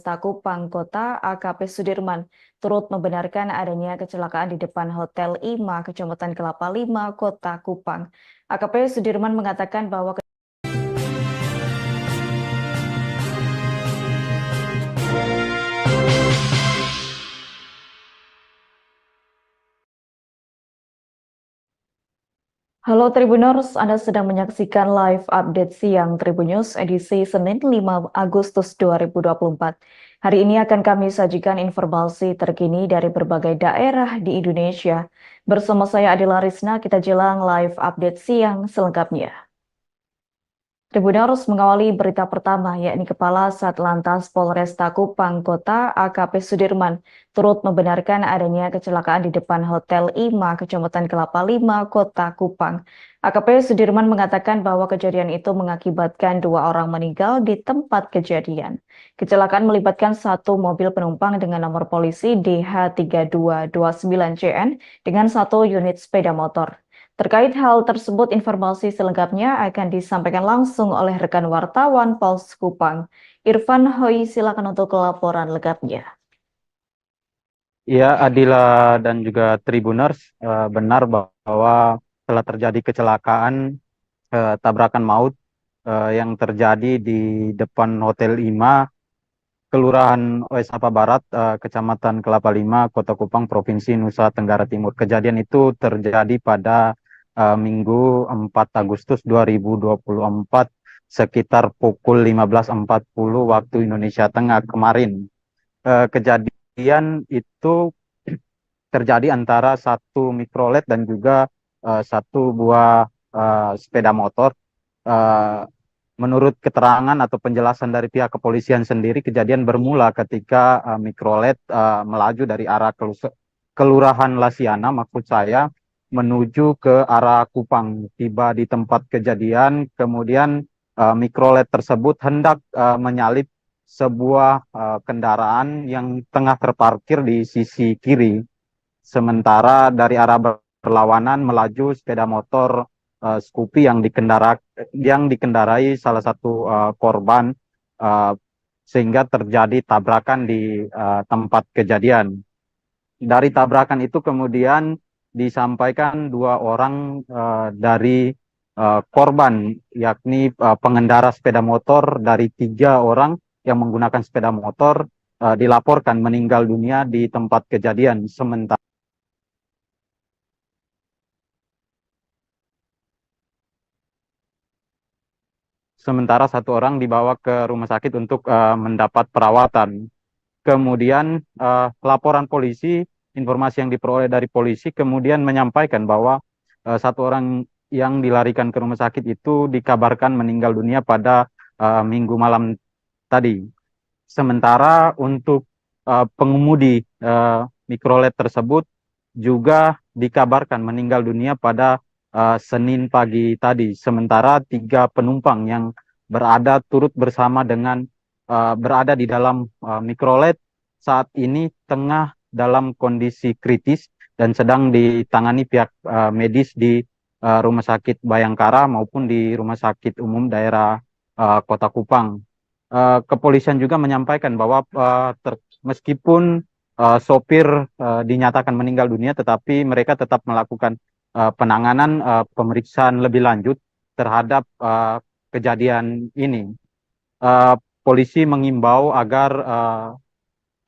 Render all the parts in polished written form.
Polresta Kupang Kota AKP Sudirman turut membenarkan adanya kecelakaan di depan Hotel Ima, Kecamatan Kelapa Lima, Kota Kupang. AKP Sudirman mengatakan bahwa Halo Tribuners, Anda sedang menyaksikan live update siang Tribunnews edisi Senin 5 Agustus 2024. Hari ini akan kami sajikan informasi terkini dari berbagai daerah di Indonesia. Bersama saya Adila Risna, kita jelang live update siang selengkapnya. Tribunnews mengawali berita pertama, yakni Kepala Satlantas Polresta Kupang Kota AKP Sudirman turut membenarkan adanya kecelakaan di depan Hotel Ima, Kecamatan Kelapa Lima, Kota Kupang. AKP Sudirman mengatakan bahwa kejadian itu mengakibatkan 2 orang meninggal di tempat kejadian. Kecelakaan melibatkan satu mobil penumpang dengan nomor polisi DH3229CN dengan satu unit sepeda motor. Terkait hal tersebut, informasi selengkapnya akan disampaikan langsung oleh rekan wartawan Pals Kupang. Irfan Hoi, silakan untuk laporan lengkapnya. Ya, Adila dan juga Tribuners, benar bahwa telah terjadi kecelakaan tabrakan maut yang terjadi di depan Hotel Ima, Kelurahan Oesapa Barat, Kecamatan Kelapa Lima, Kota Kupang, Provinsi Nusa Tenggara Timur. Kejadian itu terjadi pada Minggu 4 Agustus 2024 sekitar pukul 15.40 waktu Indonesia Tengah kemarin. Kejadian itu terjadi antara satu mikrolet dan juga satu buah sepeda motor. Uh, Menurut keterangan atau penjelasan dari pihak kepolisian sendiri, kejadian bermula ketika mikrolet melaju dari arah Kelurahan Lasiana, maksud saya, menuju ke arah Kupang. Tiba di tempat kejadian, kemudian mikrolet tersebut hendak menyalip sebuah kendaraan yang tengah terparkir di sisi kiri. Sementara dari arah berlawanan melaju sepeda motor Scoopy yang dikendarai salah satu korban, uh, sehingga terjadi tabrakan di tempat kejadian. Dari tabrakan itu kemudian disampaikan 2 orang dari korban, yakni pengendara sepeda motor dari 3 orang yang menggunakan sepeda motor dilaporkan meninggal dunia di tempat kejadian. Sementara 1 orang dibawa ke rumah sakit untuk mendapat perawatan. Kemudian laporan polisi, informasi yang diperoleh dari polisi kemudian menyampaikan bahwa 1 orang yang dilarikan ke rumah sakit itu dikabarkan meninggal dunia pada Minggu malam tadi. Sementara untuk pengemudi mikrolet tersebut juga dikabarkan meninggal dunia pada Senin pagi tadi. Sementara 3 penumpang yang turut bersama dengan berada di dalam mikrolet saat ini tengah dalam kondisi kritis dan sedang ditangani pihak medis di Rumah Sakit Bayangkara maupun di Rumah Sakit Umum Daerah Kota Kupang. Kepolisian juga menyampaikan bahwa meskipun sopir dinyatakan meninggal dunia, tetapi mereka tetap melakukan penanganan pemeriksaan lebih lanjut terhadap kejadian ini. Polisi mengimbau agar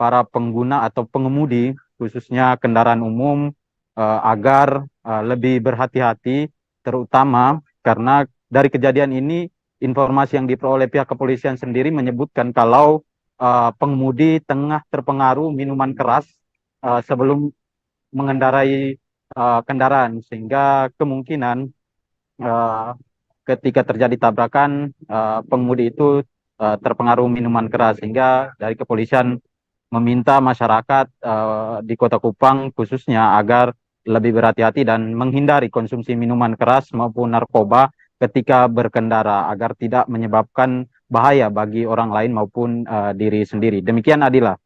para pengguna atau pengemudi, khususnya kendaraan umum, agar lebih berhati-hati, terutama karena dari kejadian ini informasi yang diperoleh pihak kepolisian sendiri menyebutkan kalau pengemudi tengah terpengaruh minuman keras sebelum mengendarai kendaraan, sehingga kemungkinan uh, ketika terjadi tabrakan pengemudi itu terpengaruh minuman keras, sehingga dari kepolisian meminta masyarakat di Kota Kupang khususnya agar lebih berhati-hati dan menghindari konsumsi minuman keras maupun narkoba ketika berkendara agar tidak menyebabkan bahaya bagi orang lain maupun diri sendiri. Demikian, Adila.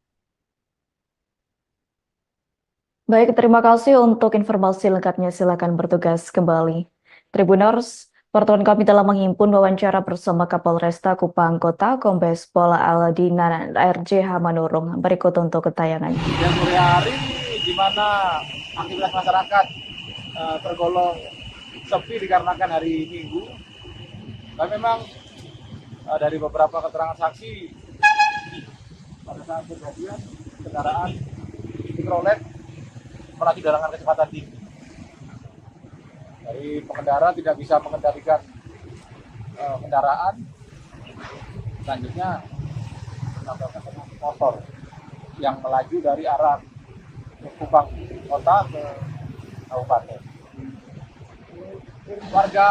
Baik, terima kasih untuk informasi lengkapnya. Silakan bertugas kembali. Tribuners, Wartawan kami telah menghimpun wawancara bersama Kapolresta Kupang Kota, Kombes Pol Aldinan RJ Hamanurung. Berikut untuk ketayangannya. Dan sore hari di mana aktivitas masyarakat tergolong sepi dikarenakan hari Minggu. Dan memang dari beberapa keterangan saksi pada saat kejadian kendaraan Chevrolet melaju dengan kecepatan tinggi. Dari pengendara tidak bisa mengendalikan kendaraan, selanjutnya menabrak motor yang melaju dari arah Kupang Kota ke Kabupaten. Warga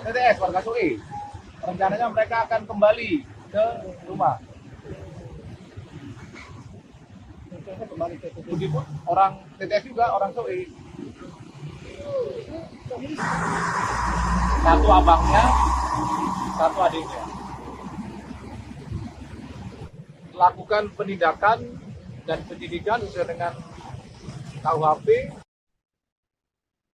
TTS, warga SUI, rencananya mereka akan kembali ke rumah. Begitupun orang TTS juga, orang SUI. Satu abangnya, satu adiknya. Lakukan penindakan dan penyidikan sesuai dengan KUHP.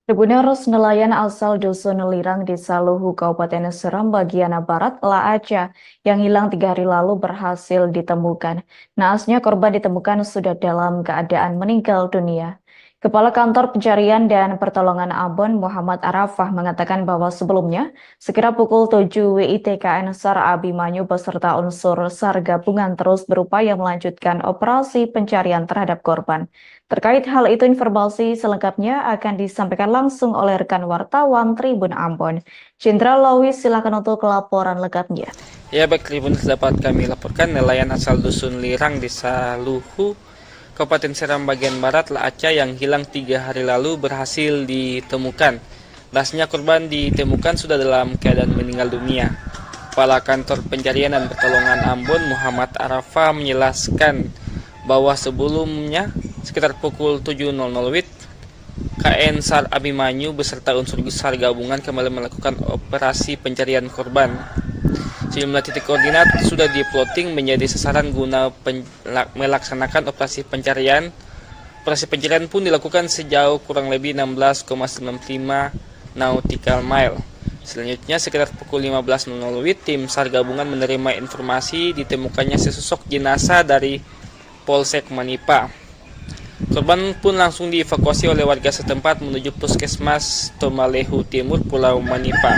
Tribuners nelayan asal Dusun Lirang di Saluhu, Kabupaten Seram bagian Barat, Laaca, yang hilang 3 hari lalu berhasil ditemukan. Naasnya korban ditemukan sudah dalam keadaan meninggal dunia. Kepala Kantor Pencarian dan Pertolongan Ambon Muhammad Arafah mengatakan bahwa sebelumnya, sekira pukul 7 WIT KN SAR Abimanyu beserta unsur SAR gabungan terus berupaya melanjutkan operasi pencarian terhadap korban. Terkait hal itu, informasi selengkapnya akan disampaikan langsung oleh rekan wartawan Tribun Ambon. Cindra Lawis, silakan untuk laporan lengkapnya. Ya baik, Tribun dapat kami laporkan nelayan asal Dusun Lirang, Desa Luhu, Kabupaten Seram bagian Barat, Laaca yang hilang 3 hari lalu berhasil ditemukan. Lasnya korban ditemukan sudah dalam keadaan meninggal dunia. Kepala Kantor Pencarian dan Pertolongan Ambon Muhammad Arafah menjelaskan bahwa sebelumnya sekitar pukul 7.00 WIT KN SAR Abimanyu beserta unsur SAR gabungan kembali melakukan operasi pencarian korban. Sejumlah titik koordinat sudah diploting menjadi sasaran guna melaksanakan operasi pencarian. Operasi pencarian pun dilakukan sejauh kurang lebih 16,95 nautical mile. Selanjutnya sekitar pukul 15.00 WIT tim SAR gabungan menerima informasi ditemukannya sesosok jenazah dari Polsek Manipa. Korban pun langsung dievakuasi oleh warga setempat menuju Puskesmas Tomalehu Timur, Pulau Manipa.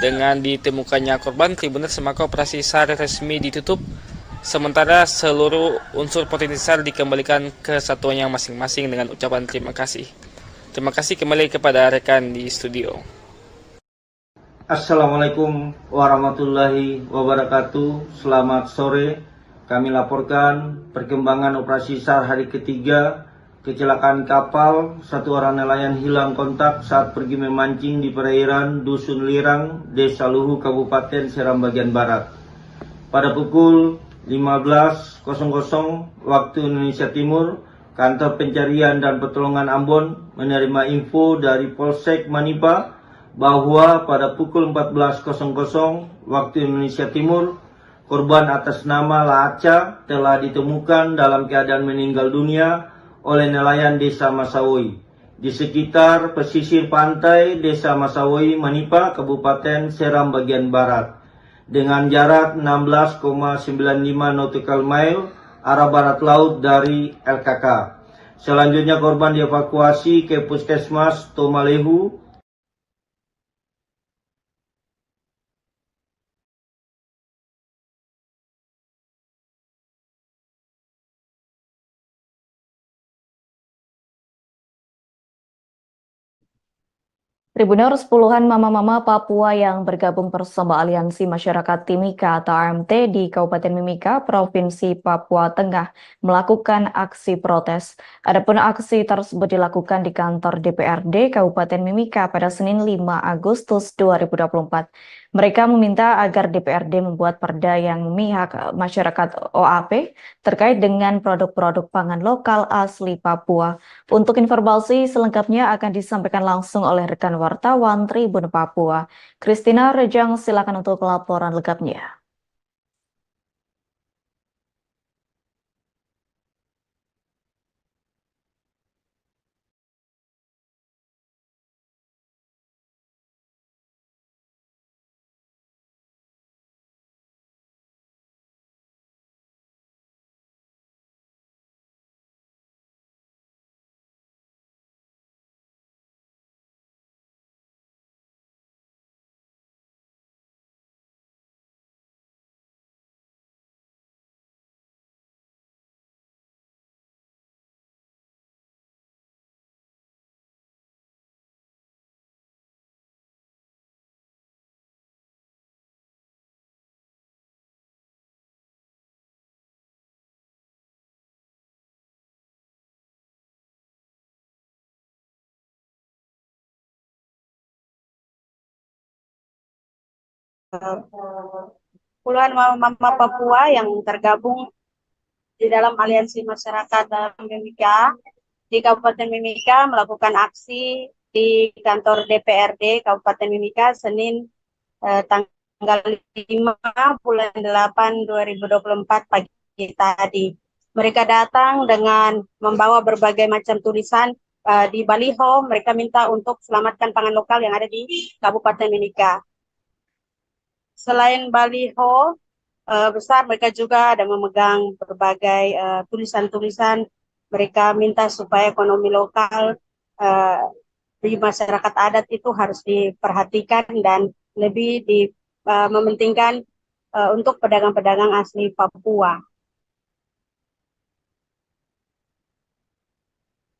Dengan ditemukannya korban, Tribuners maka operasi SAR resmi ditutup, sementara seluruh unsur potensi SAR dikembalikan ke satuannya masing-masing dengan ucapan terima kasih. Terima kasih kembali kepada rekan di studio. Assalamualaikum warahmatullahi wabarakatuh. Selamat sore. Kami laporkan perkembangan operasi SAR hari ketiga kecelakaan kapal. Satu orang nelayan hilang kontak saat pergi memancing di perairan Dusun Lirang, Desa Luhu, Kabupaten Seram bagian Barat. Pada pukul 15.00 waktu Indonesia Timur, Kantor Pencarian dan Pertolongan Ambon menerima info dari Polsek Manipa bahwa pada pukul 14.00 waktu Indonesia Timur, korban atas nama Laaca telah ditemukan dalam keadaan meninggal dunia oleh nelayan Desa Masawoi di sekitar pesisir pantai Desa Masawoi, Manipa, Kabupaten Seram bagian Barat dengan jarak 16,95 nautical mile arah barat laut dari LKK. Selanjutnya korban dievakuasi ke Puskesmas Tomalehu Tribuners, puluhan mama-mama Papua yang bergabung bersama Aliansi Masyarakat Timika atau AMT di Kabupaten Mimika, Provinsi Papua Tengah melakukan aksi protes. Adapun aksi tersebut dilakukan di kantor DPRD Kabupaten Mimika pada Senin 5 Agustus 2024. Mereka meminta agar DPRD membuat perda yang memihak masyarakat OAP terkait dengan produk-produk pangan lokal asli Papua. Untuk informasi selengkapnya akan disampaikan langsung oleh rekan wartawan Tribun Papua. Christina Rejang, silakan untuk laporan lengkapnya. puluhan mama Papua yang tergabung di dalam aliansi masyarakat Mimika di Kabupaten Mimika melakukan aksi di kantor DPRD Kabupaten Mimika Senin tanggal 5 bulan 8 2024 pagi tadi. Mereka datang dengan membawa berbagai macam tulisan di baliho. Mereka minta untuk selamatkan pangan lokal yang ada di Kabupaten Mimika. Selain baliho besar, mereka juga ada memegang berbagai tulisan-tulisan. Mereka minta supaya ekonomi lokal di masyarakat adat itu harus diperhatikan dan lebih mementingkan untuk pedagang-pedagang asli Papua.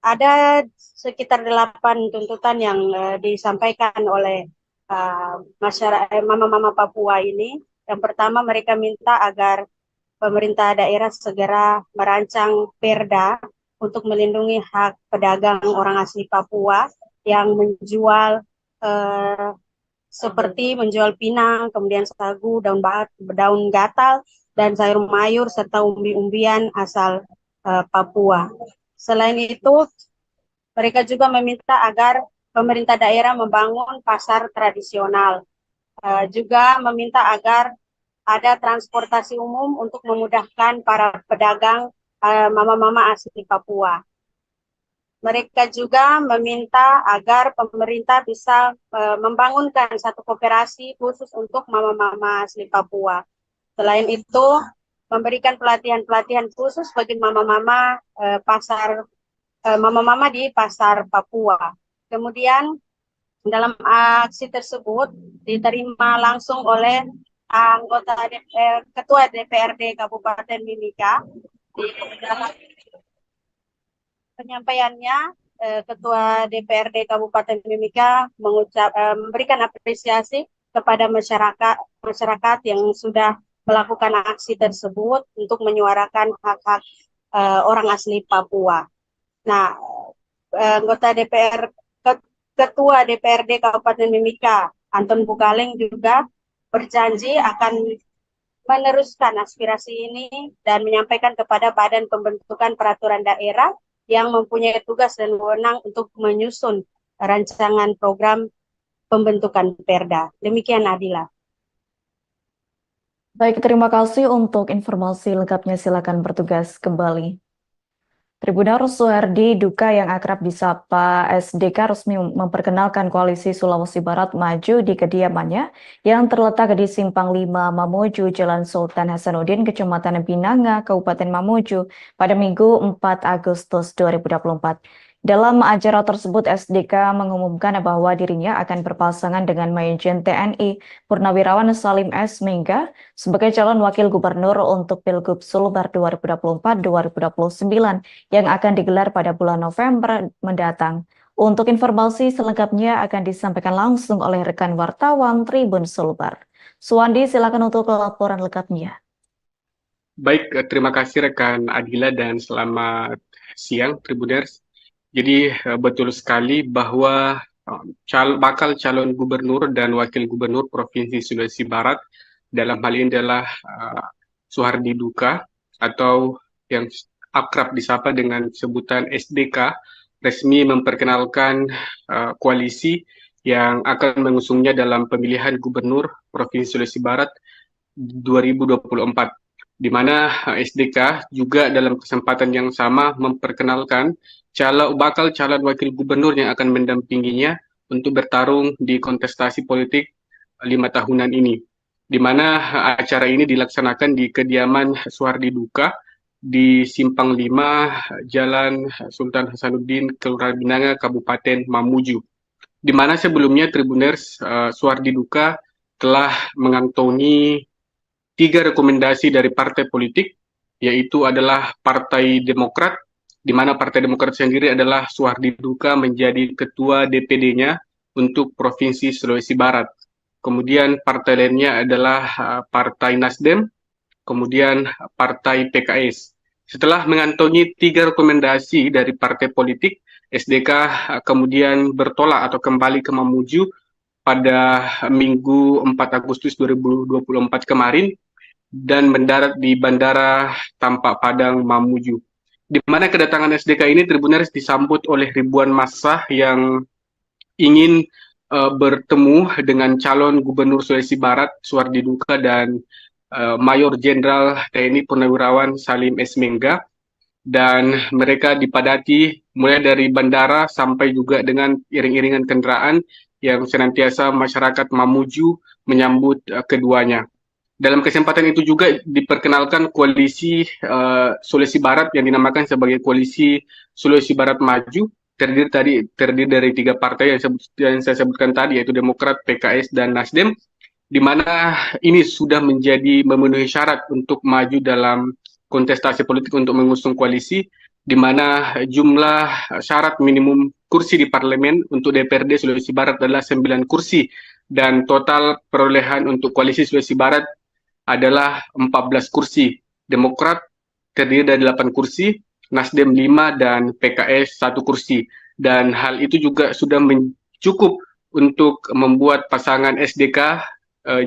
Ada sekitar 8 tuntutan yang disampaikan oleh masyarakat mama-mama Papua ini. Yang pertama, mereka minta agar pemerintah daerah segera merancang perda untuk melindungi hak pedagang orang asli Papua yang menjual seperti menjual pinang, kemudian sagu, daun gatal, dan sayur mayur serta umbi-umbian asal Papua. Selain itu, mereka juga meminta agar pemerintah daerah membangun pasar tradisional. Juga meminta agar ada transportasi umum untuk memudahkan para pedagang mama-mama asli Papua. Mereka juga meminta agar pemerintah bisa membangunkan satu koperasi khusus untuk mama-mama asli Papua. Selain itu, memberikan pelatihan-pelatihan khusus bagi mama-mama mama-mama di pasar Papua. Kemudian dalam aksi tersebut diterima langsung oleh Ketua DPRD Kabupaten Mimika. Di dalam penyampaiannya, Ketua DPRD Kabupaten Mimika memberikan apresiasi kepada masyarakat yang sudah melakukan aksi tersebut untuk menyuarakan hak-hak orang asli Papua. Nah, Ketua DPRD Kabupaten Mimika, Anton Bukaleng, juga berjanji akan meneruskan aspirasi ini dan menyampaikan kepada Badan Pembentukan Peraturan Daerah yang mempunyai tugas dan wewenang untuk menyusun rancangan program pembentukan perda. Demikian, Adila. Baik, terima kasih untuk informasi lengkapnya. Silakan bertugas kembali. Tribunarus Suhardi Duka yang akrab disapa SDK resmi memperkenalkan Koalisi Sulawesi Barat maju di kediamannya yang terletak di Simpang 5 Mamuju, Jalan Sultan Hasanuddin, Kecamatan Binanga, Kabupaten Mamuju pada Minggu 4 Agustus 2024. Dalam acara tersebut, SDK mengumumkan bahwa dirinya akan berpasangan dengan Majen TNI Purnawirawan Salim S. Mengga sebagai calon wakil gubernur untuk Pilgub Sulbar 2024-2029 yang akan digelar pada bulan November mendatang. Untuk informasi selengkapnya akan disampaikan langsung oleh rekan wartawan Tribun Sulbar. Suwandi, silakan untuk laporan lengkapnya. Baik, terima kasih rekan Adila dan selamat siang Tribuners. Jadi betul sekali bahwa bakal calon gubernur dan wakil gubernur Provinsi Sulawesi Barat dalam hal ini adalah Suhardi Duka atau yang akrab disapa dengan sebutan SDK resmi memperkenalkan koalisi yang akan mengusungnya dalam pemilihan gubernur Provinsi Sulawesi Barat 2024. Di mana SDK juga dalam kesempatan yang sama memperkenalkan bakal calon wakil gubernur yang akan mendampinginya untuk bertarung di kontestasi politik 5 tahunan ini. Di mana acara ini dilaksanakan di kediaman Suhardi Duka di Simpang 5 Jalan Sultan Hasanuddin, Kelurahan Binanga, Kabupaten Mamuju. Di mana sebelumnya Tribuners Suhardi Duka telah mengantongi 3 rekomendasi dari partai politik, yaitu adalah Partai Demokrat, di mana Partai Demokrat sendiri adalah Suhardi Duka menjadi ketua DPD-nya untuk Provinsi Sulawesi Barat. Kemudian partai lainnya adalah Partai Nasdem, kemudian Partai PKS. Setelah mengantongi 3 rekomendasi dari partai politik, SDK kemudian bertolak atau kembali ke Mamuju pada Minggu 4 Agustus 2024 kemarin dan mendarat di Bandara Tampak Padang Mamuju. Di mana kedatangan SDK ini Tribunaris disambut oleh ribuan massa yang ingin bertemu dengan calon Gubernur Sulawesi Barat Suardi Duka dan Mayor Jenderal TNI Purnawirawan Salim S. Mengga, dan mereka dipadati mulai dari bandara sampai juga dengan iring-iringan kendaraan yang senantiasa masyarakat Mamuju menyambut keduanya. Dalam kesempatan itu juga diperkenalkan koalisi Sulawesi Barat yang dinamakan sebagai Koalisi Sulawesi Barat Maju, terdiri dari 3 partai yang saya sebutkan tadi, yaitu Demokrat, PKS, dan Nasdem, di mana ini sudah memenuhi syarat untuk maju dalam kontestasi politik untuk mengusung koalisi, di mana jumlah syarat minimum kursi di parlemen untuk DPRD Sulawesi Barat adalah 9 kursi, dan total perolehan untuk koalisi Sulawesi Barat adalah 14 kursi. Demokrat terdiri dari 8 kursi, Nasdem 5, dan PKS 1 kursi. Dan hal itu juga sudah cukup untuk membuat pasangan SDK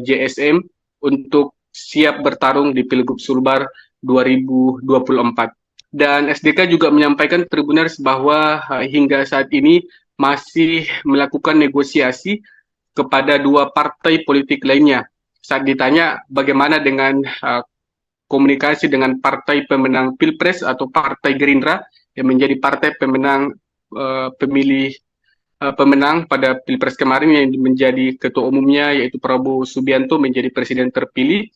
JSM untuk siap bertarung di Pilgub Sulbar 2024. Dan SDK juga menyampaikan Tribunaris bahwa hingga saat ini masih melakukan negosiasi kepada 2 partai politik lainnya. Saat ditanya bagaimana dengan komunikasi dengan partai pemenang Pilpres atau Partai Gerindra yang menjadi partai pemenang pemenang pada Pilpres kemarin yang menjadi ketua umumnya, yaitu Prabowo Subianto menjadi presiden terpilih,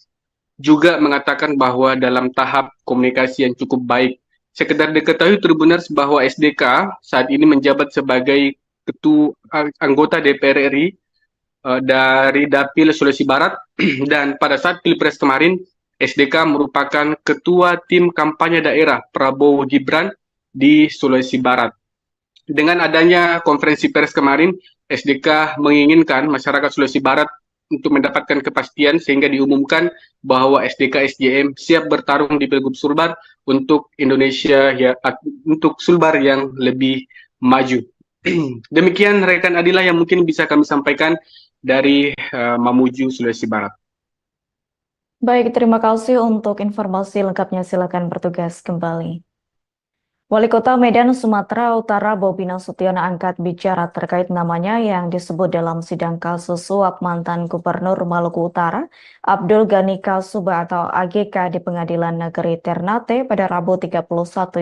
juga mengatakan bahwa dalam tahap komunikasi yang cukup baik. Sekedar diketahui Tribunaris bahwa SDK saat ini menjabat sebagai anggota DPR RI dari Dapil Sulawesi Barat dan pada saat Pilpres kemarin SDK merupakan ketua tim kampanye daerah Prabowo Gibran di Sulawesi Barat. Dengan adanya konferensi pers kemarin, SDK menginginkan masyarakat Sulawesi Barat untuk mendapatkan kepastian sehingga diumumkan bahwa SDK SJM siap bertarung di Pilgub Sulbar untuk Indonesia untuk Sulbar yang lebih maju. Demikian rekan Adila yang mungkin bisa kami sampaikan dari Mamuju, Sulawesi Barat. Baik, terima kasih untuk informasi lengkapnya. Silakan bertugas kembali. Wali Kota Medan, Sumatera Utara, Bobi Nasution angkat bicara terkait namanya yang disebut dalam sidang kasus suap mantan Gubernur Maluku Utara, Abdul Ghani Kalsuba atau AGK di Pengadilan Negeri Ternate pada Rabu 31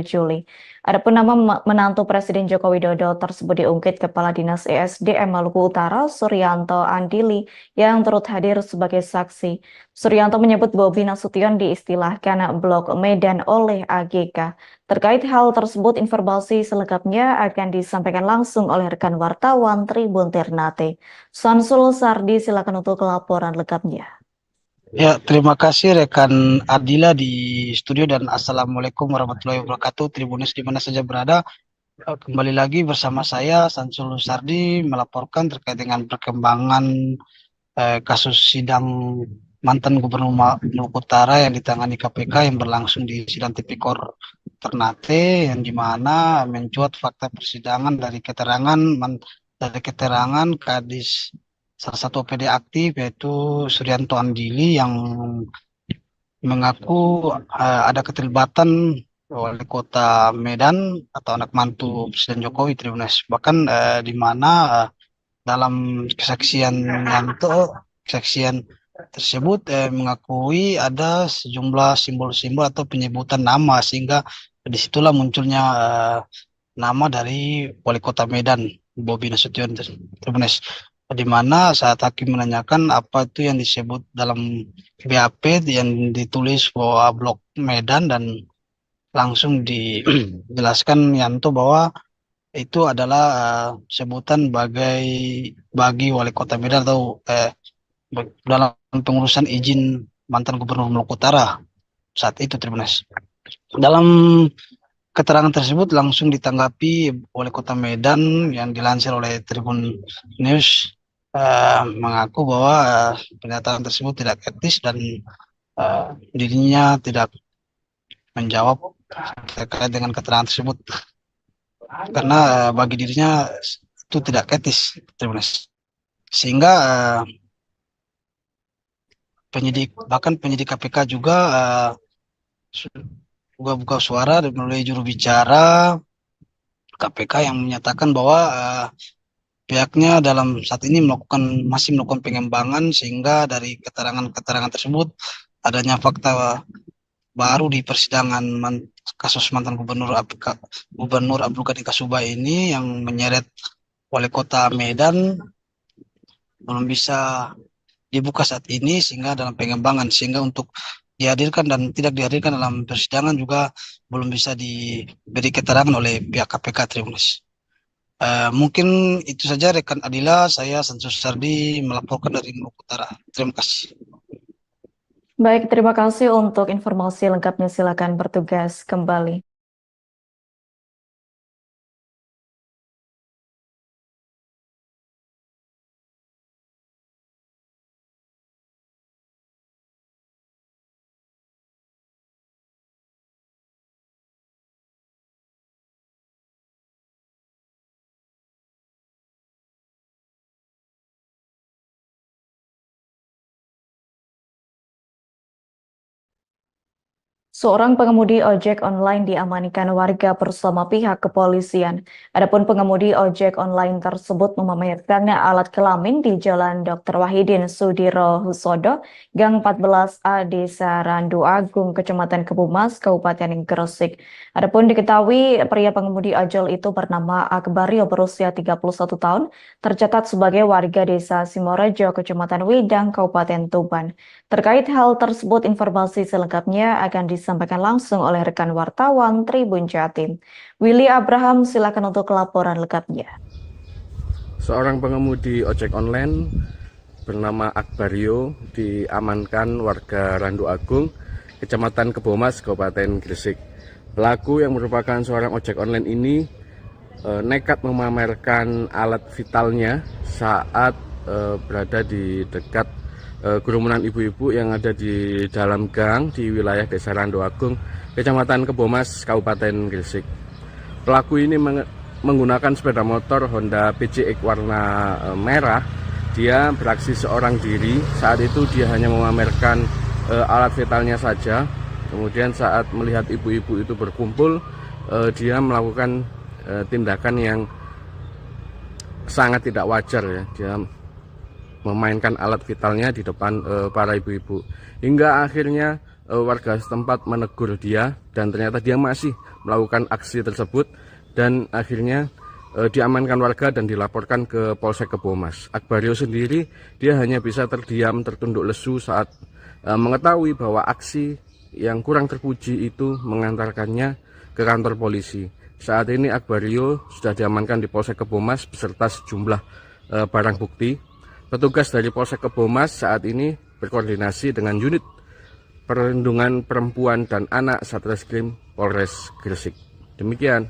Juli. Adapun nama menantu Presiden Joko Widodo tersebut diungkit Kepala Dinas ESDM Maluku Utara, Suryanto Andili, yang turut hadir sebagai saksi. Suryanto menyebut Bobi Nasution diistilahkan Blok Medan oleh AGK. Terkait hal tersebut, informasi selengkapnya akan disampaikan langsung oleh rekan wartawan Tribun Ternate. Samsul Sardi, silakan untuk laporan lengkapnya. Ya, terima kasih rekan Adila di studio dan Assalamualaikum warahmatullahi wabarakatuh. Tribunis di mana saja berada. Kembali lagi bersama saya Samsul Sardi melaporkan terkait dengan perkembangan kasus sidang mantan Gubernur Maluku Utara yang ditangani KPK yang berlangsung di sidang Tipikor Ternate, yang dimana mencuat fakta persidangan dari keterangan Kadis salah satu OPD aktif yaitu Suryanto Andili yang mengaku ada keterlibatan Wali Kota Medan atau anak mantu Presiden Jokowi, Tribunas. Bahkan di mana dalam kesaksian tersebut mengakui ada sejumlah simbol-simbol atau penyebutan nama, sehingga disitulah munculnya nama dari Wali Kota Medan, Bobi Nasution, Tribunas. Di mana saat hakim menanyakan apa itu yang disebut dalam BAP yang ditulis bahwa Blok Medan, dan langsung dijelaskan Yanto bahwa itu adalah sebutan bagi Wali Kota Medan atau dalam pengurusan izin mantan Gubernur Maluku Utara saat itu, Tribunas. Dalam keterangan tersebut langsung ditanggapi Wali Kota Medan yang dilansir oleh Tribun News, mengaku bahwa pernyataan tersebut tidak etis dan dirinya tidak menjawab terkait dengan keterangan tersebut karena bagi dirinya itu tidak etis, Tribunas. sehingga bahkan penyidik KPK juga buka-buka suara dan melalui juru bicara KPK yang menyatakan bahwa pihaknya dalam saat ini masih melakukan pengembangan, sehingga dari keterangan-keterangan tersebut adanya fakta baru di persidangan kasus mantan Gubernur Abdul Ghani Kasubah ini yang menyeret Wali Kota Medan belum bisa dibuka saat ini, sehingga dalam pengembangan, sehingga untuk dihadirkan dan tidak dihadirkan dalam persidangan juga belum bisa diberi keterangan oleh pihak KPK. Terima kasih. Mungkin itu saja rekan Adila, saya Sansus Sardi melaporkan dari Maluku Utara. Terima kasih. Baik, terima kasih untuk informasi lengkapnya. Silakan bertugas kembali. Seorang pengemudi ojek online diamankan warga bersama pihak kepolisian. Adapun pengemudi ojek online tersebut memamerkan alat kelamin di Jalan Dr. Wahidin Sudiro Husodo, Gang 14A, Desa Randu Agung, Kecamatan Kebumas, Kabupaten Gresik. Adapun diketahui pria pengemudi ojol itu bernama Akbario, berusia 31 tahun, tercatat sebagai warga Desa Simorejo, Kecamatan Widang, Kabupaten Tuban. Terkait hal tersebut, informasi selengkapnya akan disampaikan langsung oleh rekan wartawan Tribun Jatim. Willy Abraham, silakan untuk laporan lengkapnya. Seorang pengemudi ojek online bernama Akbario diamankan warga Randu Agung, Kecamatan Kebomas, Kabupaten Gresik. Pelaku yang merupakan seorang ojek online ini nekat memamerkan alat vitalnya saat berada di dekat kerumunan ibu-ibu yang ada di dalam gang di wilayah Desa Randu Agung, Kecamatan Kebomas, Kabupaten Gresik. Pelaku ini menggunakan sepeda motor Honda PJX warna merah. Dia beraksi seorang diri. Saat itu dia hanya memamerkan alat vitalnya saja. Kemudian saat melihat ibu-ibu itu berkumpul, dia melakukan tindakan yang sangat tidak wajar ya. Dia memainkan alat vitalnya di depan para ibu-ibu, hingga akhirnya warga setempat menegur dia, dan ternyata dia masih melakukan aksi tersebut, dan akhirnya diamankan warga dan dilaporkan ke Polsek Kebomas. Akbario sendiri dia hanya bisa terdiam tertunduk lesu saat mengetahui bahwa aksi yang kurang terpuji itu mengantarkannya ke kantor polisi. Saat ini Akbario sudah diamankan di Polsek Kebomas beserta sejumlah barang bukti. Petugas dari Polsek Kebomas saat ini berkoordinasi dengan unit perlindungan perempuan dan anak Satreskrim Polres Gresik. Demikian.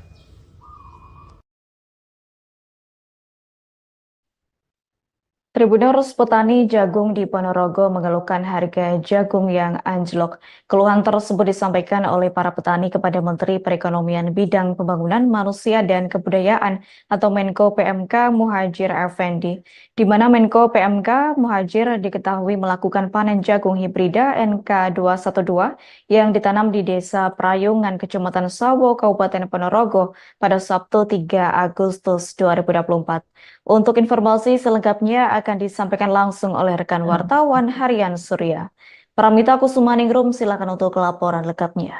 Tribuners petani jagung di Ponorogo mengeluhkan harga jagung yang anjlok. Keluhan tersebut disampaikan oleh para petani kepada Menteri Perekonomian Bidang Pembangunan Manusia dan Kebudayaan atau Menko PMK Muhadjir Effendi, di mana Menko PMK Muhadjir diketahui melakukan panen jagung hibrida NK212 yang ditanam di Desa Prayungan, Kecamatan Sawo, Kabupaten Ponorogo pada Sabtu 3 Agustus 2024. Untuk informasi selengkapnya akan disampaikan langsung oleh rekan wartawan Harian Surya. Pramita Kusumaningrum, silakan untuk laporan lengkapnya.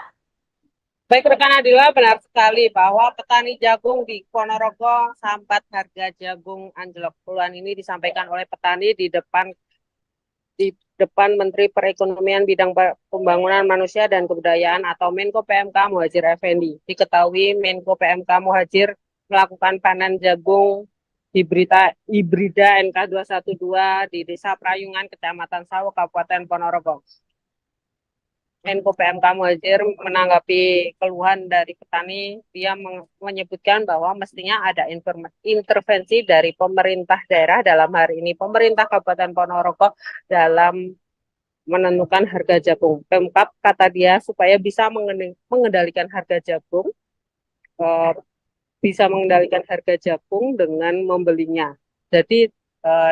Baik rekan Adila, benar sekali bahwa petani jagung di Ponorogo sambat harga jagung anjlok. Keluhan ini disampaikan oleh petani di depan Menteri Perekonomian Bidang Pembangunan Manusia dan Kebudayaan atau Menko PMK Muhadjir Effendi. Diketahui Menko PMK Muhadjir melakukan panen jagung hibrida NK212 di Desa Prayungan, Kecamatan Sawo, Kabupaten Ponorogo. Menko PMK Muhadjir menanggapi keluhan dari petani, dia menyebutkan bahwa mestinya ada intervensi dari pemerintah daerah, dalam hari ini pemerintah Kabupaten Ponorogo, dalam menentukan harga jagung. Pemkab, kata dia, supaya bisa mengendalikan harga jagung, dengan membelinya. Jadi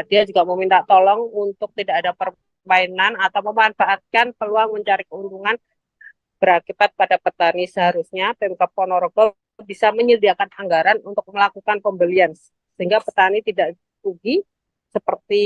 Dia juga meminta tolong untuk tidak ada permainan atau memanfaatkan peluang mencari keuntungan berakibat pada petani. Seharusnya Pemkab Ponorogo bisa menyediakan anggaran untuk melakukan pembelian sehingga petani tidak rugi seperti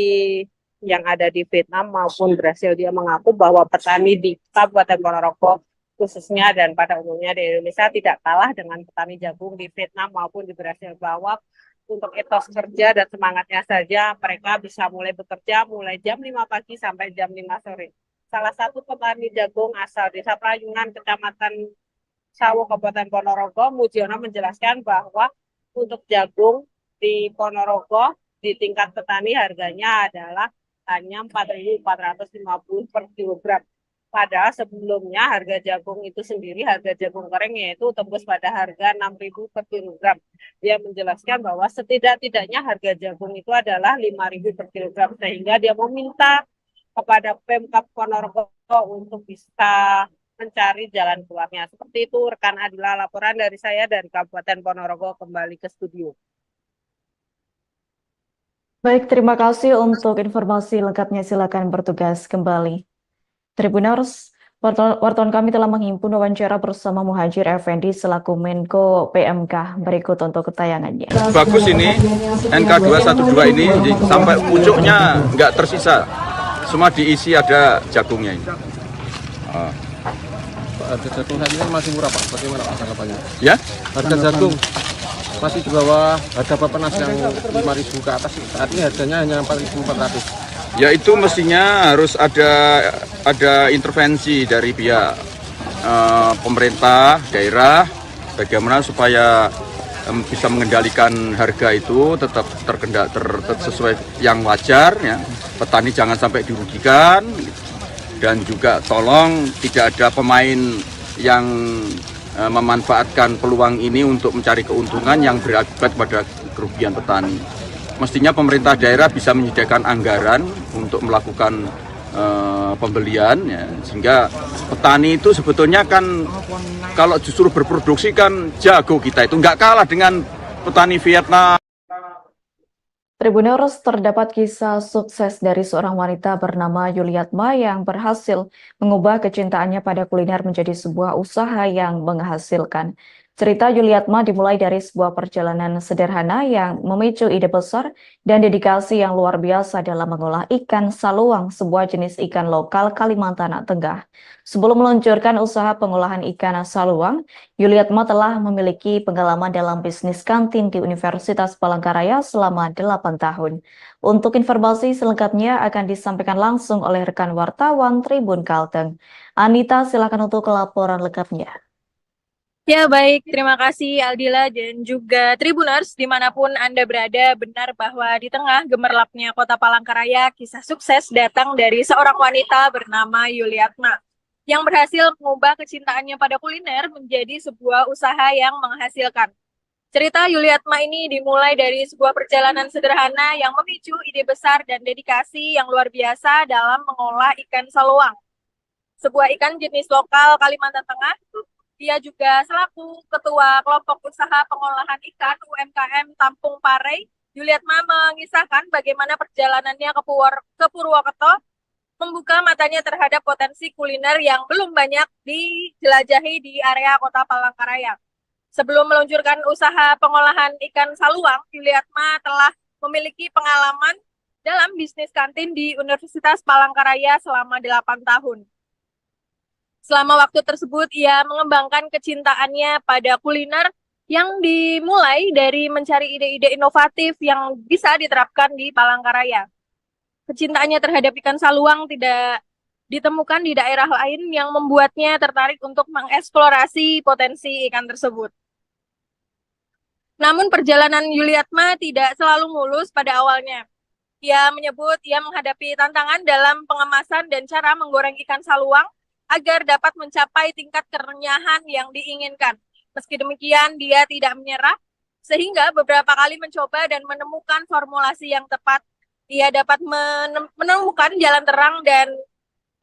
yang ada di Vietnam maupun Brasil. Dia mengaku bahwa petani di Kabupaten Ponorogo khususnya dan pada umumnya di Indonesia tidak kalah dengan petani jagung di Vietnam maupun di Brasil, bahwa untuk etos kerja dan semangatnya saja mereka bisa mulai bekerja mulai jam 5 pagi sampai jam 5 sore. Salah satu petani jagung asal Desa Prayungan, Kecamatan Sawo, Kabupaten Ponorogo, Mujiono menjelaskan bahwa untuk jagung di Ponorogo di tingkat petani harganya adalah hanya 4.450 per kilogram. Padahal sebelumnya harga jagung itu sendiri, harga jagung kering yaitu tembus pada harga 6.000 per kilogram. Dia menjelaskan bahwa setidak-tidaknya harga jagung itu adalah 5.000 per kilogram, sehingga dia meminta kepada Pemkab Ponorogo untuk bisa mencari jalan keluarnya. Seperti itu rekan Adila, laporan dari saya dari Kabupaten Ponorogo, kembali ke studio. Baik, terima kasih untuk informasi lengkapnya. Silakan bertugas kembali. Tribuners, wartawan kami telah menghimpun wawancara bersama Muhadjir Effendi selaku Menko PMK. Berikut untuk ketayangannya. Bagus ini, NK212 ini sampai pucuknya nggak tersisa. Semua diisi ada jagungnya ini. Harga jagung saat ini masih murah Pak, bagaimana Pak tanggapannya? Ya? Harga jagung masih di bawah harga Bapenas yang 5.000 ke atas, saat ini harganya hanya 4.400. Ya itu mestinya harus ada intervensi dari pihak pemerintah daerah, bagaimana supaya bisa mengendalikan harga itu tetap sesuai yang wajar, ya. Petani jangan sampai dirugikan. Dan juga tolong tidak ada pemain yang memanfaatkan peluang ini untuk mencari keuntungan yang berakibat pada kerugian petani. Mestinya pemerintah daerah bisa menyediakan anggaran untuk melakukan pembelian, ya, sehingga petani itu sebetulnya kan kalau justru berproduksi kan jago kita itu nggak kalah dengan petani Vietnam. Tribuners, terdapat kisah sukses dari seorang wanita bernama Yuliatma yang berhasil mengubah kecintaannya pada kuliner menjadi sebuah usaha yang menghasilkan. Cerita Yuliatma dimulai dari sebuah perjalanan sederhana yang memicu ide besar dan dedikasi yang luar biasa dalam mengolah ikan saluang, sebuah jenis ikan lokal Kalimantan Tengah. Sebelum meluncurkan usaha pengolahan ikan saluang, Yuliatma telah memiliki pengalaman dalam bisnis kantin di Universitas Palangkaraya selama 8 tahun. Untuk informasi selengkapnya akan disampaikan langsung oleh rekan wartawan Tribun Kalteng. Anita, silakan untuk laporan lengkapnya. Ya baik, terima kasih Aldila dan juga Tribuners dimanapun Anda berada. Benar bahwa di tengah gemerlapnya kota Palangkaraya, kisah sukses datang dari seorang wanita bernama Yuliatma yang berhasil mengubah kecintaannya pada kuliner menjadi sebuah usaha yang menghasilkan. Cerita Yuliatma ini dimulai dari sebuah perjalanan sederhana yang memicu ide besar dan dedikasi yang luar biasa dalam mengolah ikan saluang, sebuah ikan jenis lokal Kalimantan Tengah. Dia juga selaku Ketua Kelompok Usaha Pengolahan Ikan UMKM Tampung Parey. Yuliatma mengisahkan bagaimana perjalanannya ke Purwokerto membuka matanya terhadap potensi kuliner yang belum banyak dijelajahi di area kota Palangkaraya. Sebelum meluncurkan usaha pengolahan ikan saluang, Yuliatma telah memiliki pengalaman dalam bisnis kantin di Universitas Palangkaraya selama 8 tahun. Selama waktu tersebut, ia mengembangkan kecintaannya pada kuliner yang dimulai dari mencari ide-ide inovatif yang bisa diterapkan di Palangkaraya. Kecintaannya terhadap ikan saluang tidak ditemukan di daerah lain yang membuatnya tertarik untuk mengeksplorasi potensi ikan tersebut. Namun perjalanan Yuliatma tidak selalu mulus pada awalnya. Ia menyebut ia menghadapi tantangan dalam pengemasan dan cara menggoreng ikan saluang agar dapat mencapai tingkat kerenyahan yang diinginkan. Meski demikian, dia tidak menyerah, sehingga beberapa kali mencoba dan menemukan formulasi yang tepat. Ia dapat menemukan jalan terang dan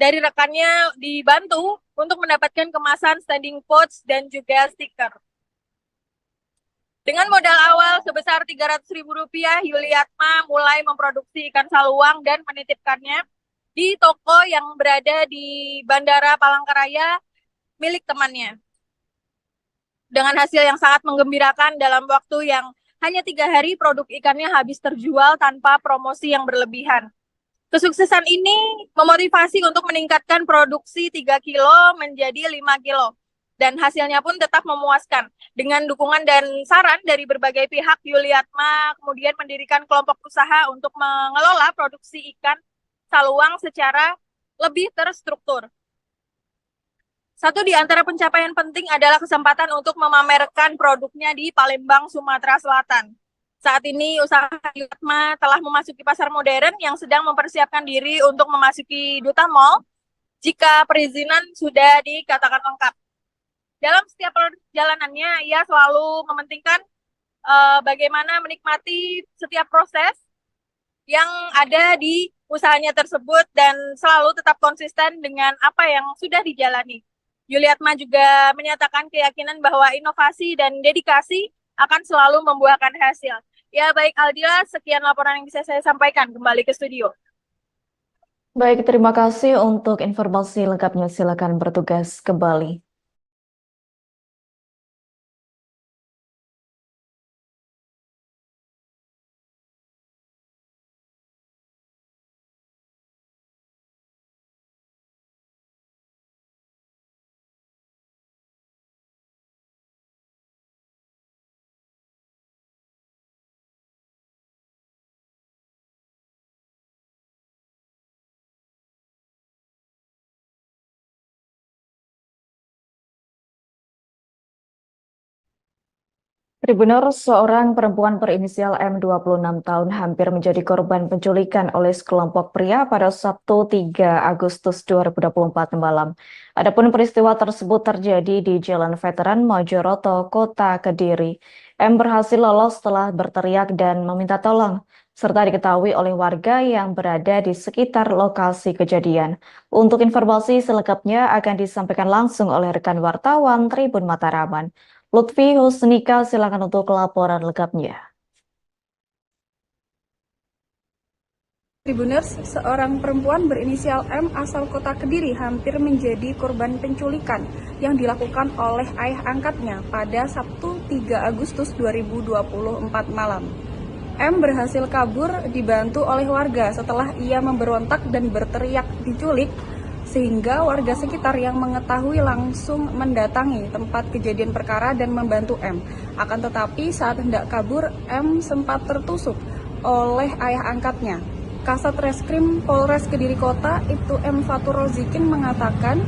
dari rekannya dibantu untuk mendapatkan kemasan standing pouch dan juga stiker. Dengan modal awal sebesar Rp300.000, Yuliatma mulai memproduksi ikan saluang dan menitipkannya di toko yang berada di Bandara Palangkaraya milik temannya. Dengan hasil yang sangat menggembirakan, dalam waktu yang hanya 3 hari, produk ikannya habis terjual tanpa promosi yang berlebihan. Kesuksesan ini memotivasi untuk meningkatkan produksi 3 kilo menjadi 5 kilo. Dan hasilnya pun tetap memuaskan. Dengan dukungan dan saran dari berbagai pihak, Yuliatma kemudian mendirikan kelompok usaha untuk mengelola produksi ikan saluang secara lebih terstruktur. Satu di antara pencapaian penting adalah kesempatan untuk memamerkan produknya di Palembang, Sumatera Selatan. Saat ini usaha Yuliatma telah memasuki pasar modern yang sedang mempersiapkan diri untuk memasuki duta mall jika perizinan sudah dikatakan lengkap. Dalam setiap perjalanannya, ia selalu mementingkan bagaimana menikmati setiap proses yang ada di usahanya tersebut dan selalu tetap konsisten dengan apa yang sudah dijalani. Yuliatma juga menyatakan keyakinan bahwa inovasi dan dedikasi akan selalu membuahkan hasil. Ya baik Aldila, sekian laporan yang bisa saya sampaikan. Kembali ke studio. Baik, terima kasih untuk informasi lengkapnya. Silakan bertugas kembali. Tribuners, seorang perempuan berinisial M 26 tahun hampir menjadi korban penculikan oleh sekelompok pria pada Sabtu 3 Agustus 2024 malam. Adapun peristiwa tersebut terjadi di Jalan Veteran Mojoroto, Kota Kediri. M berhasil lolos setelah berteriak dan meminta tolong, serta diketahui oleh warga yang berada di sekitar lokasi kejadian. Untuk informasi selengkapnya akan disampaikan langsung oleh rekan wartawan Tribun Mataraman. Lutfi Husnika, silakan untuk laporan lengkapnya. Tribuners, seorang perempuan berinisial M asal Kota Kediri hampir menjadi korban penculikan yang dilakukan oleh ayah angkatnya pada Sabtu 3 Agustus 2024 malam. M berhasil kabur dibantu oleh warga setelah ia memberontak dan berteriak diculik, sehingga warga sekitar yang mengetahui langsung mendatangi tempat kejadian perkara dan membantu M. Akan tetapi saat hendak kabur, M sempat tertusuk oleh ayah angkatnya. Kasat Reskrim Polres Kediri Kota, Ibtu M. Fatur Rozikin mengatakan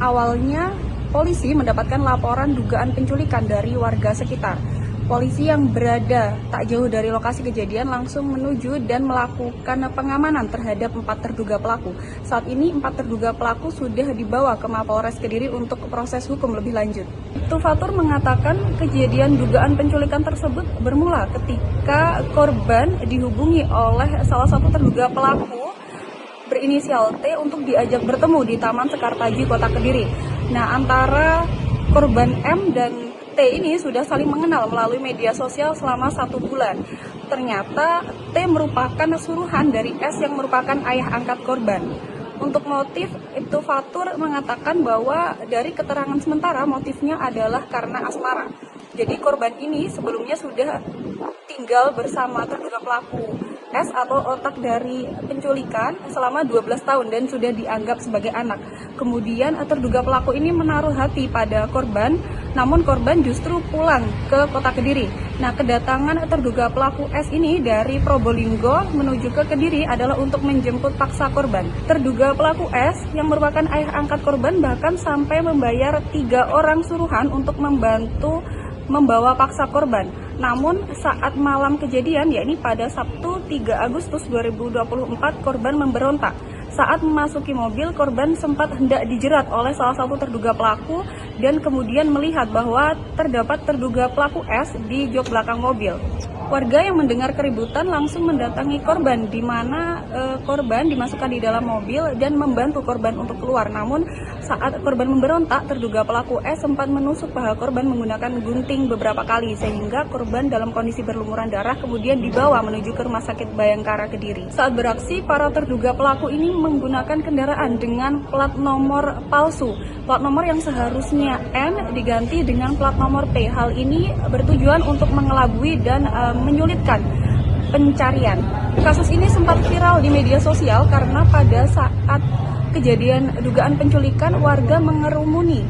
awalnya polisi mendapatkan laporan dugaan penculikan dari warga sekitar. Polisi yang berada tak jauh dari lokasi kejadian langsung menuju dan melakukan pengamanan terhadap 4 terduga pelaku. Saat ini 4 terduga pelaku sudah dibawa ke Mapolres Kediri untuk proses hukum lebih lanjut. Ibtu Fatur mengatakan kejadian dugaan penculikan tersebut bermula ketika korban dihubungi oleh salah satu terduga pelaku berinisial T untuk diajak bertemu di Taman Sekartaji, Kota Kediri. Nah, antara korban M dan T ini sudah saling mengenal melalui media sosial selama 1 bulan. Ternyata T merupakan suruhan dari S yang merupakan ayah angkat korban. Untuk motif, Ibtu Fatur mengatakan bahwa dari keterangan sementara motifnya adalah karena asmara. Jadi korban ini sebelumnya sudah tinggal bersama terduga pelaku S atau otak dari penculikan selama 12 tahun dan sudah dianggap sebagai anak. Kemudian terduga pelaku ini menaruh hati pada korban, namun korban justru pulang ke Kota Kediri. Nah, kedatangan terduga pelaku S ini dari Probolinggo menuju ke Kediri adalah untuk menjemput paksa korban. Terduga pelaku S yang merupakan ayah angkat korban bahkan sampai membayar 3 orang suruhan untuk membantu membawa paksa korban. Namun saat malam kejadian, yakni pada Sabtu 3 Agustus 2024, korban memberontak. Saat memasuki mobil, korban sempat hendak dijerat oleh salah satu terduga pelaku dan kemudian melihat bahwa terdapat terduga pelaku S di jok belakang mobil. Warga yang mendengar keributan langsung mendatangi korban, di mana korban dimasukkan di dalam mobil dan membantu korban untuk keluar. Namun saat korban memberontak, terduga pelaku S sempat menusuk paha korban menggunakan gunting beberapa kali, sehingga korban dalam kondisi berlumuran darah kemudian dibawa menuju ke Rumah Sakit Bayangkara Kediri. Saat beraksi, para terduga pelaku ini menggunakan kendaraan dengan plat nomor palsu. Plat nomor yang seharusnya N diganti dengan plat nomor P. Hal ini bertujuan untuk mengelabui dan menyulitkan pencarian. Kasus ini sempat viral di media sosial karena pada saat kejadian dugaan penculikan, warga mengerumuni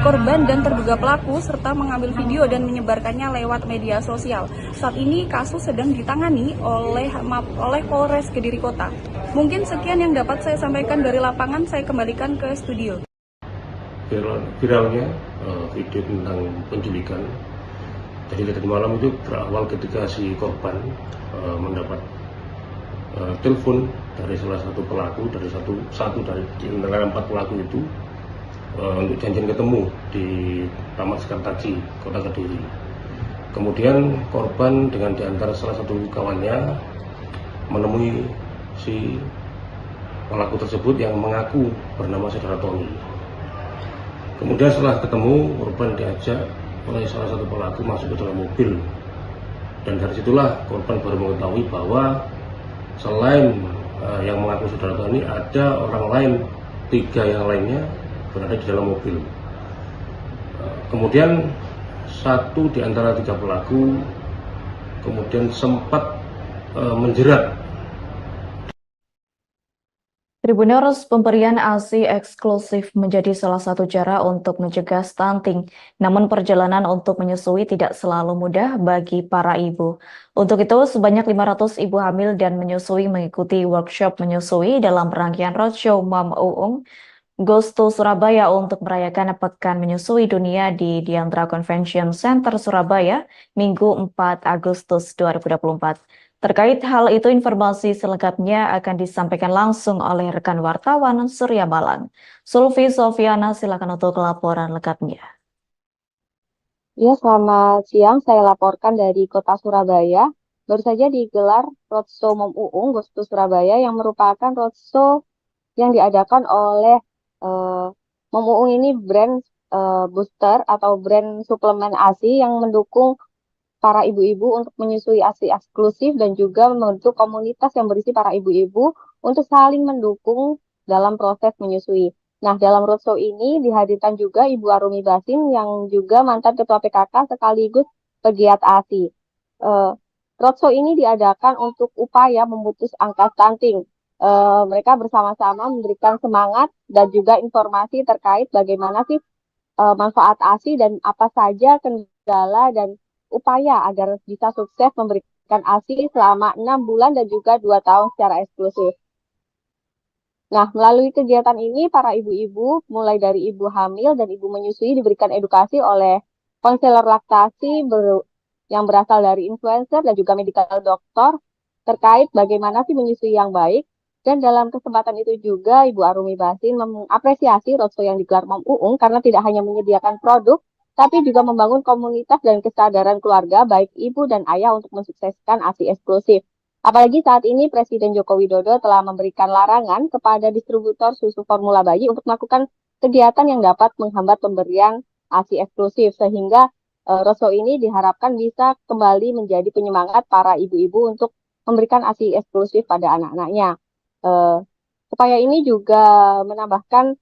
korban dan terduga pelaku serta mengambil video dan menyebarkannya lewat media sosial. Saat ini kasus sedang ditangani oleh Polres Kediri Kota. Mungkin sekian yang dapat saya sampaikan dari lapangan, saya kembalikan ke studio. Viralnya video tentang penculikan. Jadi tadi malam itu berawal ketika si korban mendapat telepon dari salah satu pelaku, dari satu dari antara 4 pelaku itu untuk janjian ketemu di Taman Sekartaji, Kota Kediri. Kemudian korban dengan diantara salah satu kawannya menemui si pelaku tersebut yang mengaku bernama Saudara Tony. Kemudian setelah ketemu, korban diajak oleh salah satu pelaku masuk ke dalam mobil, dan dari situlah korban baru mengetahui bahwa selain yang mengaku Saudara Tony, ada orang lain, 3 yang lainnya berada di dalam mobil. Kemudian satu di antara 3 pelaku kemudian sempat menjerat. Tribuners, pemberian ASI eksklusif menjadi salah satu cara untuk mencegah stunting. Namun perjalanan untuk menyusui tidak selalu mudah bagi para ibu. Untuk itu, sebanyak 500 ibu hamil dan menyusui mengikuti workshop menyusui dalam rangkaian roadshow Mom Uung Goes to Surabaya untuk merayakan Pekan Menyusui Dunia di Diandra Convention Center Surabaya, Minggu 4 Agustus 2024. Terkait hal itu, informasi selengkapnya akan disampaikan langsung oleh rekan wartawan Surya Malang. Sulfi Sofiana, silakan untuk laporan lengkapnya. Ya, selamat siang. Saya laporkan dari Kota Surabaya. Baru saja digelar roadshow Mom Uung Goes to Surabaya yang merupakan roadshow yang diadakan oleh Mom Uung ini brand booster atau brand suplemen ASI yang mendukung para ibu-ibu untuk menyusui ASI eksklusif dan juga membentuk komunitas yang berisi para ibu-ibu untuk saling mendukung dalam proses menyusui. Nah, dalam roadshow ini dihadirkan juga Ibu Arumi Basin yang juga mantan Ketua PKK sekaligus pegiat ASI. Roadshow ini diadakan untuk upaya memutus angka stunting. Mereka bersama-sama memberikan semangat dan juga informasi terkait bagaimana sih manfaat ASI dan apa saja kendala dan upaya agar bisa sukses memberikan ASI selama 6 bulan dan juga 2 tahun secara eksklusif. Nah, melalui kegiatan ini, para ibu-ibu, mulai dari ibu hamil dan ibu menyusui, diberikan edukasi oleh konselor laktasi yang berasal dari influencer dan juga medical doctor terkait bagaimana sih menyusui yang baik. Dan dalam kesempatan itu juga, Ibu Arumi Basin mengapresiasi roadshow yang digelar Mom Uung karena tidak hanya menyediakan produk, tapi juga membangun komunitas dan kesadaran keluarga baik ibu dan ayah untuk mensukseskan ASI eksklusif. Apalagi saat ini Presiden Joko Widodo telah memberikan larangan kepada distributor susu formula bayi untuk melakukan kegiatan yang dapat menghambat pemberian ASI eksklusif, sehingga roadshow ini diharapkan bisa kembali menjadi penyemangat para ibu-ibu untuk memberikan ASI eksklusif pada anak-anaknya. Upaya ini juga menambahkan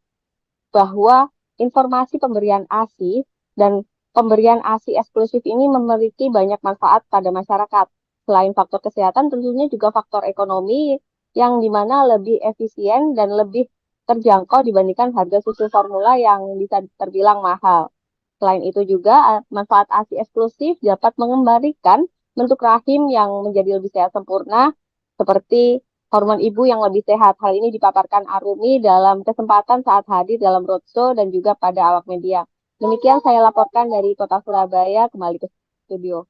bahwa informasi pemberian ASI dan pemberian ASI eksklusif ini memiliki banyak manfaat pada masyarakat. Selain faktor kesehatan, tentunya juga faktor ekonomi yang dimana lebih efisien dan lebih terjangkau dibandingkan harga susu formula yang bisa terbilang mahal. Selain itu juga manfaat ASI eksklusif dapat mengembalikan bentuk rahim yang menjadi lebih sehat sempurna, seperti hormon ibu yang lebih sehat. Hal ini dipaparkan Arumi dalam kesempatan saat hadir dalam roadshow dan juga pada awak media. Demikian saya laporkan dari Kota Surabaya, kembali ke studio.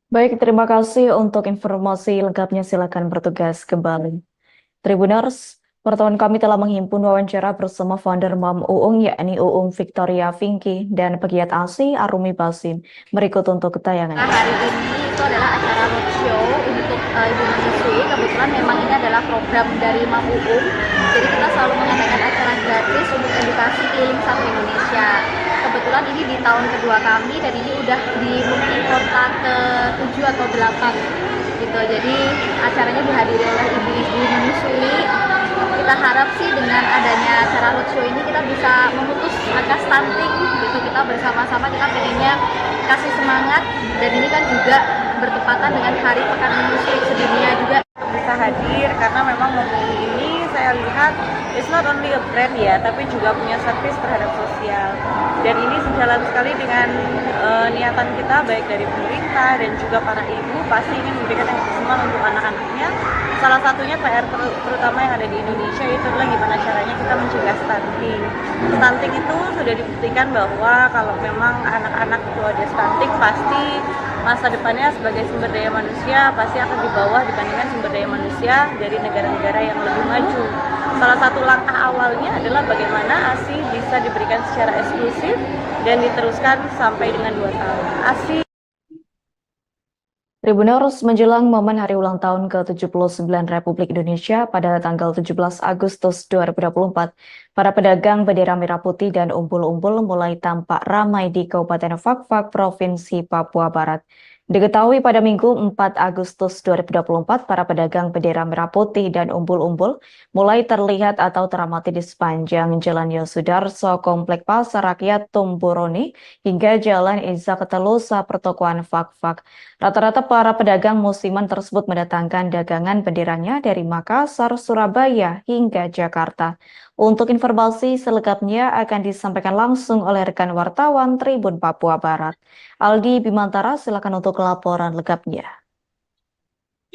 Baik, terima kasih untuk informasi lengkapnya. Silakan bertugas kembali. Tribuners, Wartawan kami telah menghimpun wawancara bersama founder MAM Uung, yakni Uung Victoria Vinky, dan pegiat ASI Arumi Basim. Berikut untuk tayangan. Hari ini itu adalah acara roadshow untuk Ibu Menyusui. Kebetulan memang ini adalah program dari MAM Uung. Jadi kita selalu mengadakan acara gratis untuk edukasi keliling satu Indonesia. Kebetulan ini di tahun kedua kami dan ini udah di mungkin kota ke-7 atau 8 gitu. Jadi acaranya dihadiri oleh ibu-ibu menyusui. Kita harap sih dengan adanya acara roadshow ini kita bisa memutus angka stunting gitu. Kita bersama-sama kita pengennya kasih semangat, dan ini kan juga bertepatan dengan Hari Pekan Menyusui Sedunia juga. Bisa hadir karena memang mobil ini saya lihat it's not only a brand ya, tapi juga punya service terhadap sosial, dan ini sejalan sekali dengan niatan kita baik dari pemerintah dan juga para ibu pasti ingin memberikan yang maksimal untuk anak-anaknya. Salah satunya PR terutama yang ada di Indonesia itu adalah gimana caranya kita mencegah stunting. Stunting itu sudah dibuktikan bahwa kalau memang anak-anak itu ada stunting, pasti masa depannya sebagai sumber daya manusia pasti akan di bawah dibandingkan sumber daya manusia dari negara-negara yang lebih maju. Salah satu langkah awalnya adalah bagaimana ASI bisa diberikan secara eksklusif dan diteruskan sampai dengan 2 tahun. ASI Tribuners, menjelang momen hari ulang tahun ke-79 Republik Indonesia pada tanggal 17 Agustus 2024, para pedagang bendera merah putih dan umbul-umbul mulai tampak ramai di Kabupaten Fakfak, Provinsi Papua Barat. Diketahui pada Minggu 4 Agustus 2024, para pedagang bendera merah putih dan umbul-umbul mulai terlihat atau teramati di sepanjang Jalan Yosudarso, Komplek Pasar Rakyat Tumburuni, hingga Jalan Iza Ketelusa, Pertokoan Fakfak. Rata-rata para pedagang musiman tersebut mendatangkan dagangan benderanya dari Makassar, Surabaya, hingga Jakarta. Untuk informasi selengkapnya akan disampaikan langsung oleh rekan wartawan Tribun Papua Barat. Aldi Bimantara, silakan untuk laporan lengkapnya.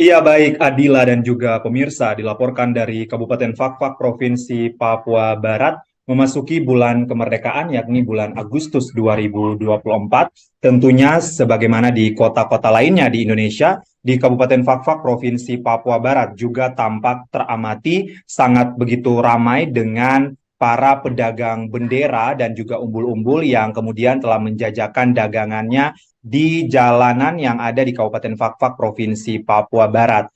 Iya, baik Adila dan juga pemirsa, dilaporkan dari Kabupaten Fakfak, Provinsi Papua Barat, memasuki bulan kemerdekaan yakni bulan Agustus 2024. Tentunya sebagaimana di kota-kota lainnya di Indonesia, di Kabupaten Fakfak, Provinsi Papua Barat juga tampak teramati sangat begitu ramai dengan para pedagang bendera dan juga umbul-umbul yang kemudian telah menjajakan dagangannya di jalanan yang ada di Kabupaten Fakfak, Provinsi Papua Barat.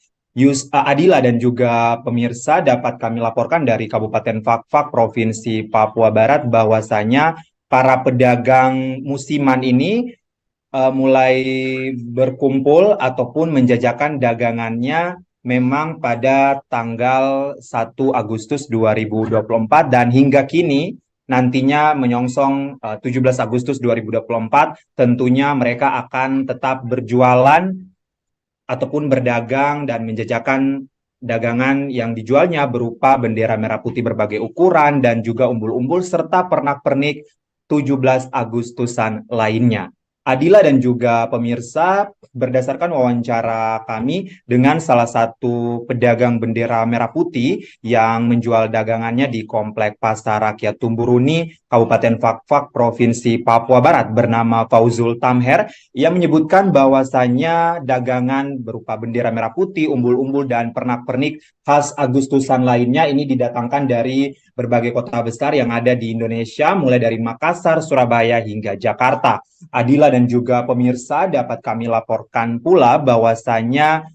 Adila dan juga pemirsa, dapat kami laporkan dari Kabupaten Fakfak, Provinsi Papua Barat bahwasanya para pedagang musiman ini mulai berkumpul ataupun menjajakan dagangannya memang pada tanggal 1 Agustus 2024 dan hingga kini nantinya menyongsong 17 Agustus 2024 tentunya mereka akan tetap berjualan ataupun berdagang dan menjajakan dagangan yang dijualnya berupa bendera merah putih berbagai ukuran dan juga umbul-umbul serta pernak-pernik 17 Agustusan lainnya. Adila dan juga pemirsa, berdasarkan wawancara kami dengan salah satu pedagang bendera merah putih yang menjual dagangannya di Komplek Pasar Rakyat Tumburuni, Kabupaten Fakfak, Provinsi Papua Barat bernama Fauzul Tamher, ia menyebutkan bahwasannya dagangan berupa bendera merah putih, umbul-umbul dan pernak-pernik khas Agustusan lainnya ini didatangkan dari berbagai kota besar yang ada di Indonesia, mulai dari Makassar, Surabaya hingga Jakarta. Adila dan juga pemirsa, dapat kami laporkan pula bahwasanya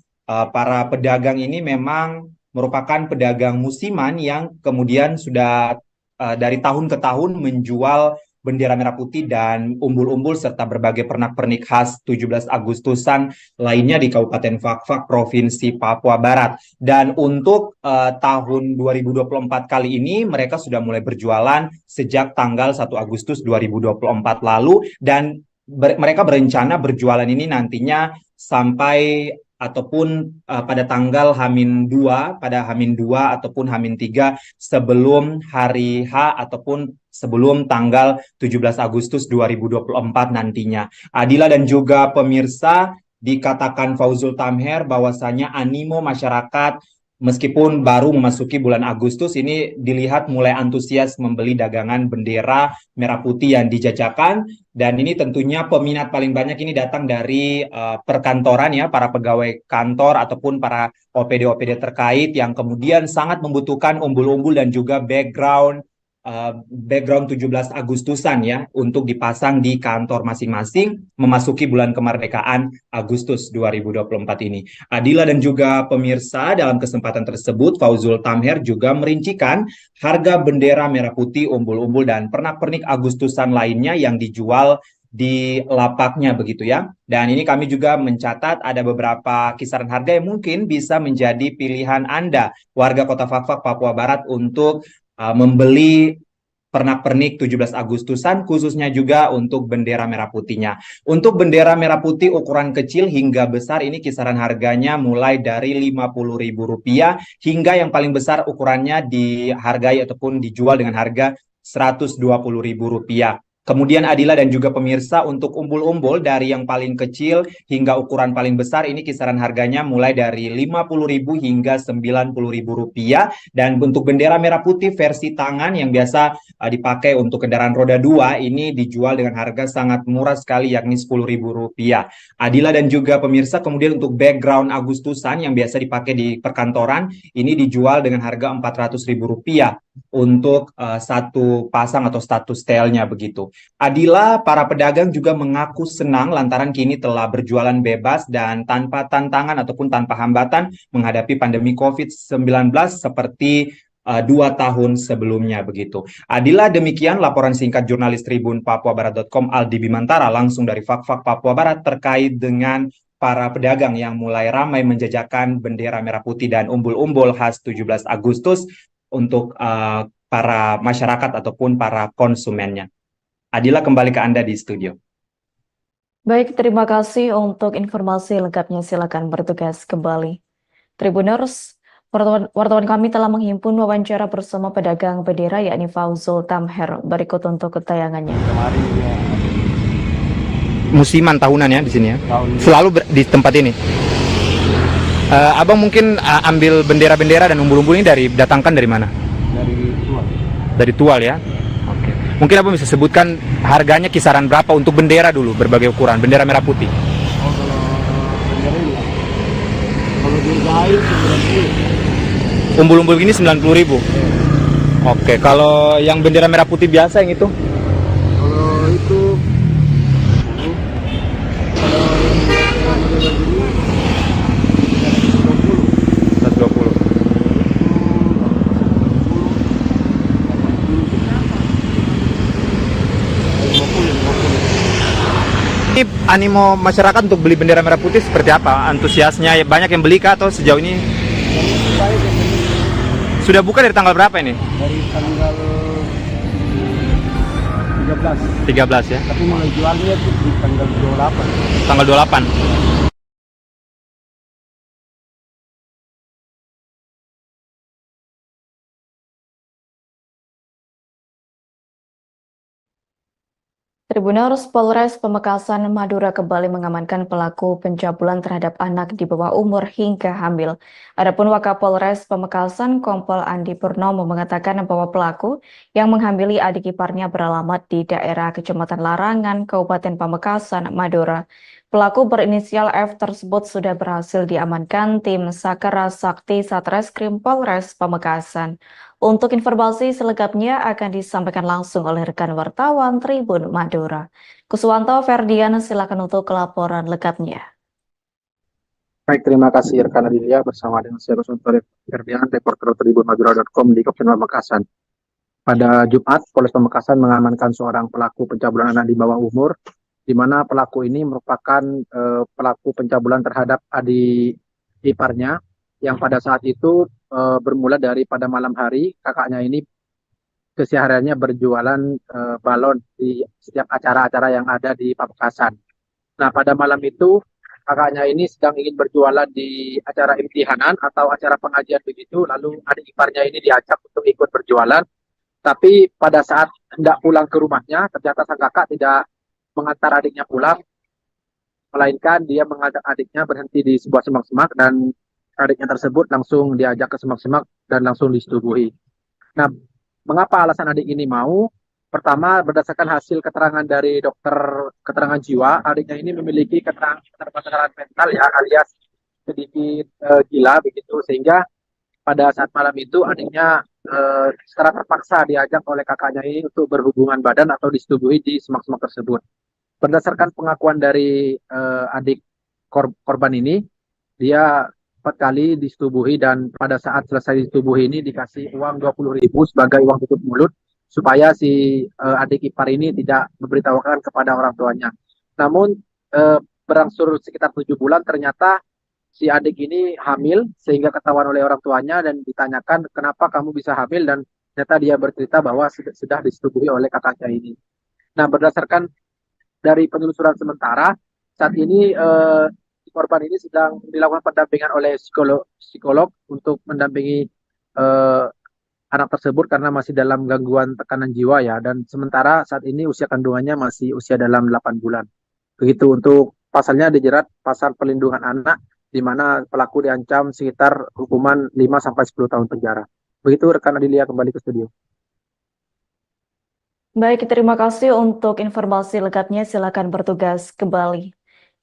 para pedagang ini memang merupakan pedagang musiman yang kemudian sudah dari tahun ke tahun menjual bendera merah putih dan umbul-umbul serta berbagai pernak-pernik khas 17 Agustusan lainnya di Kabupaten Fakfak, Provinsi Papua Barat. Dan untuk tahun 2024 kali ini mereka sudah mulai berjualan sejak tanggal 1 Agustus 2024 lalu dan mereka berencana berjualan ini nantinya sampai ataupun pada tanggal H-2, pada H-2 ataupun H-3 sebelum hari H ataupun sebelum tanggal 17 Agustus 2024 nantinya. Adila dan juga pemirsa, dikatakan Fauzul Tamher bahwasanya animo masyarakat meskipun baru memasuki bulan Agustus, ini dilihat mulai antusias membeli dagangan bendera merah putih yang dijajakan. Dan ini tentunya peminat paling banyak ini datang dari perkantoran ya, para pegawai kantor ataupun para OPD-OPD terkait yang kemudian sangat membutuhkan umbul-umbul dan juga background 17 Agustusan ya untuk dipasang di kantor masing-masing memasuki bulan kemerdekaan Agustus 2024 ini. Adila dan juga pemirsa, dalam kesempatan tersebut Fauzul Tamher juga merincikan harga bendera merah putih, umbul-umbul dan pernak-pernik Agustusan lainnya yang dijual di lapaknya begitu ya. Dan ini kami juga mencatat ada beberapa kisaran harga yang mungkin bisa menjadi pilihan Anda warga Kota Fakfak, Papua Barat untuk membeli pernak-pernik 17 Agustusan, khususnya juga untuk bendera merah putihnya. Untuk bendera merah putih ukuran kecil hingga besar ini kisaran harganya mulai dari Rp50.000 hingga yang paling besar ukurannya dihargai ataupun dijual dengan harga Rp120.000. Kemudian Adila dan juga pemirsa, untuk umbul-umbul dari yang paling kecil hingga ukuran paling besar ini kisaran harganya mulai dari Rp50.000 hingga Rp90.000. Dan untuk bendera merah putih versi tangan yang biasa dipakai untuk kendaraan roda 2 ini dijual dengan harga sangat murah sekali yakni Rp10.000. Adila dan juga pemirsa, kemudian untuk background Agustusan yang biasa dipakai di perkantoran ini dijual dengan harga Rp400.000 untuk satu pasang atau status stylenya begitu. Adila, para pedagang juga mengaku senang lantaran kini telah berjualan bebas dan tanpa tantangan ataupun tanpa hambatan menghadapi pandemi COVID-19 seperti 2 tahun sebelumnya begitu. Adila, demikian laporan singkat jurnalis Tribun Papuabarat.com Aldi Bimantara langsung dari Fakfak Papua Barat terkait dengan para pedagang yang mulai ramai menjajakan bendera merah putih dan umbul-umbul khas 17 Agustus untuk para masyarakat ataupun para konsumennya. Adila, kembali ke Anda di studio. Baik, terima kasih untuk informasi lengkapnya. Silakan bertugas kembali. Tribuners, wartawan kami telah menghimpun wawancara bersama pedagang bendera yakni Fauzul Tamher. Berikut untuk tayangannya. Musiman tahunan ya di sini ya. Selalu di tempat ini. Abang mungkin ambil bendera-bendera dan umbul-umbul ini datangkan dari mana? Dari Tual. Dari Tual ya. Oke. Mungkin Abang bisa sebutkan harganya kisaran berapa untuk bendera dulu, berbagai ukuran, bendera merah putih. Oh, kalau bendera ini, kalau dijahit 90. Umbul-umbul ini 90.000. Oke, kalau yang bendera merah putih biasa yang itu? Kalau itu, kalau yang bendera ini 120. Ini animo masyarakat untuk beli bendera merah putih seperti apa? Antusiasnya banyak yang beli kah atau sejauh ini? Sudah buka dari tanggal berapa ini? Dari tanggal 13. 13 ya? Tapi mulai jualnya itu di tanggal 28. Tanggal 28. Tribuners, Polres Pamekasan, Madura kembali mengamankan pelaku pencabulan terhadap anak di bawah umur hingga hamil. Adapun Wakapolres Pamekasan, Kompol Andi Purnomo mengatakan bahwa pelaku yang menghamili adik iparnya beralamat di daerah Kecamatan Larangan, Kabupaten Pamekasan, Madura. Pelaku berinisial F tersebut sudah berhasil diamankan tim Sakara Sakti Satreskrim Polres Pamekasan. Untuk informasi selengkapnya akan disampaikan langsung oleh rekan wartawan Tribun Madura. Kuswanto Ferdian, silakan untuk laporan lengkapnya. Baik, terima kasih rekan Adilia bersama dengan saya Kuswanto Ferdian, reporter Tribun Madura.com di Kabupaten Pamekasan. Pada Jumat, Polres Pamekasan mengamankan seorang pelaku pencabulan anak di bawah umur, di mana pelaku ini merupakan pelaku pencabulan terhadap adik iparnya yang pada saat itu bermula dari pada malam hari kakaknya ini kesehariannya berjualan balon di setiap acara-acara yang ada di Pamekasan. Nah, pada malam itu kakaknya ini sedang ingin berjualan di acara imtihanan atau acara pengajian begitu, lalu adik iparnya ini diajak untuk ikut berjualan. Tapi pada saat hendak pulang ke rumahnya, ternyata sang kakak tidak mengantar adiknya pulang, melainkan dia mengajak adiknya berhenti di sebuah semak-semak dan adiknya tersebut langsung diajak ke semak-semak dan langsung disetubuhi. Nah, mengapa alasan adik ini mau? Pertama, berdasarkan hasil keterangan dari dokter keterangan jiwa, adiknya ini memiliki keterbatasan mental ya, alias sedikit gila begitu, sehingga pada saat malam itu adiknya secara terpaksa diajak oleh kakaknya ini untuk berhubungan badan atau disetubuhi di semak-semak tersebut. Berdasarkan pengakuan dari adik korban ini, dia 4 kali disetubuhi dan pada saat selesai disetubuhi ini dikasih uang 20.000 sebagai uang tutup mulut supaya si adik ipar ini tidak memberitahukan kepada orang tuanya. Namun berangsur sekitar 7 bulan ternyata si adik ini hamil sehingga ketahuan oleh orang tuanya dan ditanyakan kenapa kamu bisa hamil, dan ternyata dia bercerita bahwa sudah disetubuhi oleh kakaknya ini. Nah, berdasarkan dari penelusuran sementara, saat ini korban ini sedang dilakukan pendampingan oleh psikolog untuk mendampingi anak tersebut karena masih dalam gangguan tekanan jiwa ya, dan sementara saat ini usia kandungannya masih usia dalam 8 bulan. Begitu untuk pasalnya dijerat pasal perlindungan anak di mana pelaku diancam sekitar hukuman 5-10 tahun penjara. Begitu rekan Adilia, kembali ke studio. Baik, terima kasih untuk informasi lengkapnya. Silakan bertugas kembali.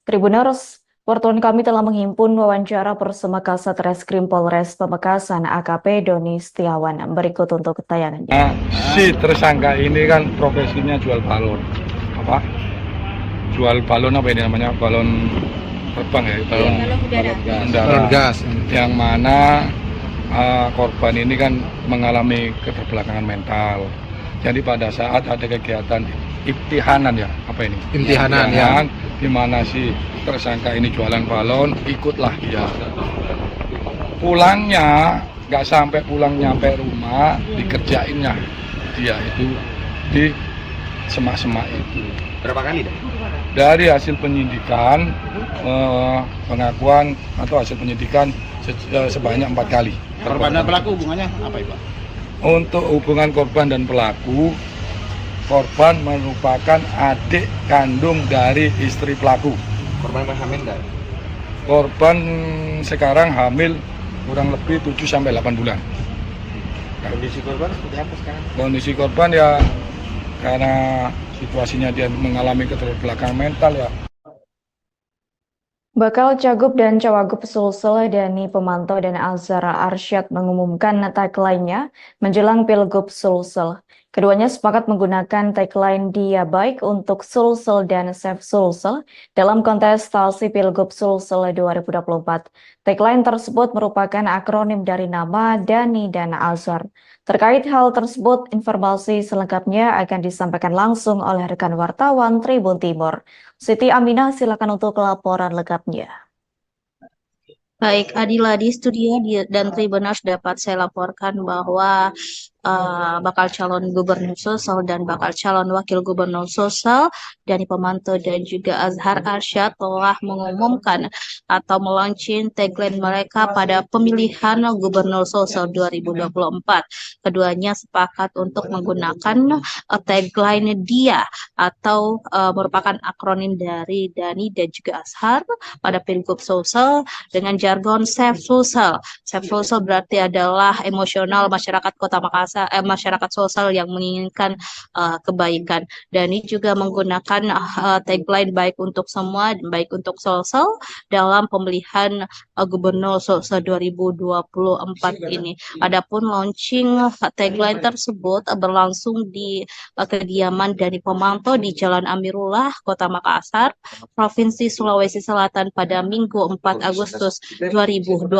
Tribuners, wartawan kami telah menghimpun wawancara bersama Kasat Reskrim Polres Pamekasan AKP Doni Setiawan. Berikut untuk tayangannya. Si tersangka ini kan profesinya jual balon. Apa? Jual balon apa ini namanya? Balon terbang ya? Balon gas. Yang mana korban ini kan mengalami keterbelakangan mental. Jadi pada saat ada kegiatan imtihanan ya, apa ini? Imtihanan ya. Di mana si tersangka ini jualan balon, ikutlah dia. Pulangnya, nggak sampai pulang nyampe rumah, dikerjainnya dia itu di semak-semak itu. Berapa kali dah? Dari hasil penyidikan, pengakuan atau hasil penyidikan sebanyak 4 kali. Korban dan pelaku hubungannya apa Pak? Untuk hubungan korban dan pelaku, korban merupakan adik kandung dari istri pelaku. Korban hamil enggak? Korban sekarang hamil kurang lebih 7-8 bulan. Kondisi korban seperti apa sekarang? Kondisi korban ya karena situasinya dia mengalami keterbelakangan mental ya. Bakal Cagup dan Cawagup Sulsel Dani Pemantau dan Azhar Arsyad mengumumkan tagline-nya menjelang Pilgub Sulsel. Keduanya sepakat menggunakan tagline Dia Baik untuk Sulsel dan Save Sulsel dalam kontestasi Pilgub Sulsel 2024. Tagline tersebut merupakan akronim dari nama Dani dan Azhar. Terkait hal tersebut, informasi selengkapnya akan disampaikan langsung oleh rekan wartawan Tribun Timur. Siti Aminah, silakan untuk laporan lengkapnya. Baik, Adila di studio dan Tribuners dapat saya laporkan bahwa bakal calon gubernur Sulsel dan bakal calon wakil gubernur Sulsel Dani Pemantau dan juga Azhar Arsyad telah mengumumkan atau melaunching tagline mereka pada pemilihan gubernur Sulsel 2024. Keduanya sepakat untuk menggunakan tagline Dia atau merupakan akronim dari Dani dan juga Azhar pada Pilgub Sulsel dengan jargon Save Sulsel. Save Sulsel berarti adalah emosional masyarakat Kota Makassar, masyarakat Sulsel yang menginginkan kebaikan. Dani juga menggunakan tagline baik untuk semua, baik untuk Sulsel dalam pemilihan gubernur Sulsel 2024 ini. Adapun launching tagline tersebut berlangsung di kediaman Dani Pemantau di Jalan Amirullah, Kota Makassar, Provinsi Sulawesi Selatan pada Minggu 4 Agustus 2024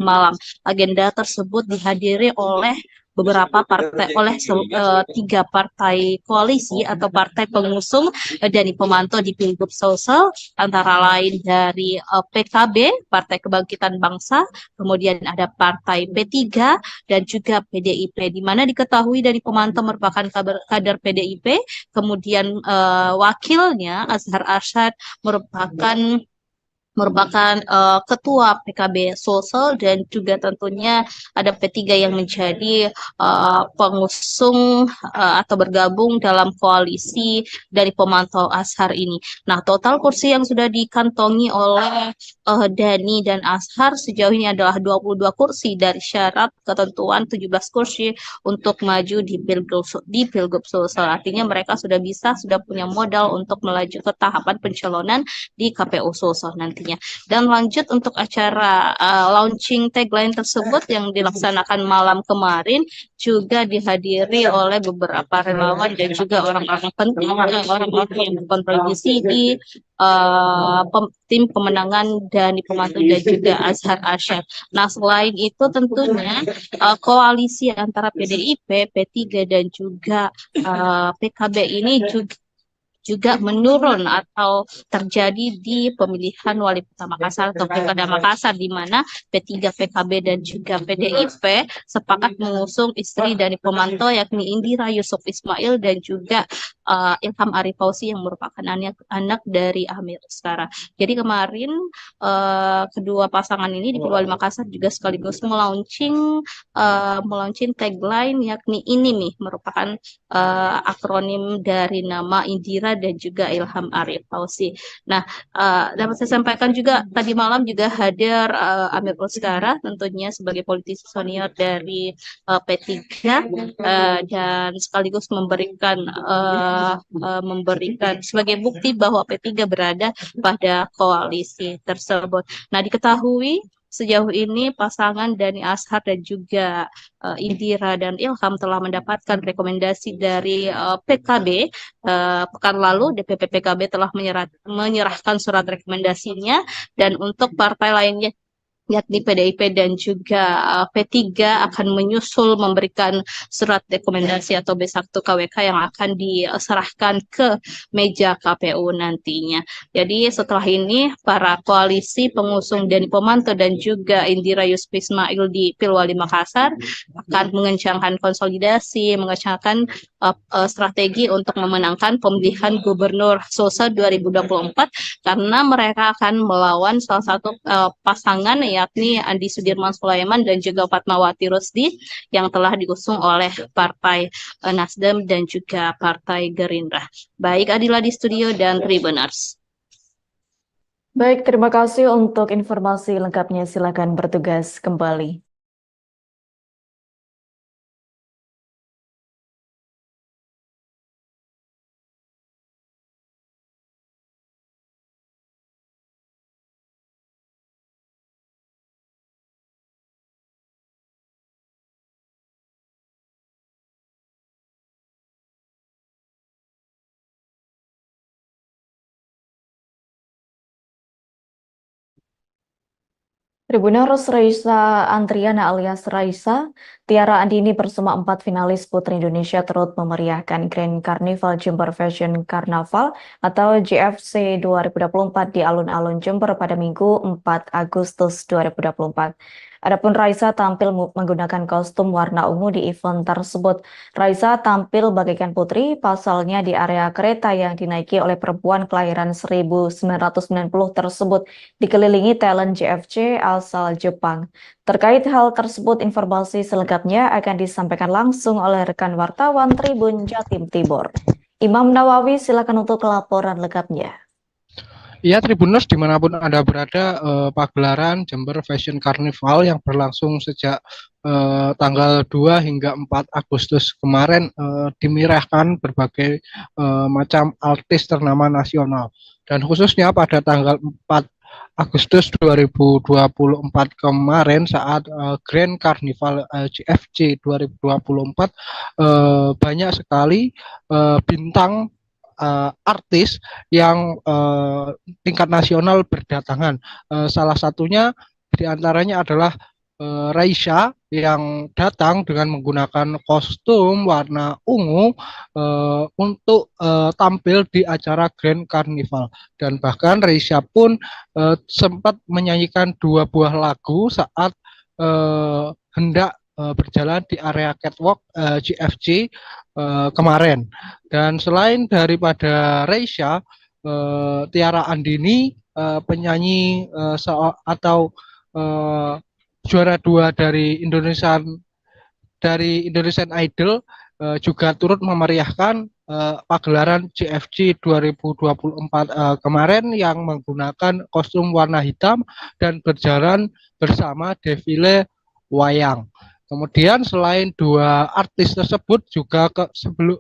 malam. Agenda tersebut dihadiri oleh beberapa partai, oleh 3 partai koalisi atau partai pengusung Dani Pemantau di Pilgub Sulsel, antara lain dari PKB, Partai Kebangkitan Bangsa, kemudian ada Partai P3 dan juga PDIP, di mana diketahui Dani Pemantau merupakan kader PDIP, kemudian wakilnya Azhar Arsyad merupakan merupakan ketua PKB Sulsel, dan juga tentunya ada P3 yang menjadi pengusung atau bergabung dalam koalisi dari pemantau Azhar ini. Nah, total kursi yang sudah dikantongi oleh Dhani dan Azhar sejauh ini adalah 22 kursi dari syarat ketentuan 17 kursi untuk maju di Pilgub Sulsel. Artinya mereka sudah punya modal untuk melaju ke tahapan pencalonan di KPU Sulsel nantinya. Dan lanjut untuk acara launching tagline tersebut yang dilaksanakan malam kemarin juga dihadiri oleh beberapa relawan dan juga orang-orang penting, orang-orang yang berkontribusi di tim pemenangan dan pemantau dan juga Azhar Asyad. Nah, selain itu tentunya koalisi antara PDIP, P3 dan juga PKB ini juga menurun atau terjadi di pemilihan wali kota Makassar atau Pilkada Makassar, di mana P3, PKB dan juga PDIP sepakat mengusung istri dari pemantau yakni Indira Yusuf Ismail dan juga Ilham Arif Fauzi yang merupakan anak dari Amir Uskara. Jadi kemarin kedua pasangan ini di Pilwali Makassar juga sekaligus melaunching tagline yakni ini nih merupakan akronim dari nama Indira dan juga Ilham Arif Fauzi. Nah, dapat saya sampaikan juga tadi malam juga hadir Amir Uskara tentunya sebagai politisi senior dari P3 dan sekaligus memberikan sebagai bukti bahwa P3 berada pada koalisi tersebut. Nah, diketahui sejauh ini pasangan Dhani Azhar dan juga Indira dan Ilham telah mendapatkan rekomendasi dari PKB. Pekan lalu DPP PKB telah menyerahkan surat rekomendasinya, dan untuk partai lainnya yakni PDIP dan juga P3 akan menyusul memberikan surat rekomendasi atau B1 KWK yang akan diserahkan ke meja KPU nantinya. Jadi setelah ini para koalisi pengusung Dhani Pomanto dan juga Indira Yusuf Ismail di Pilwali Makassar akan mengencangkan konsolidasi, mengencangkan strategi untuk memenangkan pemilihan Gubernur Sulsel 2024 karena mereka akan melawan salah satu pasangan yakni Andi Sudirman Sulaiman dan juga Fatmawati Rusdi yang telah diusung oleh Partai Nasdem dan juga Partai Gerindra. Baik, Adila di studio dan Tribuners. Baik, terima kasih untuk informasi lengkapnya. Silakan bertugas kembali. Tribuners Raisa Antriana alias Raisa, Tiara Andini bersama 4 finalis Putri Indonesia turut memeriahkan Grand Carnival Jember Fashion Carnaval atau JFC 2024 di alun-alun Jember pada Minggu 4 Agustus 2024. Adapun Raisa tampil menggunakan kostum warna ungu di event tersebut. Raisa tampil bagaikan putri, pasalnya di area kereta yang dinaiki oleh perempuan kelahiran 1990 tersebut dikelilingi talent JFC asal Jepang. Terkait hal tersebut, informasi selengkapnya akan disampaikan langsung oleh rekan wartawan Tribun Jatim Timur. Imam Nawawi, silakan untuk laporan lengkapnya. Ya, Tribuners dimanapun Anda berada, pagelaran Jember Fashion Carnival yang berlangsung sejak tanggal 2 hingga 4 Agustus kemarin dimeriahkan berbagai macam artis ternama nasional. Dan khususnya pada tanggal 4 Agustus 2024 kemarin saat Grand Carnival JFC 2024 banyak sekali bintang artis yang tingkat nasional berdatangan. Salah satunya diantaranya adalah Raisa yang datang dengan menggunakan kostum warna ungu untuk tampil di acara Grand Carnival, dan bahkan Raisa pun sempat menyanyikan 2 buah lagu saat hendak berjalan di area catwalk JFC kemarin. Dan selain daripada Raisa, Tiara Andini penyanyi atau juara 2 dari Indonesian Idol juga turut memeriahkan pagelaran CFC 2024 kemarin yang menggunakan kostum warna hitam dan berjalan bersama defile wayang. Kemudian selain 2 artis tersebut juga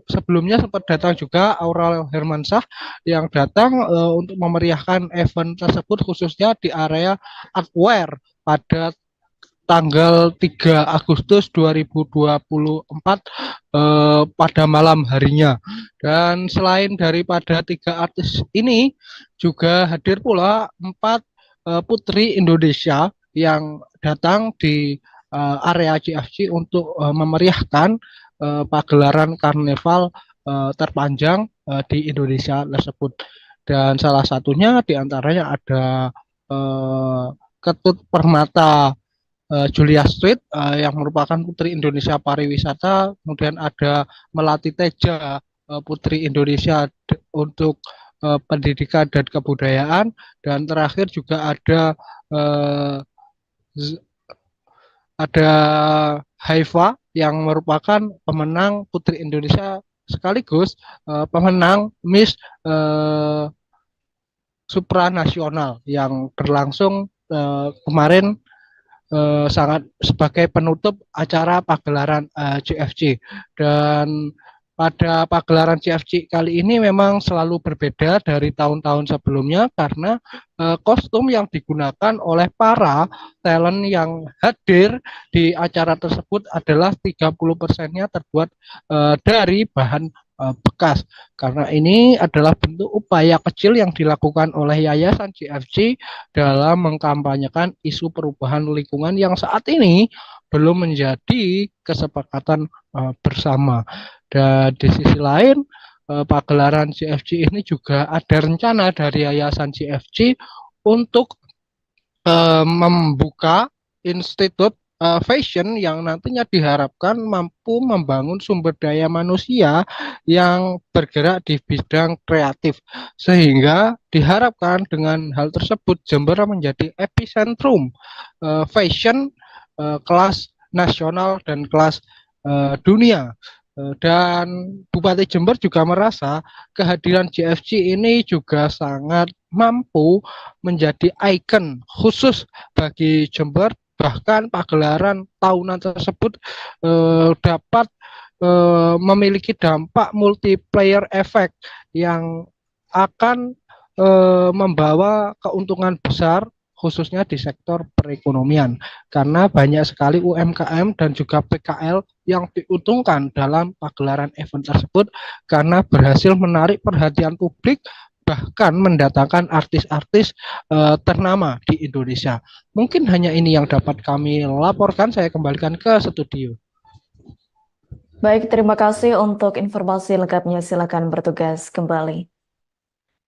sebelumnya sempat datang juga Aurel Hermansyah yang datang untuk memeriahkan event tersebut khususnya di area Artware pada tanggal 3 Agustus 2024 pada malam harinya. Dan selain daripada 3 artis ini juga hadir pula 4 putri Indonesia yang datang di area CFC untuk memeriahkan pagelaran karnaval terpanjang di Indonesia tersebut. Dan salah satunya diantaranya ada Ketut Permata Julia Street yang merupakan putri Indonesia pariwisata, kemudian ada Melati Teja putri Indonesia untuk pendidikan dan kebudayaan, dan terakhir juga ada Haifa yang merupakan pemenang putri Indonesia sekaligus pemenang Miss supranasional yang berlangsung kemarin sangat sebagai penutup acara pagelaran CFC. Dan pada pagelaran CFC kali ini memang selalu berbeda dari tahun-tahun sebelumnya karena kostum yang digunakan oleh para talent yang hadir di acara tersebut adalah 30%-nya terbuat dari bahan bekas. Karena ini adalah bentuk upaya kecil yang dilakukan oleh Yayasan CFC dalam mengkampanyekan isu perubahan lingkungan yang saat ini belum menjadi kesepakatan bersama. Dan di sisi lain, pagelaran CFC ini juga ada rencana dari Yayasan CFC untuk membuka institut fashion yang nantinya diharapkan mampu membangun sumber daya manusia yang bergerak di bidang kreatif, sehingga diharapkan dengan hal tersebut Jember menjadi epicentrum fashion kelas nasional dan kelas dunia. Dan Bupati Jember juga merasa kehadiran CFC ini juga sangat mampu menjadi ikon khusus bagi Jember. Bahkan pagelaran tahunan tersebut dapat memiliki dampak multiplier effect yang akan membawa keuntungan besar khususnya di sektor perekonomian, karena banyak sekali UMKM dan juga PKL yang diuntungkan dalam pagelaran event tersebut karena berhasil menarik perhatian publik, bahkan mendatangkan artis-artis ternama di Indonesia. Mungkin hanya ini yang dapat kami laporkan, saya kembalikan ke studio. Baik, terima kasih untuk informasi lengkapnya, silakan bertugas kembali.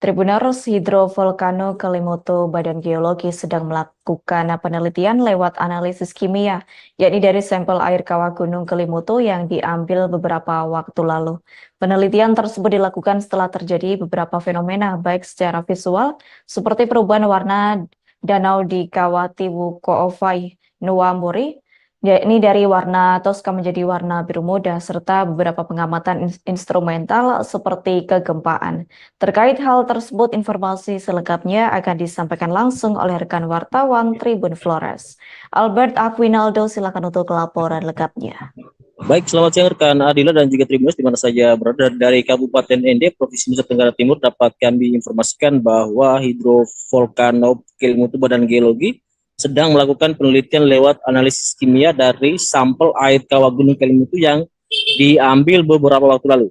Tribuners Hidrovolcano Kelimutu Badan Geologi sedang melakukan penelitian lewat analisis kimia, yakni dari sampel air kawah Gunung Kelimutu yang diambil beberapa waktu lalu. Penelitian tersebut dilakukan setelah terjadi beberapa fenomena baik secara visual seperti perubahan warna danau di kawah Tiwu Koofai Nuwamuri, yakni dari warna toska menjadi warna biru muda, serta beberapa pengamatan instrumental seperti kegempaan. Terkait hal tersebut, informasi selengkapnya akan disampaikan langsung oleh rekan wartawan Tribun Flores. Albert Aquinaldo, silakan untuk laporan lengkapnya. Baik, selamat siang rekan Adila dan juga Tribuners di mana saja berada. Dari Kabupaten Ende, Provinsi Nusa Tenggara Timur, dapat kami informasikan bahwa Hidrovolcano Kelimutu Badan Geologi sedang melakukan penelitian lewat analisis kimia dari sampel air kawah Gunung Kelimutu yang diambil beberapa waktu lalu.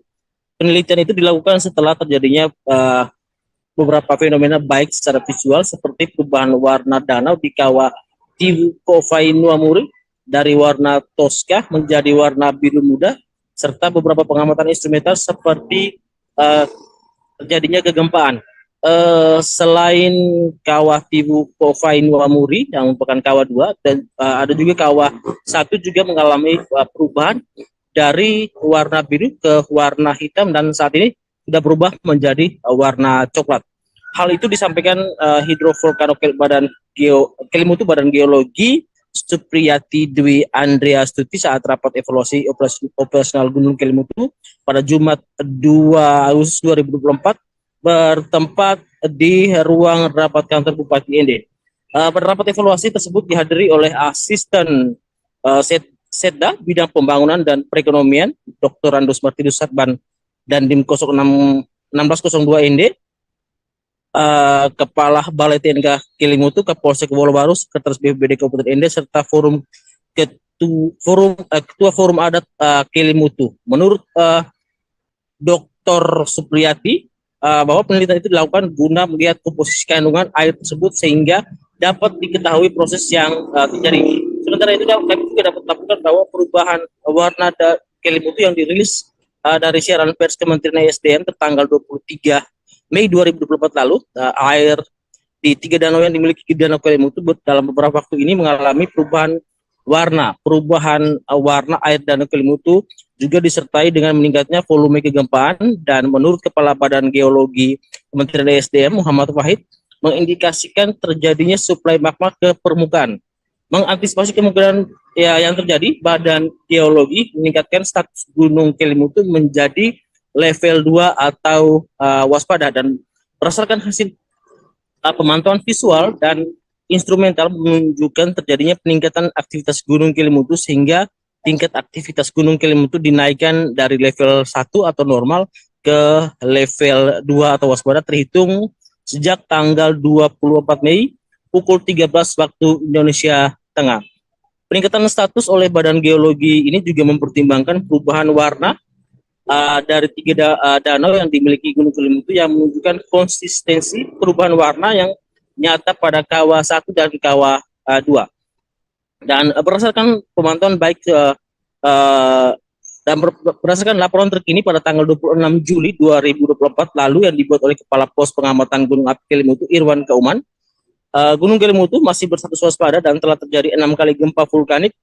Penelitian itu dilakukan setelah terjadinya beberapa fenomena baik secara visual seperti perubahan warna danau di kawah Tiwu Koofai Nuwamuri dari warna toska menjadi warna biru muda, serta beberapa pengamatan instrumental seperti terjadinya kegempaan. Selain kawah Tiwu Koofai Nuwamuri yang merupakan kawah 2 dan ada juga kawah 1 juga mengalami perubahan dari warna biru ke warna hitam dan saat ini sudah berubah menjadi warna coklat. Hal itu disampaikan Kelimutu Badan Geologi Supriyati Dwi Andrea Stuti saat rapat evaluasi operasional Gunung Kelimutu pada Jumat 2 Agustus 2024 bertempat di ruang rapat kantor Bupati ND. Pada rapat evaluasi tersebut dihadiri oleh Asisten Setda Bidang Pembangunan dan Perekonomian Dr. Randos Martinus Satban dan Dim 1602 ND, Kepala Balai TNK Kelimutu, Kapolsek Wolobaru, Sekretaris BPBD Kabupaten ND, serta Ketua Forum Adat Kelimutu. Menurut Dr. Supriyati, bahwa penelitian itu dilakukan guna melihat komposisi kandungan air tersebut sehingga dapat diketahui proses yang terjadi. Sementara itu kami juga dapat melakukan bahwa perubahan warna Kelimutu yang dirilis dari siaran pers Kementerian ESDM tertanggal 23 Mei 2024 lalu, air di 3 danau yang dimiliki Danau Kelimutu dalam beberapa waktu ini mengalami perubahan warna. Perubahan warna air Danau Kelimutu juga disertai dengan meningkatnya volume kegempaan, dan menurut Kepala Badan Geologi Kementerian ESDM Muhammad Wahid, mengindikasikan terjadinya suplai magma ke permukaan. Mengantisipasi kemungkinan yang terjadi, Badan Geologi meningkatkan status Gunung Kelimutu menjadi level 2 atau waspada, dan berdasarkan hasil pemantauan visual dan instrumental menunjukkan terjadinya peningkatan aktivitas Gunung Kelimutu sehingga tingkat aktivitas Gunung Kelimutu dinaikkan dari level 1 atau normal ke level 2 atau waspada terhitung sejak tanggal 24 Mei pukul 13 waktu Indonesia Tengah. Peningkatan status oleh Badan Geologi ini juga mempertimbangkan perubahan warna dari 3 danau yang dimiliki Gunung Kelimutu yang menunjukkan konsistensi perubahan warna yang nyata pada kawah 1 dan kawah 2. Dan berdasarkan pemantauan dan berdasarkan laporan terkini pada tanggal 26 Juli 2024 lalu yang dibuat oleh Kepala Pos Pengamatan Gunung Api Kelimutu Irwan Kauman, Gunung Kelimutu masih berstatus waspada dan telah terjadi 6 kali gempa vulkanik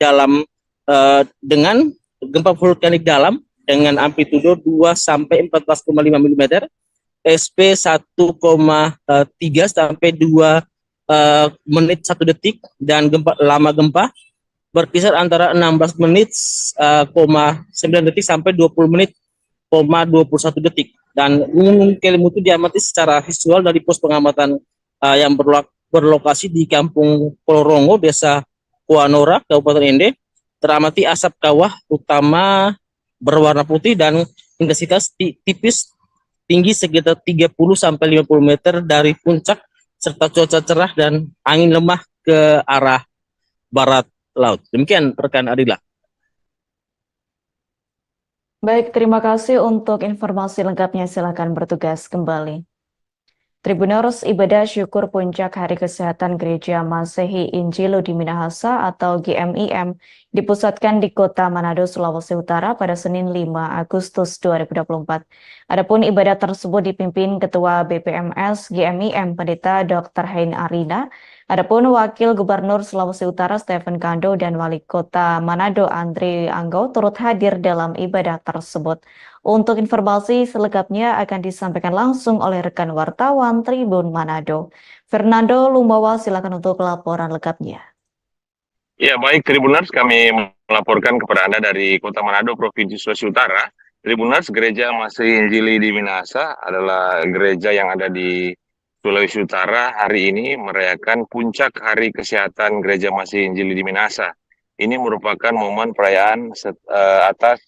dengan amplitudo 2 sampai 14,5 mm, SP 1,3 sampai 2 menit 1 detik, dan lama gempa berkisar antara 16 menit, 9 detik sampai 20 menit, 21 detik. Dan Gunung Kelimutu diamati secara visual dari pos pengamatan yang berlokasi di Kampung Polorongo, Desa Kuanora, Kabupaten ND. Teramati asap kawah utama berwarna putih dan intensitas tipis, tinggi sekitar 30 sampai 50 meter dari puncak, serta cuaca cerah dan angin lemah ke arah barat laut. Demikian rekan Adila. Baik, terima kasih untuk informasi lengkapnya. Silakan bertugas kembali. Tribuners, ibadah syukur puncak Hari Kesehatan Gereja Masehi Injilo di Minahasa atau GMIM dipusatkan di Kota Manado, Sulawesi Utara pada Senin 5 Agustus 2024. Adapun ibadah tersebut dipimpin Ketua BPMS GMIM Pendeta Dr. Hein Arina. Adapun Wakil Gubernur Sulawesi Utara Stephen Kando dan Wali Kota Manado Andre Anggau turut hadir dalam ibadah tersebut. Untuk informasi selengkapnya akan disampaikan langsung oleh rekan wartawan Tribun Manado. Fernando Lumbawa, silakan untuk laporan lengkapnya. Ya, baik Tribuners, kami melaporkan kepada Anda dari Kota Manado, Provinsi Sulawesi Utara. Tribuners, Gereja Masehi Injili di Minahasa adalah gereja yang ada di Sulawesi Utara hari ini merayakan puncak Hari Kesehatan Gereja Masehi Injili di Minahasa. Ini merupakan momen perayaan atas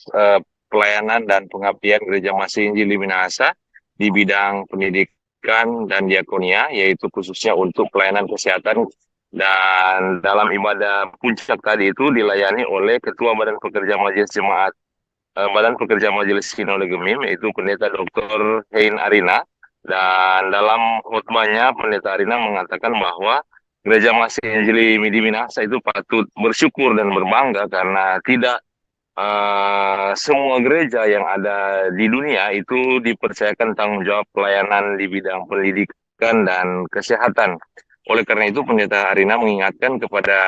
pelayanan dan pengabdian Gereja Masehi Injili Minahasa di bidang pendidikan dan diakonia, yaitu khususnya untuk pelayanan kesehatan. Dan dalam ibadah puncak tadi itu dilayani oleh Ketua Badan Pekerja Majelis Jemaat Badan Pekerja Majelis Sinode GEMIM, yaitu Pendeta Dr. Hein Arina. Dan dalam khotbahnya Pendeta Arina mengatakan bahwa Gereja Masehi Injili di Minahasa itu patut bersyukur dan berbangga karena tidak semua gereja yang ada di dunia itu dipercayakan tanggung jawab pelayanan di bidang pendidikan dan kesehatan. Oleh karena itu Pendeta Arina mengingatkan kepada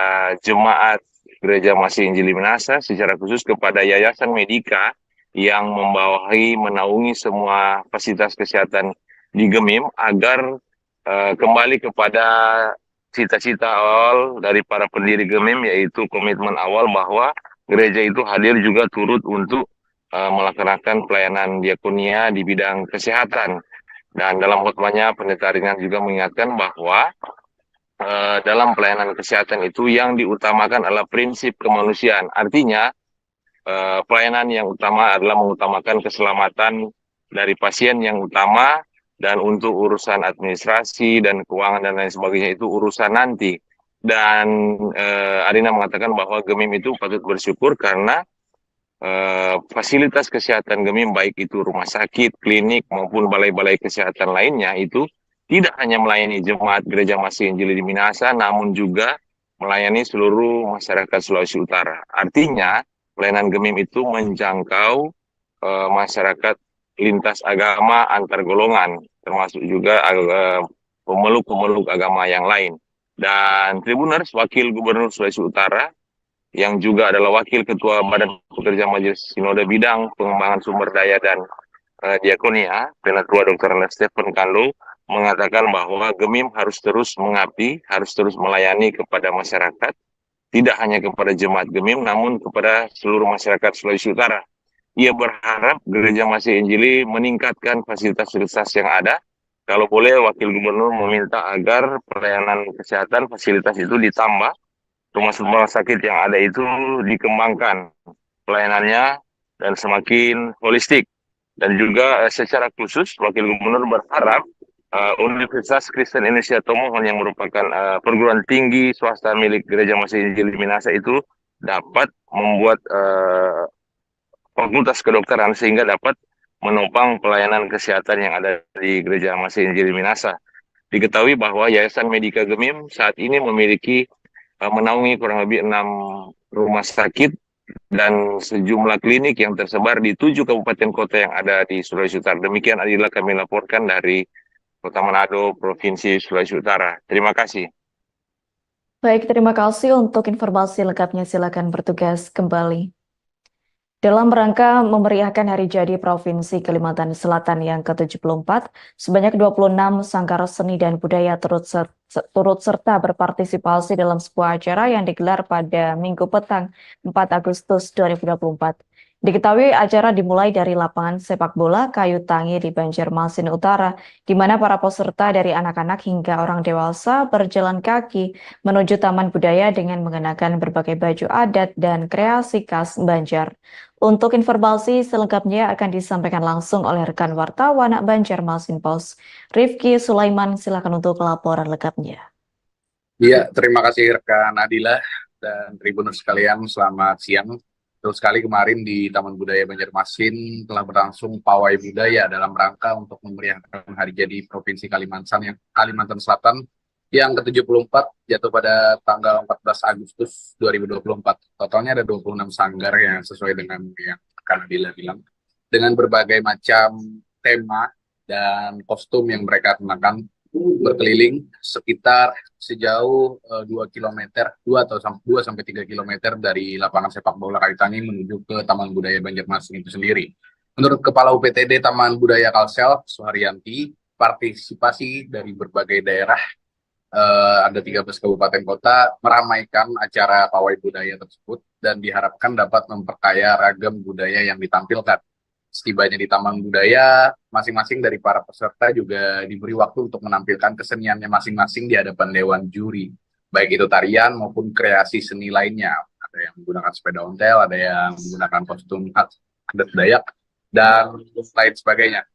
jemaat Gereja Masehi Injili Minahasa, secara khusus kepada Yayasan Medika yang menaungi semua fasilitas kesehatan di GEMIM, agar kembali kepada cita-cita awal dari para pendiri GEMIM, yaitu komitmen awal bahwa gereja itu hadir juga turut untuk melaksanakan pelayanan diakonia di bidang kesehatan. Dan dalam khotbahnya Pendeta Ringan juga mengingatkan bahwa dalam pelayanan kesehatan itu yang diutamakan adalah prinsip kemanusiaan. Artinya pelayanan yang utama adalah mengutamakan keselamatan dari pasien yang utama, dan untuk urusan administrasi dan keuangan dan lain sebagainya itu urusan nanti. Dan Arina mengatakan bahwa GEMIM itu patut bersyukur karena fasilitas kesehatan GEMIM, baik itu rumah sakit, klinik, maupun balai-balai kesehatan lainnya, itu tidak hanya melayani jemaat Gereja Masih Injili di Minahasa, namun juga melayani seluruh masyarakat Sulawesi Utara. Artinya, pelayanan GEMIM itu menjangkau masyarakat lintas agama antar golongan, termasuk juga pemeluk-pemeluk agama yang lain. Dan Tribuners, Wakil Gubernur Sulawesi Utara, yang juga adalah Wakil Ketua Badan Pekerja Majelis Sinode Bidang Pengembangan Sumber Daya dan Diakonia, Penatua Dr. Stephen Kanlo, mengatakan bahwa GEMIM harus terus mengabdi, harus terus melayani kepada masyarakat, tidak hanya kepada jemaat GEMIM, namun kepada seluruh masyarakat Sulawesi Utara. Ia berharap Gereja Masih Injili meningkatkan fasilitas-fasilitas yang ada. Kalau boleh, Wakil Gubernur meminta agar pelayanan kesehatan, fasilitas itu ditambah, rumah sakit yang ada itu dikembangkan pelayanannya dan semakin holistik. Dan juga secara khusus, Wakil Gubernur berharap Universitas Kristen Indonesia Tomohon, yang merupakan perguruan tinggi swasta milik Gereja Masih Injili Minahasa, itu dapat membuat fakultas kedokteran sehingga dapat menopang pelayanan kesehatan yang ada di Gereja Masih Injili Minahasa. Diketahui bahwa Yayasan Medika GEMIM saat ini memiliki menaungi kurang lebih 6 rumah sakit dan sejumlah klinik yang tersebar di 7 kabupaten kota yang ada di Sulawesi Utara. Demikian Adila kami laporkan dari Kota Manado, Provinsi Sulawesi Utara. Terima kasih. Baik, terima kasih untuk informasi lengkapnya. Silakan bertugas kembali. Dalam rangka memeriahkan Hari Jadi Provinsi Kalimantan Selatan yang ke-74, sebanyak 26 sanggar seni dan budaya turut serta berpartisipasi dalam sebuah acara yang digelar pada Minggu petang 4 Agustus 2024. Diketahui acara dimulai dari lapangan sepak bola Kayu Tangi di Banjarmasin Utara, di mana para peserta dari anak-anak hingga orang dewasa berjalan kaki menuju Taman Budaya dengan mengenakan berbagai baju adat dan kreasi khas Banjar. Untuk informasi selengkapnya akan disampaikan langsung oleh rekan wartawan Banjarmasin Post, Rifki Sulaiman. Silakan untuk laporan lengkapnya. Iya, terima kasih rekan Adila dan Tribuners sekalian, selamat siang. Terus sekali kemarin di Taman Budaya Banjarmasin telah berlangsung pawai budaya dalam rangka untuk memeriahkan Hari Jadi Provinsi Kalimantan Selatan yang ke-74 jatuh pada tanggal 14 Agustus 2024. Totalnya ada 26 sanggar yang sesuai dengan yang Kak Nadila bilang, dengan berbagai macam tema dan kostum yang mereka kenakan, berkeliling sekitar sejauh 2 atau 2-3 km dari lapangan sepak bola Kayu Tangi menuju ke Taman Budaya Banjarmasin itu sendiri. Menurut Kepala UPTD Taman Budaya Kalsel, Suharyanti, partisipasi dari berbagai daerah, ada 13 kabupaten kota, meramaikan acara pawai budaya tersebut dan diharapkan dapat memperkaya ragam budaya yang ditampilkan. Setibanya di Taman Budaya, masing-masing dari para peserta juga diberi waktu untuk menampilkan keseniannya masing-masing di hadapan Dewan Juri, baik itu tarian maupun kreasi seni lainnya. Ada yang menggunakan sepeda ontel, ada yang menggunakan kostum adat Dayak, dan lain sebagainya.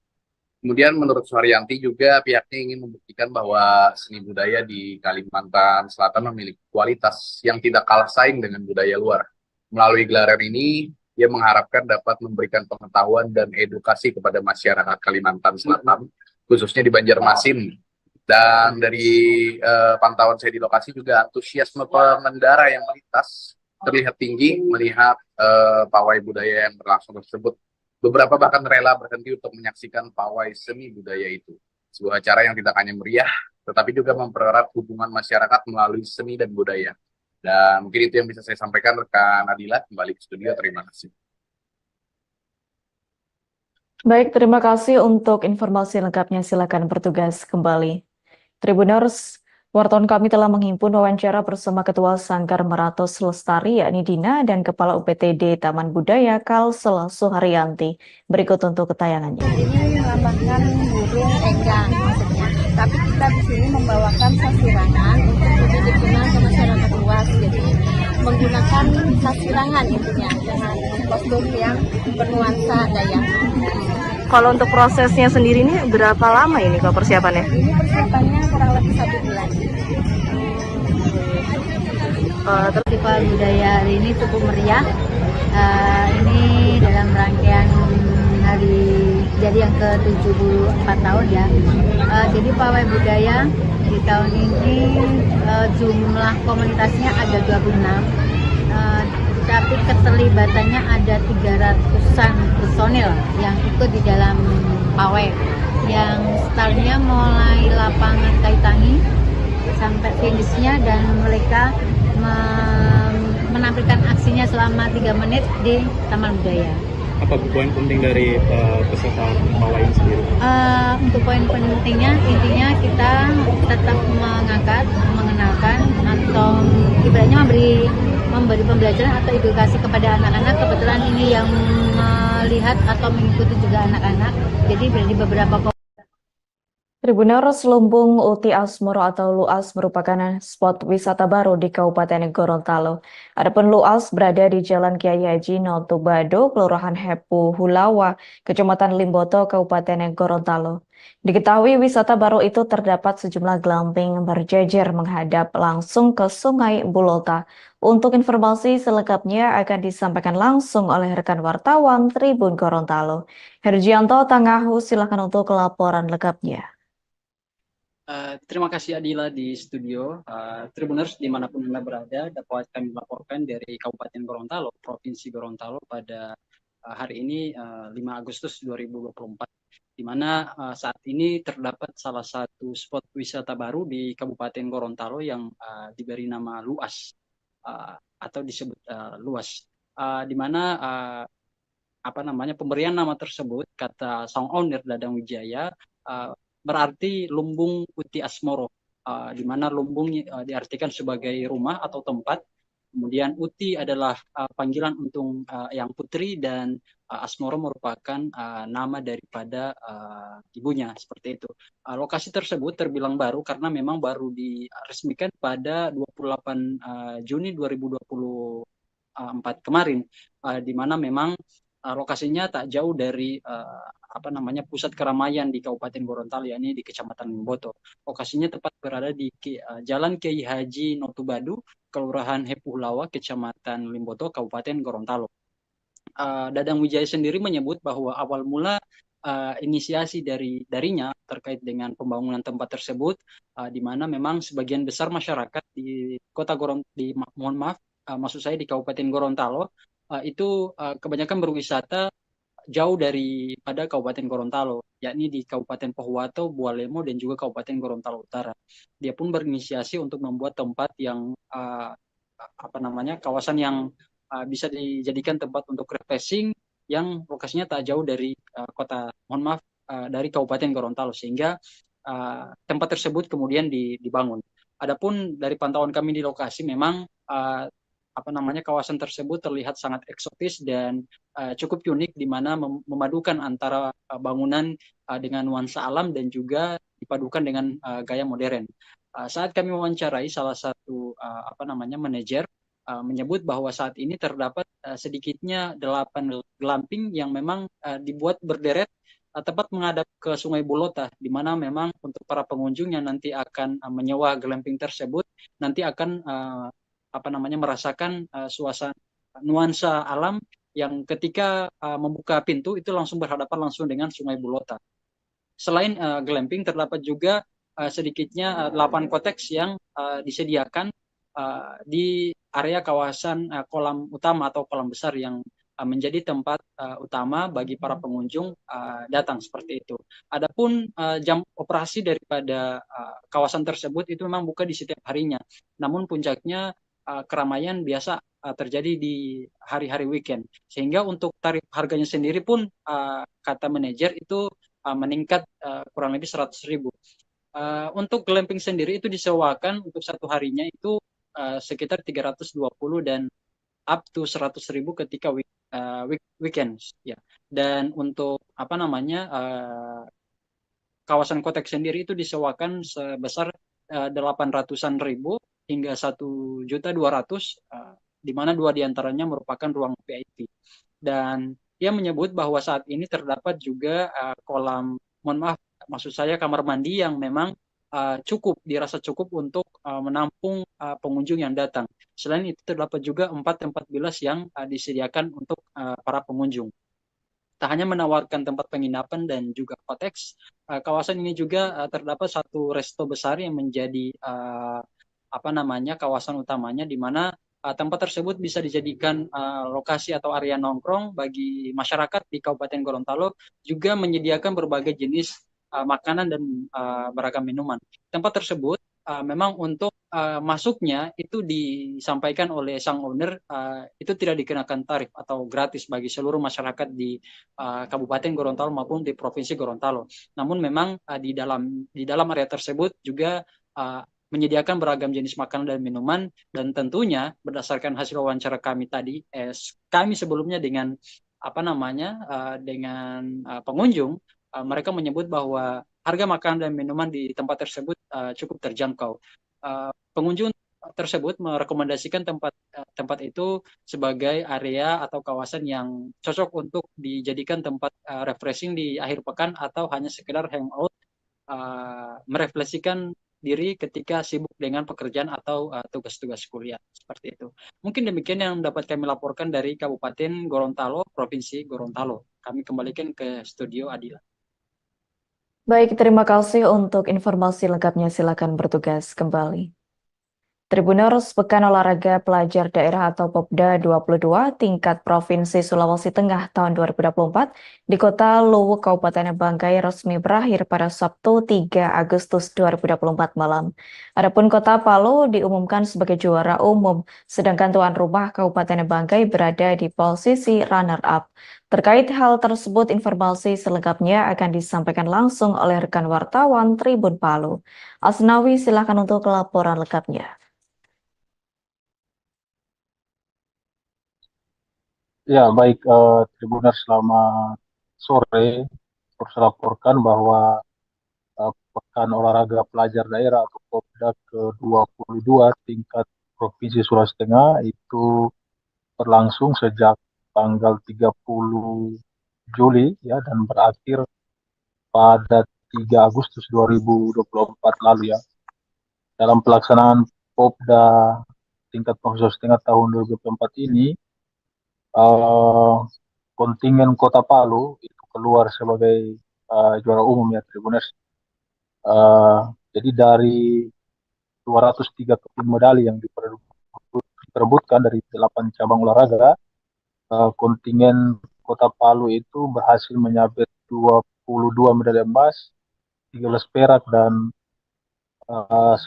Kemudian menurut Suharyanti juga pihaknya ingin membuktikan bahwa seni budaya di Kalimantan Selatan memiliki kualitas yang tidak kalah saing dengan budaya luar. Melalui gelaran ini, ia mengharapkan dapat memberikan pengetahuan dan edukasi kepada masyarakat Kalimantan Selatan, khususnya di Banjarmasin. Dan dari pantauan saya di lokasi juga antusiasme pengendara yang melintas terlihat tinggi melihat pawai budaya yang berlangsung tersebut. Beberapa bahkan rela berhenti untuk menyaksikan pawai seni budaya itu. Sebuah acara yang tidak hanya meriah, tetapi juga mempererat hubungan masyarakat melalui seni dan budaya. Dan mungkin itu yang bisa saya sampaikan rekan Nadila. Kembali ke studio, terima kasih. Baik, terima kasih untuk informasi lengkapnya. Silakan bertugas kembali. Tribuners, wartawan kami telah menghimpun wawancara bersama Ketua Sanggar Meratus Lestari yakni Dina dan Kepala UPTD Taman Budaya Kalsel Suharyanti. Berikut untuk ketayangannya. Ini melambangkan burung enggang maksudnya. Tapi kita di sini membawakan sasirangan untuk lebih dikenal ke masyarakat luas. Jadi menggunakan sasirangan intinya dengan kostum yang bernuansa Dayak. Kalau untuk prosesnya sendiri ini berapa lama ini kalau persiapannya? Ini persiapannya kurang lebih 1 bulan. Festival budaya hari ini cukup meriah. Ini dalam rangkaian hari jadi yang ke-74 tahun ya. Jadi pawai budaya di tahun ini jumlah komunitasnya ada 26. Tapi keterlibatannya ada 300-an personil yang ikut di dalam pawai. Yang startnya mulai lapangan Kaitangi sampai finishnya dan mereka menampilkan aksinya selama 3 menit di Taman Budaya. Apa poin penting dari peserta pawai ini sendiri? Untuk poin pentingnya intinya kita tetap mengangkat, mengenalkan atau ibaratnya memberi pembelajaran atau edukasi kepada anak-anak. Kebetulan ini yang melihat atau mengikuti juga anak-anak. Jadi di beberapa Tribuners, Lumbung Uti Asmoro atau Luas merupakan spot wisata baru di Kabupaten Gorontalo. Adapun Luas berada di Jalan Kiai Haji Notubado, Kelurahan Hepu Hulawa, Kecamatan Limboto, Kabupaten Gorontalo. Diketahui wisata baru itu terdapat sejumlah glamping berjejer menghadap langsung ke Sungai Bulota. Untuk informasi selengkapnya akan disampaikan langsung oleh rekan wartawan Tribun Gorontalo. Herjianto Tangahu, silakan untuk laporan lengkapnya. Terima kasih Adila di studio. Tribuners dimanapun Anda berada, dapat kami laporkan dari Kabupaten Gorontalo, Provinsi Gorontalo pada hari ini 5 Agustus 2024, di mana saat ini terdapat salah satu spot wisata baru di Kabupaten Gorontalo yang diberi nama Luas atau disebut Luas, di mana pemberian nama tersebut kata sang owner Dadang Wijaya berarti lumbung Uti Asmoro, di mana lumbung diartikan sebagai rumah atau tempat. Kemudian Uti adalah panggilan untuk yang putri dan Asmoro merupakan nama daripada ibunya, seperti itu. Lokasi tersebut terbilang baru karena memang baru diresmikan pada 28 Juni 2024 kemarin, di mana memang lokasinya tak jauh dari pusat keramaian di Kabupaten Gorontalo, yakni di Kecamatan Limboto. Lokasinya tepat berada di Jalan Kiai Haji Notubado, Kelurahan Hepu Hulawa, Kecamatan Limboto, Kabupaten Gorontalo. Dadang Wijaya sendiri menyebut bahwa awal mula inisiasi darinya terkait dengan pembangunan tempat tersebut, di mana memang sebagian besar masyarakat di Kota Gorontalo, maksud saya di Kabupaten Gorontalo, itu kebanyakan berwisata jauh daripada Kabupaten Gorontalo, yakni di Kabupaten Pohuwato, Bualemo, dan juga Kabupaten Gorontalo Utara. Dia pun berinisiasi untuk membuat tempat yang kawasan yang bisa dijadikan tempat untuk refreshing yang lokasinya tak jauh dari dari Kabupaten Gorontalo, sehingga tempat tersebut kemudian dibangun. Adapun dari pantauan kami di lokasi memang kawasan tersebut terlihat sangat eksotis dan cukup unik, di mana memadukan antara bangunan dengan nuansa alam dan juga dipadukan dengan gaya modern. Saat kami mewawancarai salah satu manajer, menyebut bahwa saat ini terdapat sedikitnya 8 glamping yang memang dibuat berderet tepat menghadap ke Sungai Bulota, di mana memang untuk para pengunjung yang nanti akan menyewa glamping tersebut nanti akan merasakan suasana nuansa alam yang ketika membuka pintu itu langsung berhadapan langsung dengan Sungai Bulota. Selain glamping, terdapat juga sedikitnya 8 koteks yang disediakan di area kawasan kolam utama atau kolam besar yang menjadi tempat utama bagi para pengunjung datang, seperti itu. Adapun jam operasi daripada kawasan tersebut itu memang buka di setiap harinya, namun puncaknya keramaian biasa terjadi di hari-hari weekend, sehingga untuk tarif harganya sendiri pun kata manajer itu meningkat kurang lebih 100.000. Untuk glamping sendiri itu disewakan untuk satu harinya itu sekitar 320 dan up to 100.000 ketika weekends ya. Dan untuk apa namanya kawasan Kotek sendiri itu disewakan sebesar 800-an ribu hingga 1.200.000 di mana 2 diantaranya merupakan ruang VIP. Dan ia menyebut bahwa saat ini terdapat juga maksud saya kamar mandi yang memang dirasa cukup untuk menampung pengunjung yang datang. Selain itu terdapat juga 4 tempat bilas yang disediakan untuk para pengunjung. Tak hanya menawarkan tempat penginapan dan juga koteks, kawasan ini juga terdapat satu resto besar yang menjadi kawasan utamanya, di mana tempat tersebut bisa dijadikan lokasi atau area nongkrong bagi masyarakat di Kabupaten Gorontalo, juga menyediakan berbagai jenis makanan dan beragam minuman. Tempat tersebut memang untuk masuknya itu disampaikan oleh sang owner, itu tidak dikenakan tarif atau gratis bagi seluruh masyarakat di Kabupaten Gorontalo maupun di Provinsi Gorontalo. Namun memang di dalam area tersebut juga menyediakan beragam jenis makanan dan minuman, dan tentunya berdasarkan hasil wawancara kami tadi, kami sebelumnya dengan pengunjung, mereka menyebut bahwa harga makanan dan minuman di tempat tersebut cukup terjangkau. Pengunjung tersebut merekomendasikan tempat itu sebagai area atau kawasan yang cocok untuk dijadikan tempat refreshing di akhir pekan, atau hanya sekedar hangout, merefleksikan diri ketika sibuk dengan pekerjaan atau tugas-tugas kuliah, seperti itu. Mungkin demikian yang dapat kami laporkan dari Kabupaten Gorontalo, Provinsi Gorontalo. Kami kembalikan ke studio Adila. Baik, terima kasih untuk informasi lengkapnya. Silakan bertugas kembali. Tribuners, Pekan Olahraga Pelajar Daerah atau Popda 22 tingkat Provinsi Sulawesi Tengah tahun 2024 di Kota Luwu, Kabupaten Banggai resmi berakhir pada Sabtu 3 Agustus 2024 malam. Adapun Kota Palu diumumkan sebagai juara umum, sedangkan tuan rumah Kabupaten Banggai berada di posisi runner-up. Terkait hal tersebut, informasi selengkapnya akan disampaikan langsung oleh rekan wartawan Tribun Palu. Asnawi, silakan untuk laporan lengkapnya. Ya, baik, Tribuners, selamat sore. Saya laporkan bahwa Pekan Olahraga Pelajar Daerah atau Popda ke-22 tingkat Provinsi Sulawesi Tengah itu berlangsung sejak tanggal 30 Juli ya, dan berakhir pada 3 Agustus 2024 lalu ya. Dalam pelaksanaan Popda tingkat Provinsi Sulawesi Tengah tahun 2024 ini, kontingen Kota Palu itu keluar sebagai juara umum ya, Tribuners. Jadi dari 203 keping medali yang diperebutkan dari 8 cabang olahraga, kontingen Kota Palu itu berhasil menyabet 22 medali emas, 13 perak, dan 10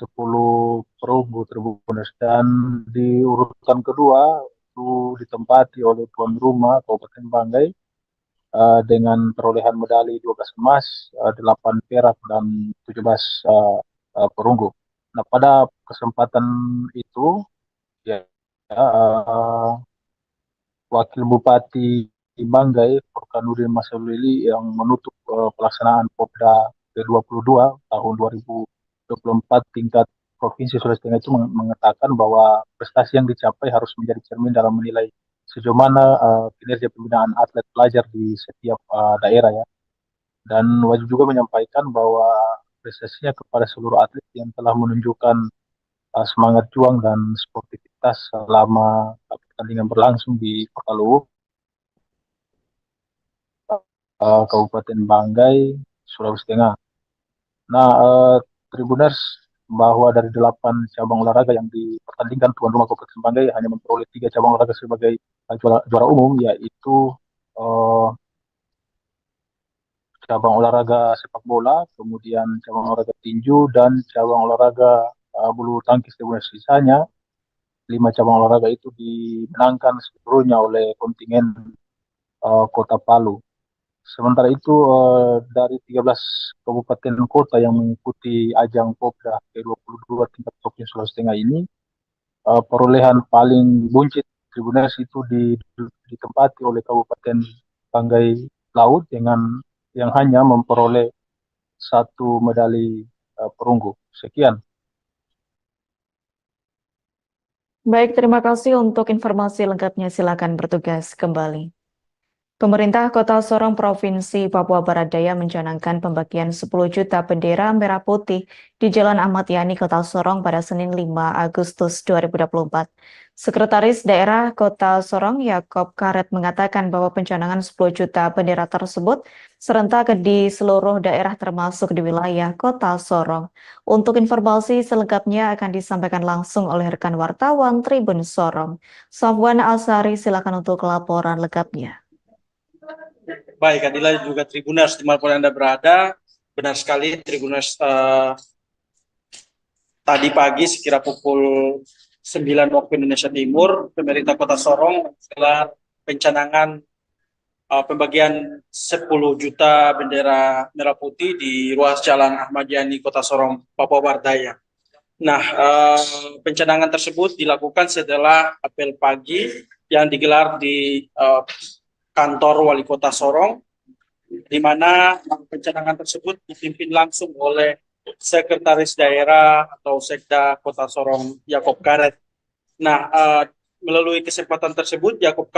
perunggu, Tribuners. Dan di urutan kedua itu ditempati oleh tuan rumah Kabupaten Banggai dengan perolehan medali 12 emas, 8 perak, dan 17 perunggu. Nah, pada kesempatan itu ya, Wakil Bupati Banggai, Porkanudin Masalili, yang menutup pelaksanaan Popda ke-22 tahun 2024 tingkat Provinsi Sulawesi Tengah itu mengatakan bahwa prestasi yang dicapai harus menjadi cermin dalam menilai sejauh mana kinerja pembinaan atlet pelajar di setiap daerah ya. Dan wajib juga menyampaikan bahwa prestasinya kepada seluruh atlet yang telah menunjukkan semangat juang dan sportivitas selama pertandingan berlangsung di Kota Luwu, Kabupaten Banggai, Sulawesi Tengah. Nah, Tribuners, bahwa dari 8 cabang olahraga yang dipertandingkan, tuan rumah Kabupaten Banggai hanya memperoleh 3 cabang olahraga sebagai juara umum, yaitu cabang olahraga sepak bola, kemudian cabang olahraga tinju, dan cabang olahraga bulu tangkis. Sisanya 5 cabang olahraga itu dimenangkan seluruhnya oleh kontingen Kota Palu. Sementara itu dari 13 kabupaten kota yang mengikuti ajang Popda ke-22 tingkat Provinsi Sulawesi Tengah ini, perolehan paling buncit Tribuners itu ditempati oleh Kabupaten Banggai Laut dengan yang hanya memperoleh 1 medali perunggu. Sekian. Baik, terima kasih untuk informasi lengkapnya. Silakan bertugas kembali. Pemerintah Kota Sorong Provinsi Papua Barat Daya mencanangkan pembagian 10 juta bendera merah putih di Jalan Ahmad Yani, Kota Sorong pada Senin 5 Agustus 2024. Sekretaris Daerah Kota Sorong Yakob Karet mengatakan bahwa pencanangan 10 juta bendera tersebut serentak di seluruh daerah termasuk di wilayah Kota Sorong. Untuk informasi selengkapnya akan disampaikan langsung oleh rekan wartawan Tribun Sorong. Safwan Alsari, silakan untuk laporan lengkapnya. Baik, Adila juga Tribuners dimanapun Anda berada, benar sekali Tribuners tadi pagi sekira pukul 9 waktu Indonesia Timur, pemerintah Kota Sorong menggelar pencanangan pembagian 10 juta bendera merah putih di ruas Jalan Ahmad Yani, Kota Sorong, Papua Barat Daya. Nah, pencanangan tersebut dilakukan setelah apel pagi yang digelar di kantor Wali Kota Sorong, di mana pencanangan tersebut dipimpin langsung oleh Sekretaris Daerah atau Sekda Kota Sorong Yakob Karet. Nah, melalui kesempatan tersebut Yakob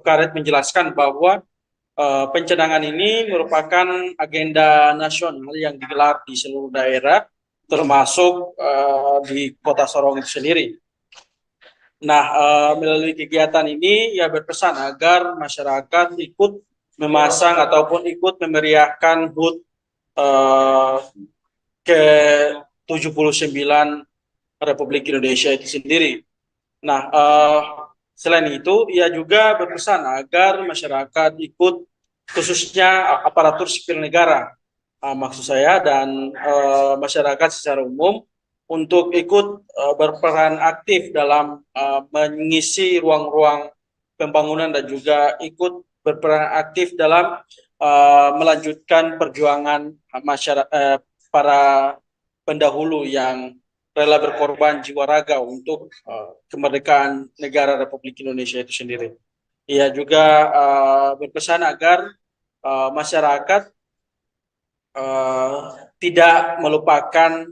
Karet menjelaskan bahwa pencanangan ini merupakan agenda nasional yang digelar di seluruh daerah, termasuk di Kota Sorong itu sendiri. Nah, melalui kegiatan ini ia berpesan agar masyarakat ikut memasang ataupun ikut memeriahkan HUT ke-79 Republik Indonesia itu sendiri. Nah, selain itu ia juga berpesan agar masyarakat ikut, khususnya aparatur sipil negara, maksud saya, dan masyarakat secara umum, untuk ikut berperan aktif dalam mengisi ruang-ruang pembangunan dan juga ikut berperan aktif dalam melanjutkan perjuangan masyarakat, para pendahulu yang rela berkorban jiwa raga untuk kemerdekaan negara Republik Indonesia itu sendiri. Ia juga berpesan agar masyarakat tidak melupakan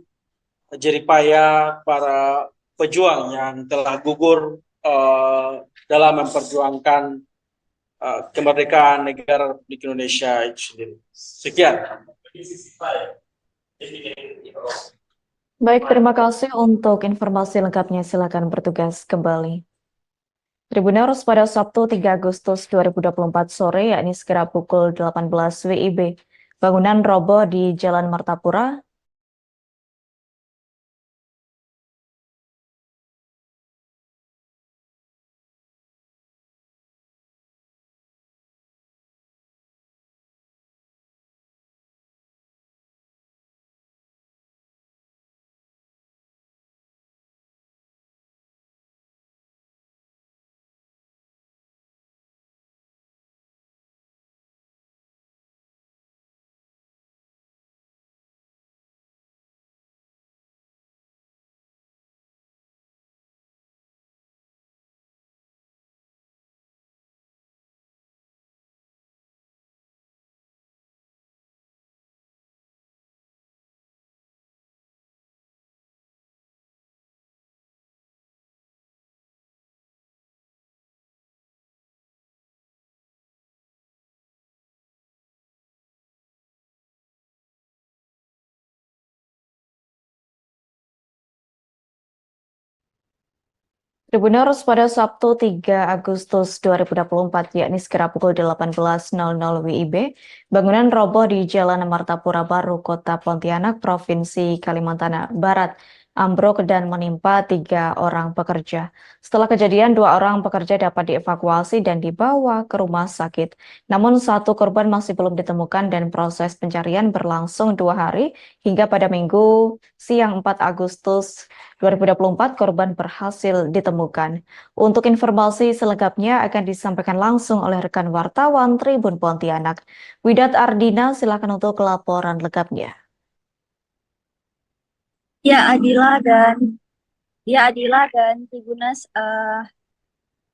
jeripaya para pejuang yang telah gugur dalam memperjuangkan kemerdekaan negara Republik Indonesia itu sendiri. Sekian. Baik, terima kasih untuk informasi lengkapnya. Silakan bertugas kembali. Tribuners, pada Sabtu 3 Agustus 2024 sore, yakni sekira pukul 18 WIB, bangunan roboh di Jalan Martapura, Tribuners, pada Sabtu 3 Agustus 2024, yakni sekira pukul 18.00 WIB, bangunan roboh di Jalan Martapura Baru, Kota Pontianak, Provinsi Kalimantan Barat. ambruk dan menimpa 3 orang pekerja. Setelah kejadian, 2 orang pekerja dapat dievakuasi dan dibawa ke rumah sakit. Namun 1 korban masih belum ditemukan dan proses pencarian berlangsung 2 hari hingga pada Minggu siang 4 Agustus 2024 korban berhasil ditemukan. Untuk informasi selengkapnya akan disampaikan langsung oleh rekan wartawan Tribun Pontianak. Widat Ardina, silakan untuk laporan lengkapnya. Ya Adila dan Tribuners,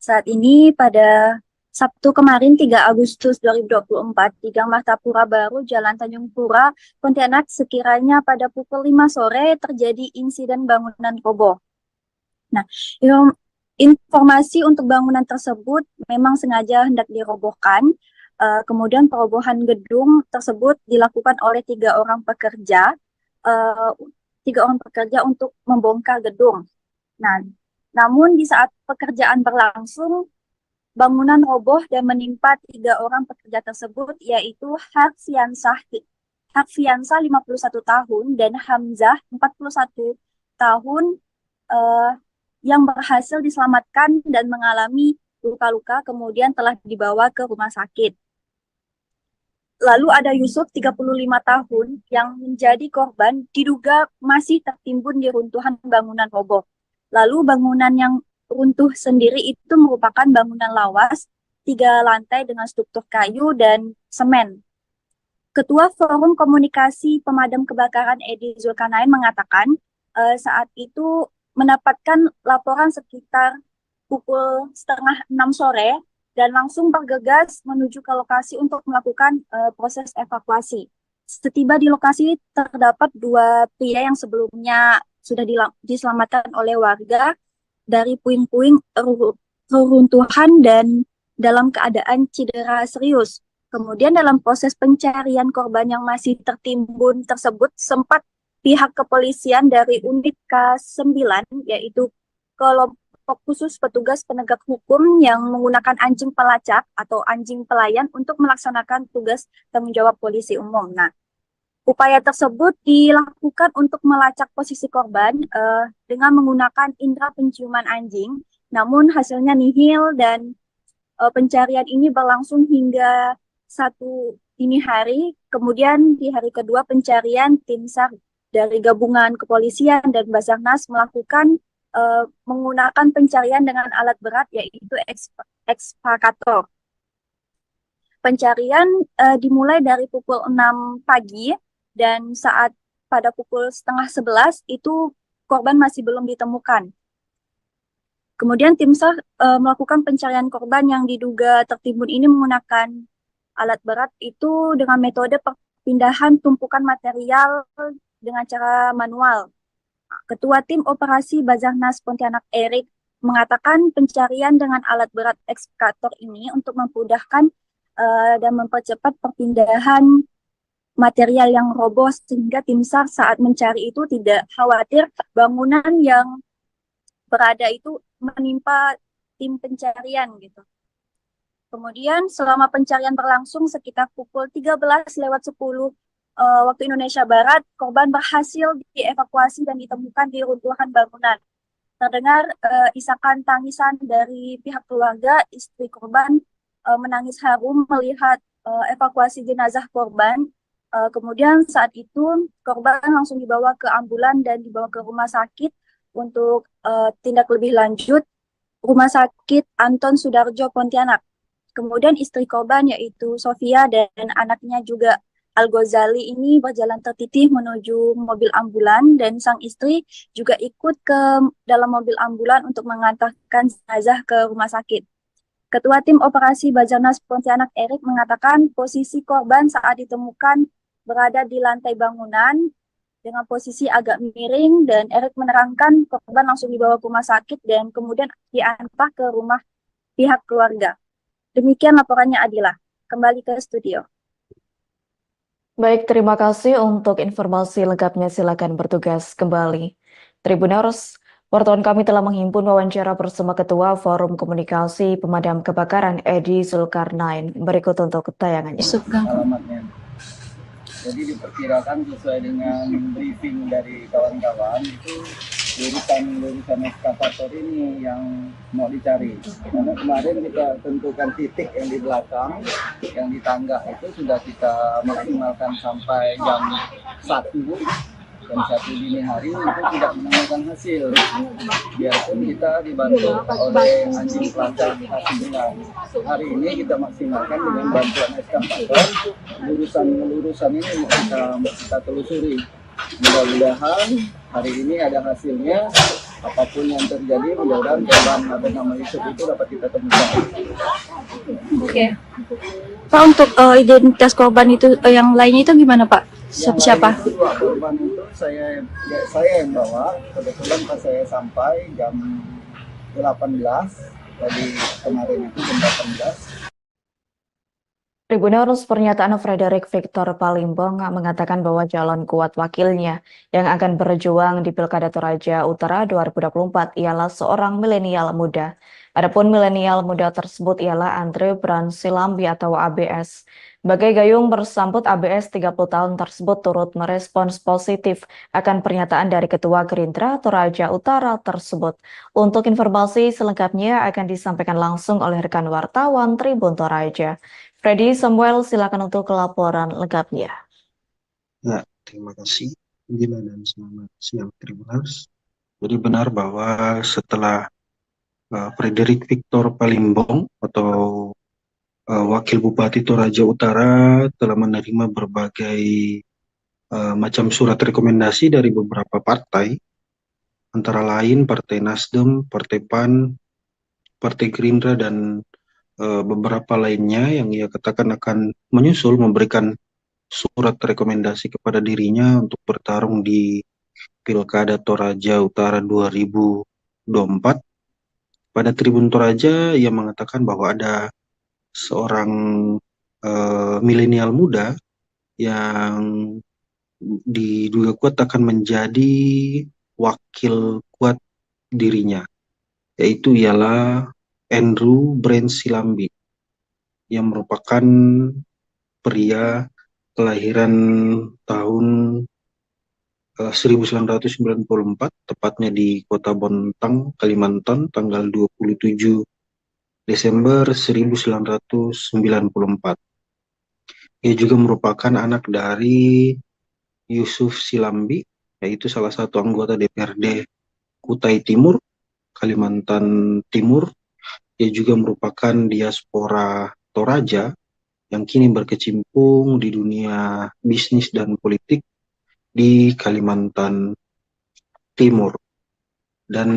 saat ini pada Sabtu kemarin 3 Agustus 2024 di Gang Martapura Baru, Jalan Tanjung Pura, Pontianak, sekiranya pada pukul 5 sore terjadi insiden bangunan roboh. Nah, informasi untuk bangunan tersebut memang sengaja hendak dirobohkan. Kemudian perobohan gedung tersebut dilakukan oleh 3 orang pekerja. 3 orang pekerja untuk membongkar gedung. Nah, namun di saat pekerjaan berlangsung, bangunan roboh dan menimpa 3 orang pekerja tersebut, yaitu Harfiansah 51 tahun dan Hamzah 41 tahun yang berhasil diselamatkan dan mengalami luka-luka, kemudian telah dibawa ke rumah sakit. Lalu ada Yusuf 35 tahun yang menjadi korban diduga masih tertimbun di runtuhan bangunan roboh. Lalu bangunan yang runtuh sendiri itu merupakan bangunan lawas 3 lantai dengan struktur kayu dan semen. Ketua Forum Komunikasi Pemadam Kebakaran Edi Zulkarnain mengatakan saat itu mendapatkan laporan sekitar pukul 5:30 sore dan langsung bergegas menuju ke lokasi untuk melakukan proses evakuasi. Setiba di lokasi terdapat 2 pria yang sebelumnya sudah diselamatkan oleh warga dari puing-puing reruntuhan dan dalam keadaan cedera serius. Kemudian dalam proses pencarian korban yang masih tertimbun tersebut, sempat pihak kepolisian dari unit K9, yaitu kelompok khusus petugas penegak hukum yang menggunakan anjing pelacak atau anjing pelayan untuk melaksanakan tugas tanggung jawab polisi umum. Nah, upaya tersebut dilakukan untuk melacak posisi korban dengan menggunakan indera penciuman anjing, namun hasilnya nihil dan pencarian ini berlangsung hingga 1 dini hari. Kemudian di hari kedua pencarian, tim SAR dari gabungan kepolisian dan Basarnas melakukan menggunakan pencarian dengan alat berat, yaitu ekskavator. Pencarian dimulai dari pukul 6 pagi dan saat pada pukul 10:30 itu korban masih belum ditemukan. Kemudian tim SAR melakukan pencarian korban yang diduga tertimbun ini menggunakan alat berat itu dengan metode perpindahan tumpukan material dengan cara manual. Ketua Tim Operasi Basarnas Pontianak Erik mengatakan pencarian dengan alat berat ekskavator ini untuk memudahkan dan mempercepat perpindahan material yang roboh sehingga tim SAR saat mencari itu tidak khawatir bangunan yang berada itu menimpa tim pencarian gitu. Kemudian selama pencarian berlangsung sekitar pukul 13:10 waktu Indonesia Barat, korban berhasil dievakuasi dan ditemukan di runtuhan bangunan. Terdengar isakan tangisan dari pihak keluarga. Istri korban menangis haru melihat evakuasi jenazah korban. Kemudian saat itu korban langsung dibawa ke ambulan dan dibawa ke rumah sakit untuk tindak lebih lanjut, Rumah Sakit Anton Sudarjo Pontianak. Kemudian istri korban yaitu Sofia dan anaknya juga Al-Ghazali ini berjalan tertitih menuju mobil ambulan dan sang istri juga ikut ke dalam mobil ambulan untuk mengantarkan jenazah ke rumah sakit. Ketua Tim Operasi Basarnas Pontianak Erik mengatakan posisi korban saat ditemukan berada di lantai bangunan dengan posisi agak miring dan Erik menerangkan korban langsung dibawa ke rumah sakit dan kemudian diantar ke rumah pihak keluarga. Demikian laporannya Adila. Kembali ke studio. Baik, terima kasih untuk informasi lengkapnya. Silakan bertugas kembali. Tribuners, wartawan kami telah menghimpun wawancara bersama Ketua Forum Komunikasi Pemadam Kebakaran Edi Zulkarnain. Berikut untuk tayangannya. Jadi diperkirakan sesuai dengan briefing dari kawan-kawan itu lulusan eskavator ini yang mau dicari. Karena kemarin kita tentukan titik yang di belakang, yang di tangga itu sudah kita maksimalkan sampai jam 1 dini hari itu tidak menemukan hasil. Biarpun kita dibantu oleh anjing pelacak H9. Hari ini kita maksimalkan dengan bantuan eskavator. Lurusan ini kita telusuri. Mudah-mudahan hari ini ada hasilnya. Apapun yang terjadi, mudah-mudahan korban atau nama Yusuf itu dapat kita temukan. Oke. Pak, untuk identitas korban itu yang lainnya itu gimana Pak? Siapa? Dua korban itu saya yang bawa. Kebetulan pas saya sampai jam 18 tadi kemarin itu jam 18. Tribuners, pernyataan Frederick Victor Palimbong mengatakan bahwa calon kuat wakilnya yang akan berjuang di Pilkada Toraja Utara 2024 ialah seorang milenial muda. Adapun milenial muda tersebut ialah Andre Bransilambi atau ABS. Sebagai gayung bersambut, ABS 30 tahun tersebut turut merespons positif akan pernyataan dari Ketua Gerindra Toraja Utara tersebut. Untuk informasi selengkapnya akan disampaikan langsung oleh rekan wartawan Tribun Toraja. Freddy Samuel, silakan untuk laporan lengkapnya. Ya, terima kasih Dila dan selamat siang Tribuners. Jadi benar bahwa setelah Frederick Victor Palimbong atau Wakil Bupati Toraja Utara telah menerima berbagai macam surat rekomendasi dari beberapa partai, antara lain Partai Nasdem, Partai PAN, Partai Gerindra, dan beberapa lainnya yang ia katakan akan menyusul memberikan surat rekomendasi kepada dirinya untuk bertarung di Pilkada Toraja Utara 2024. Pada Tribun Toraja ia mengatakan bahwa ada seorang milenial muda yang diduga kuat akan menjadi wakil kuat dirinya, yaitu ialah Andrew Bransilambi yang merupakan pria kelahiran tahun 1994, tepatnya di Kota Bontang, Kalimantan, tanggal 27 Desember 1994. Ia juga merupakan anak dari Yusuf Silambi, yaitu salah satu anggota DPRD Kutai Timur, Kalimantan Timur. Ia juga merupakan diaspora Toraja yang kini berkecimpung di dunia bisnis dan politik di Kalimantan Timur. Dan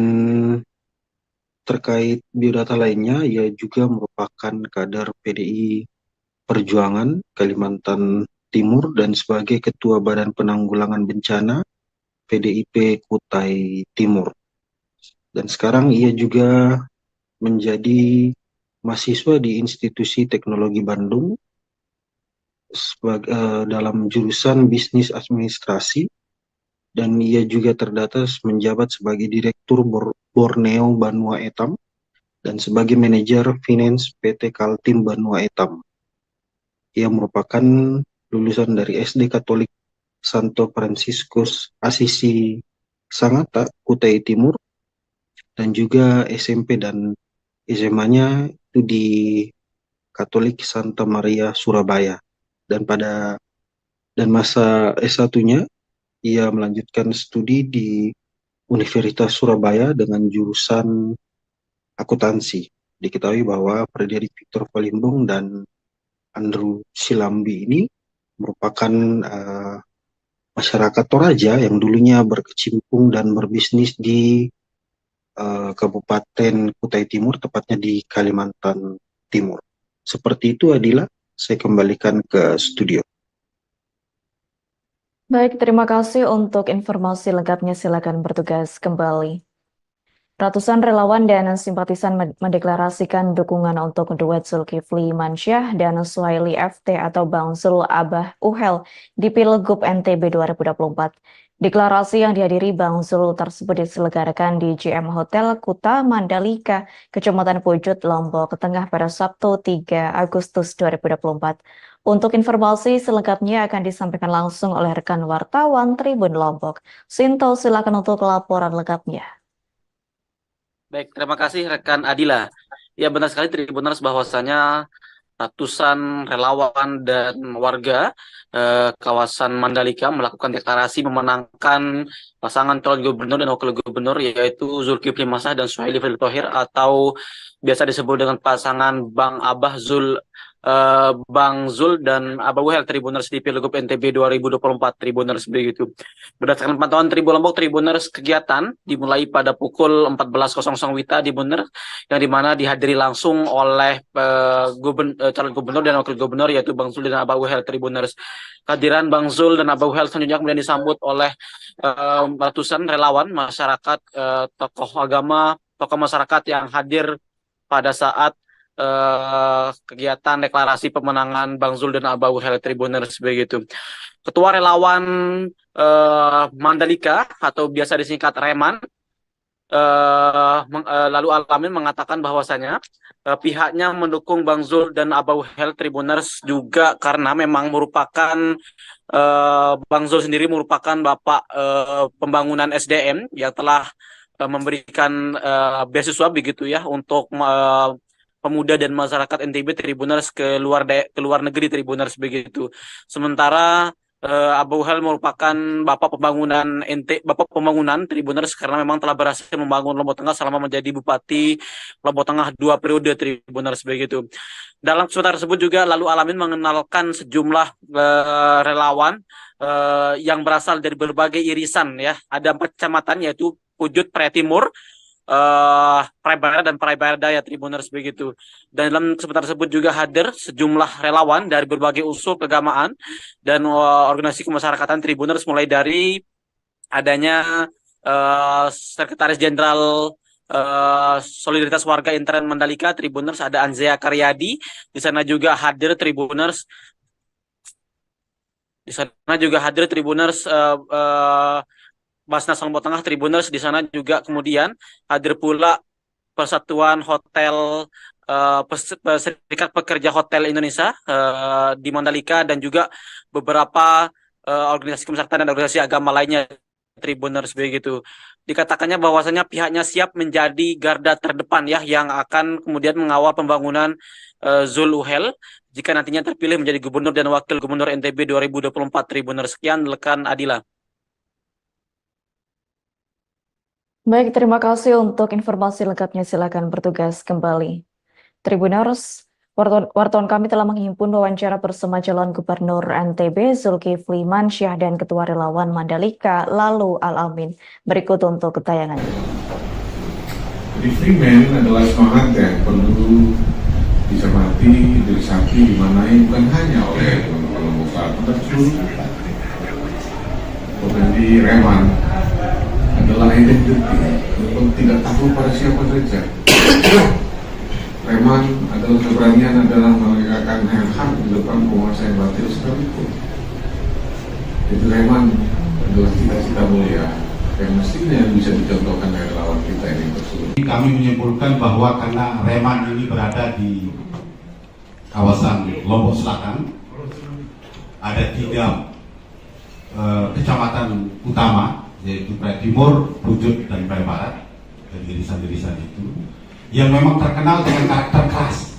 terkait biodata lainnya, ia juga merupakan kader PDI Perjuangan Kalimantan Timur dan sebagai Ketua Badan Penanggulangan Bencana PDIP Kutai Timur. Dan sekarang ia juga menjadi mahasiswa di Institusi Teknologi Bandung dalam jurusan Bisnis Administrasi, dan ia juga terdata menjabat sebagai Direktur Borneo Banua Etam dan sebagai Manajer Finance PT Kaltim Banua Etam. Ia merupakan lulusan dari SD Katolik Santo Fransiskus Asisi Sangatta, Kutai Timur, dan juga SMP dan SMA-nya itu di Katolik Santa Maria Surabaya. Dan masa S1-nya ia melanjutkan studi di Universitas Surabaya dengan jurusan akuntansi. Diketahui bahwa Frederick Victor Palimbong dan Andrew Silambi ini merupakan masyarakat Toraja yang dulunya berkecimpung dan berbisnis di Kabupaten Kutai Timur, tepatnya di Kalimantan Timur. Seperti itu, Adila. Saya kembalikan ke studio. Baik, terima kasih untuk informasi lengkapnya. Silakan bertugas kembali. Ratusan relawan dan simpatisan mendeklarasikan dukungan untuk duet Zulkifli Mansyah dan Suhaili FT atau Bang Zul Abah Uhel di Pilgub NTB 2024. Deklarasi yang dihadiri Bang Zul tersebut diselenggarakan di JM Hotel Kuta Mandalika, Kecamatan Pujut, Lombok Tengah pada Sabtu 3 Agustus 2024. Untuk informasi selengkapnya akan disampaikan langsung oleh rekan wartawan Tribun Lombok. Sinto, silakan untuk laporan lengkapnya. Baik, terima kasih rekan Adila. Ya, benar sekali Tribuners bahwasanya ratusan relawan dan warga kawasan Mandalika melakukan deklarasi memenangkan pasangan calon gubernur dan wakil gubernur, yaitu Zulkifli Masah dan Suhaili Fadil Thohir, atau biasa disebut dengan pasangan Bang Zul dan Abah Wuhel Tribuners di Pilgub NTB 2024 Tribuners begitu. Berdasarkan pantauan Tribun Lombok Tribuners, kegiatan dimulai pada pukul 14.00 WITA Tribuners, yang dimana dihadiri langsung oleh calon gubernur dan wakil gubernur, yaitu Bang Zul dan Abah Wuhel Tribuners. Kehadiran Bang Zul dan Abah Wuhel selanjutnya kemudian disambut oleh ratusan relawan masyarakat, tokoh agama, tokoh masyarakat yang hadir pada saat kegiatan deklarasi pemenangan Bang Zul dan Abah Wuhel Tribuners begitu. Ketua relawan Mandalika atau biasa disingkat Reman, lalu Alamin mengatakan bahwasanya pihaknya mendukung Bang Zul dan Abah Wuhel Tribuners juga karena memang merupakan Bang Zul sendiri merupakan bapak pembangunan SDM yang telah memberikan beasiswa begitu ya untuk pemuda dan masyarakat NTB Tribuners ke luar negeri Tribuners begitu. Sementara Abah Wuhel merupakan bapak pembangunan Tribuners karena memang telah berhasil membangun Lombok Tengah selama menjadi Bupati Lombok Tengah 2 periode Tribuners begitu. Dalam kesempatan tersebut juga lalu Alamin mengenalkan sejumlah relawan yang berasal dari berbagai irisan ya. Ada 4 kecamatan yaitu Pujut, Praia Timur, Praia Barat dan Praia Barat Daya Tribuners begitu. Dan dalam kesempatan tersebut juga hadir sejumlah relawan dari berbagai unsur keagamaan dan organisasi kemasyarakatan Tribuners, mulai dari adanya Sekretaris Jenderal Solidaritas Warga Intern Mandalika Tribuners, ada Anzea Karyadi. Di sana juga hadir Tribuners. Basnas Lombok Tengah Tribuners. Di sana juga kemudian hadir pula Persatuan Hotel Serikat Pekerja Hotel Indonesia di Mandalika, dan juga beberapa organisasi kemasyarakatan dan organisasi agama lainnya Tribuners begitu. Dikatakannya bahwasanya pihaknya siap menjadi garda terdepan ya, yang akan kemudian mengawal pembangunan Zul Wuhel jika nantinya terpilih menjadi gubernur dan wakil gubernur NTB 2024 Tribuners. Sekian rekan Adila. Baik, terima kasih untuk informasi lengkapnya. Silakan bertugas kembali. Tribuners, wartawan kami telah menghimpun wawancara bersama calon gubernur NTB Zulkifli Mansyah dan ketua relawan Mandalika Lalu Alamin. Berikut untuk tayangan. Freeman adalah semangat yang perlu dicermati, diresapi, dimanai bukan hanya oleh kelompok tertentu, tetapi Reman adalah identiti untuk tidak takut pada siapa saja. Reman adalah keberanian adalah menegakkan hak di depan penguasa yang batil sekalipun. Jadi Reman adalah cita-cita mulia yang mestinya bisa dicontohkan dari lawan kita ini tersebut. Kami menyimpulkan bahwa karena Reman ini berada di kawasan Lombok Selatan, ada 3 kecamatan utama, yaitu Praia Timur, Pujut, dan Praia Barat, dan irisan-irisan itu, yang memang terkenal dengan karakter keras.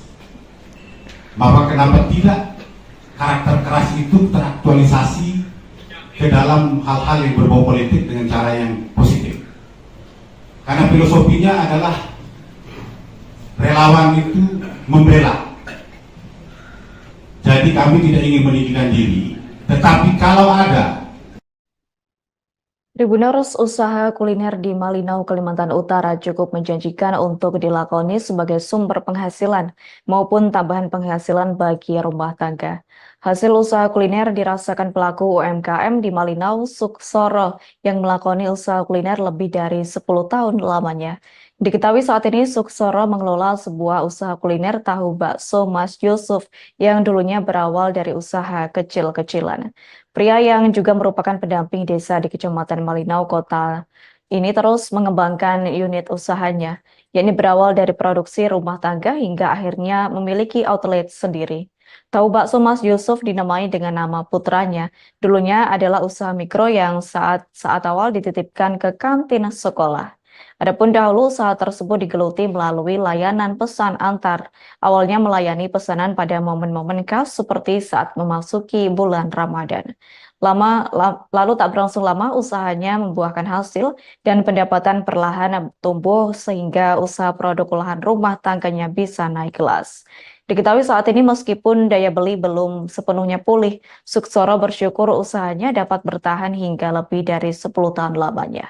Maka kenapa tidak karakter keras itu teraktualisasi ke dalam hal-hal yang berbau politik dengan cara yang positif? Karena filosofinya adalah relawan itu membela. Jadi kami tidak ingin meninggikan diri, tetapi kalau ada Tribuners, usaha kuliner di Malinau, Kalimantan Utara cukup menjanjikan untuk dilakoni sebagai sumber penghasilan maupun tambahan penghasilan bagi rumah tangga. Hasil usaha kuliner dirasakan pelaku UMKM di Malinau, Suksoro, yang melakoni usaha kuliner lebih dari 10 tahun lamanya. Diketahui saat ini Suksoro mengelola sebuah usaha kuliner tahu bakso Mas Yusuf yang dulunya berawal dari usaha kecil-kecilan. Pria yang juga merupakan pendamping desa di Kecamatan Malinau Kota ini terus mengembangkan unit usahanya, yakni berawal dari produksi rumah tangga hingga akhirnya memiliki outlet sendiri. Tahu bakso Mas Yusuf dinamai dengan nama putranya. Dulunya adalah usaha mikro yang saat awal dititipkan ke kantin sekolah. Adapun dahulu usaha tersebut digeluti melalui layanan pesan antar. Awalnya melayani pesanan pada momen-momen khas seperti saat memasuki bulan Ramadan. Lalu tak berlangsung lama usahanya membuahkan hasil dan pendapatan perlahan tumbuh sehingga usaha produk olahan rumah tangganya bisa naik kelas. Diketahui saat ini meskipun daya beli belum sepenuhnya pulih, Suksoro bersyukur usahanya dapat bertahan hingga lebih dari 10 tahun lamanya.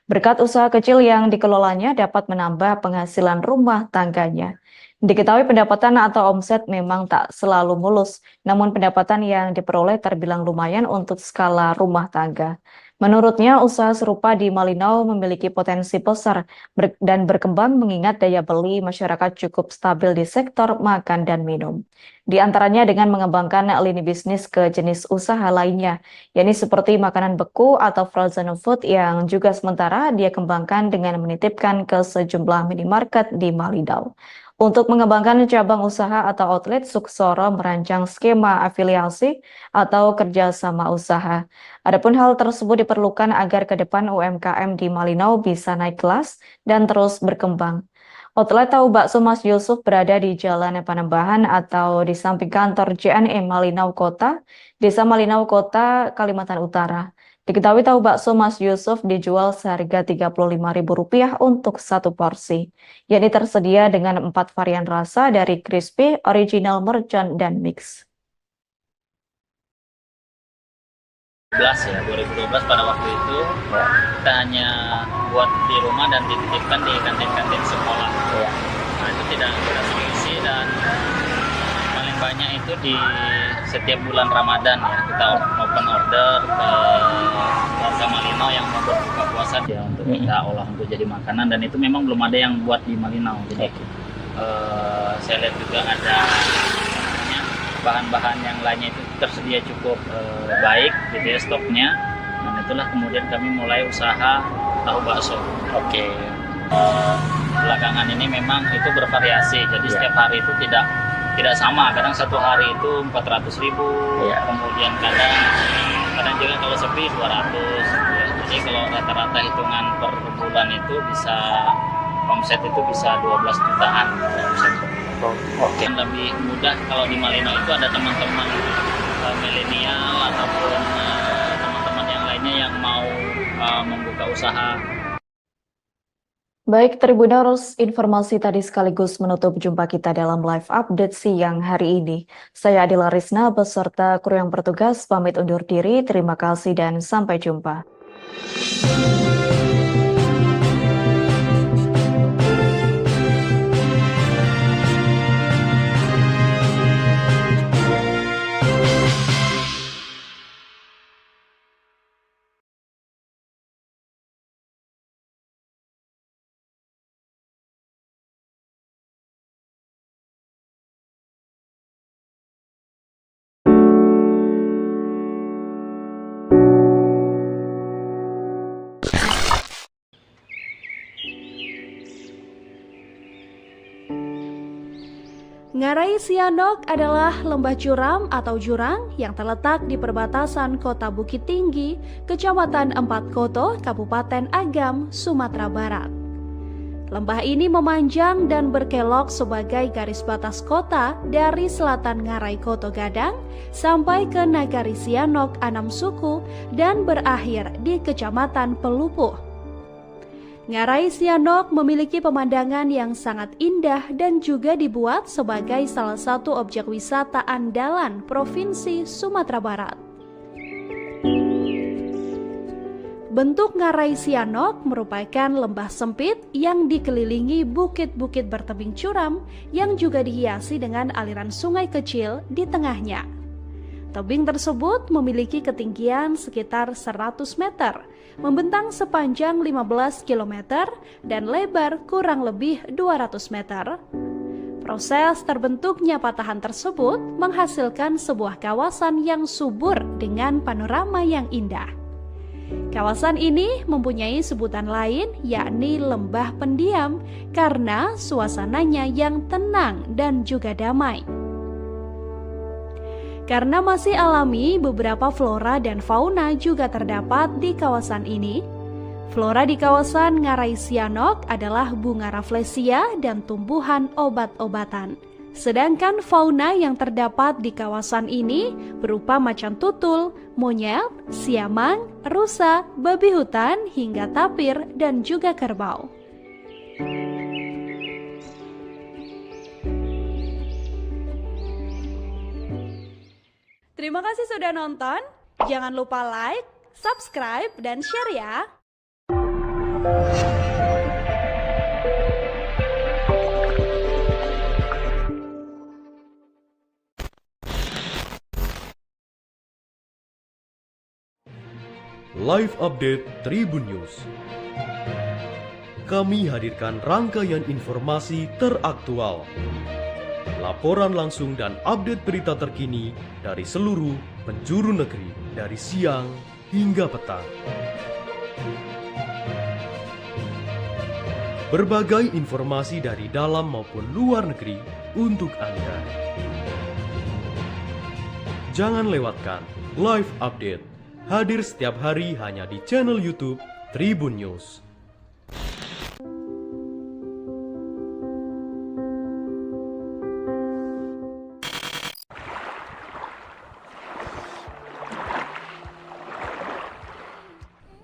Berkat usaha kecil yang dikelolanya dapat menambah penghasilan rumah tangganya. Diketahui pendapatan atau omset memang tak selalu mulus, namun pendapatan yang diperoleh terbilang lumayan untuk skala rumah tangga. Menurutnya, usaha serupa di Malinau memiliki potensi besar dan berkembang mengingat daya beli masyarakat cukup stabil di sektor makan dan minum. Di antaranya dengan mengembangkan lini bisnis ke jenis usaha lainnya, yakni seperti makanan beku atau frozen food yang juga sementara dia kembangkan dengan menitipkan ke sejumlah minimarket di Malinau. Untuk mengembangkan cabang usaha atau outlet, Suksoro merancang skema afiliasi atau kerjasama usaha. Adapun hal tersebut diperlukan agar ke depan UMKM di Malinau bisa naik kelas dan terus berkembang. Outlet Tahu Bakso Mas Yusuf berada di Jalan Panembahan atau di samping kantor JNE Malinau Kota, Desa Malinau Kota, Kalimantan Utara. Diketahui tahu bakso Mas Yusuf dijual seharga Rp35.000 untuk satu porsi, yakni tersedia dengan 4 varian rasa dari crispy, original, merchant, dan mix. 2012 pada waktu itu kita hanya buat di rumah dan dititipkan di kantin-kantin sekolah. Nah, itu tidak solusi dan paling banyak itu di setiap bulan Ramadan ya kita open order ke warga Malinau yang mau berbuka puasa ya untuk kita olah untuk jadi makanan dan itu memang belum ada yang buat di Malinau. Jadi saya lihat juga ada bahan-bahan yang lainnya itu tersedia cukup baik gitu ya stoknya dan itulah kemudian kami mulai usaha tahu bakso. Belakangan ini memang itu bervariasi jadi setiap hari itu tidak sama, kadang satu hari itu 400.000, kemudian kadang juga kalau sepi 200 ya. Jadi kalau rata-rata hitungan per bulan itu bisa omset itu bisa 12 jutaan omset. Lebih mudah kalau di Malinau itu ada teman-teman milenial ataupun teman-teman yang lainnya yang mau membuka usaha. Baik Tribuners, informasi tadi sekaligus menutup jumpa kita dalam live update siang hari ini. Saya Adila Risna beserta kru yang bertugas pamit undur diri. Terima kasih dan sampai jumpa. Ngarai Sianok adalah lembah curam atau jurang yang terletak di perbatasan Kota Bukit Tinggi, Kecamatan Empat Koto, Kabupaten Agam, Sumatera Barat. Lembah ini memanjang dan berkelok sebagai garis batas kota dari selatan Ngarai Koto Gadang sampai ke Nagari Sianok Anam Suku dan berakhir di Kecamatan Pelupuh. Ngarai Sianok memiliki pemandangan yang sangat indah dan juga dibuat sebagai salah satu objek wisata andalan Provinsi Sumatera Barat. Bentuk Ngarai Sianok merupakan lembah sempit yang dikelilingi bukit-bukit bertebing curam yang juga dihiasi dengan aliran sungai kecil di tengahnya. Tebing tersebut memiliki ketinggian sekitar 100 meter, membentang sepanjang 15 km dan lebar kurang lebih 200 meter. Proses terbentuknya patahan tersebut menghasilkan sebuah kawasan yang subur dengan panorama yang indah. Kawasan ini mempunyai sebutan lain yakni lembah pendiam karena suasananya yang tenang dan juga damai. Karena masih alami, beberapa flora dan fauna juga terdapat di kawasan ini. Flora di kawasan Ngarai Sianok adalah bunga rafflesia dan tumbuhan obat-obatan. Sedangkan fauna yang terdapat di kawasan ini berupa macan tutul, monyet, siamang, rusa, babi hutan, hingga tapir, dan juga kerbau. Terima kasih sudah nonton. Jangan lupa like, subscribe, dan share ya. Live Update Tribun News. Kami hadirkan rangkaian informasi teraktual, laporan langsung dan update berita terkini dari seluruh penjuru negeri dari siang hingga petang. Berbagai informasi dari dalam maupun luar negeri untuk Anda. Jangan lewatkan Live Update, hadir setiap hari hanya di channel YouTube Tribun News.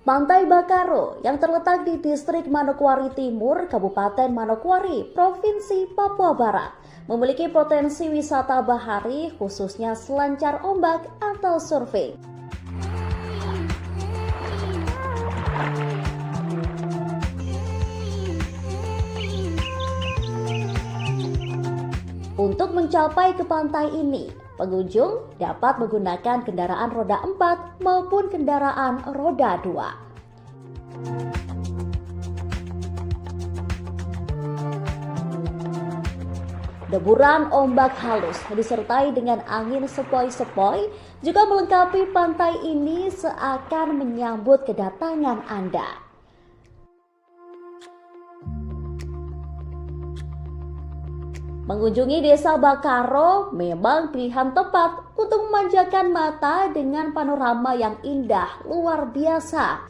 Pantai Bakaro yang terletak di Distrik Manokwari Timur, Kabupaten Manokwari, Provinsi Papua Barat, memiliki potensi wisata bahari khususnya selancar ombak atau surfing. Untuk mencapai ke pantai ini, pengunjung dapat menggunakan kendaraan roda 4 maupun kendaraan roda 2. Deburan ombak halus disertai dengan angin sepoi-sepoi juga melengkapi pantai ini seakan menyambut kedatangan Anda. Mengunjungi Desa Bakaro memang pilihan tepat untuk memanjakan mata dengan panorama yang indah luar biasa.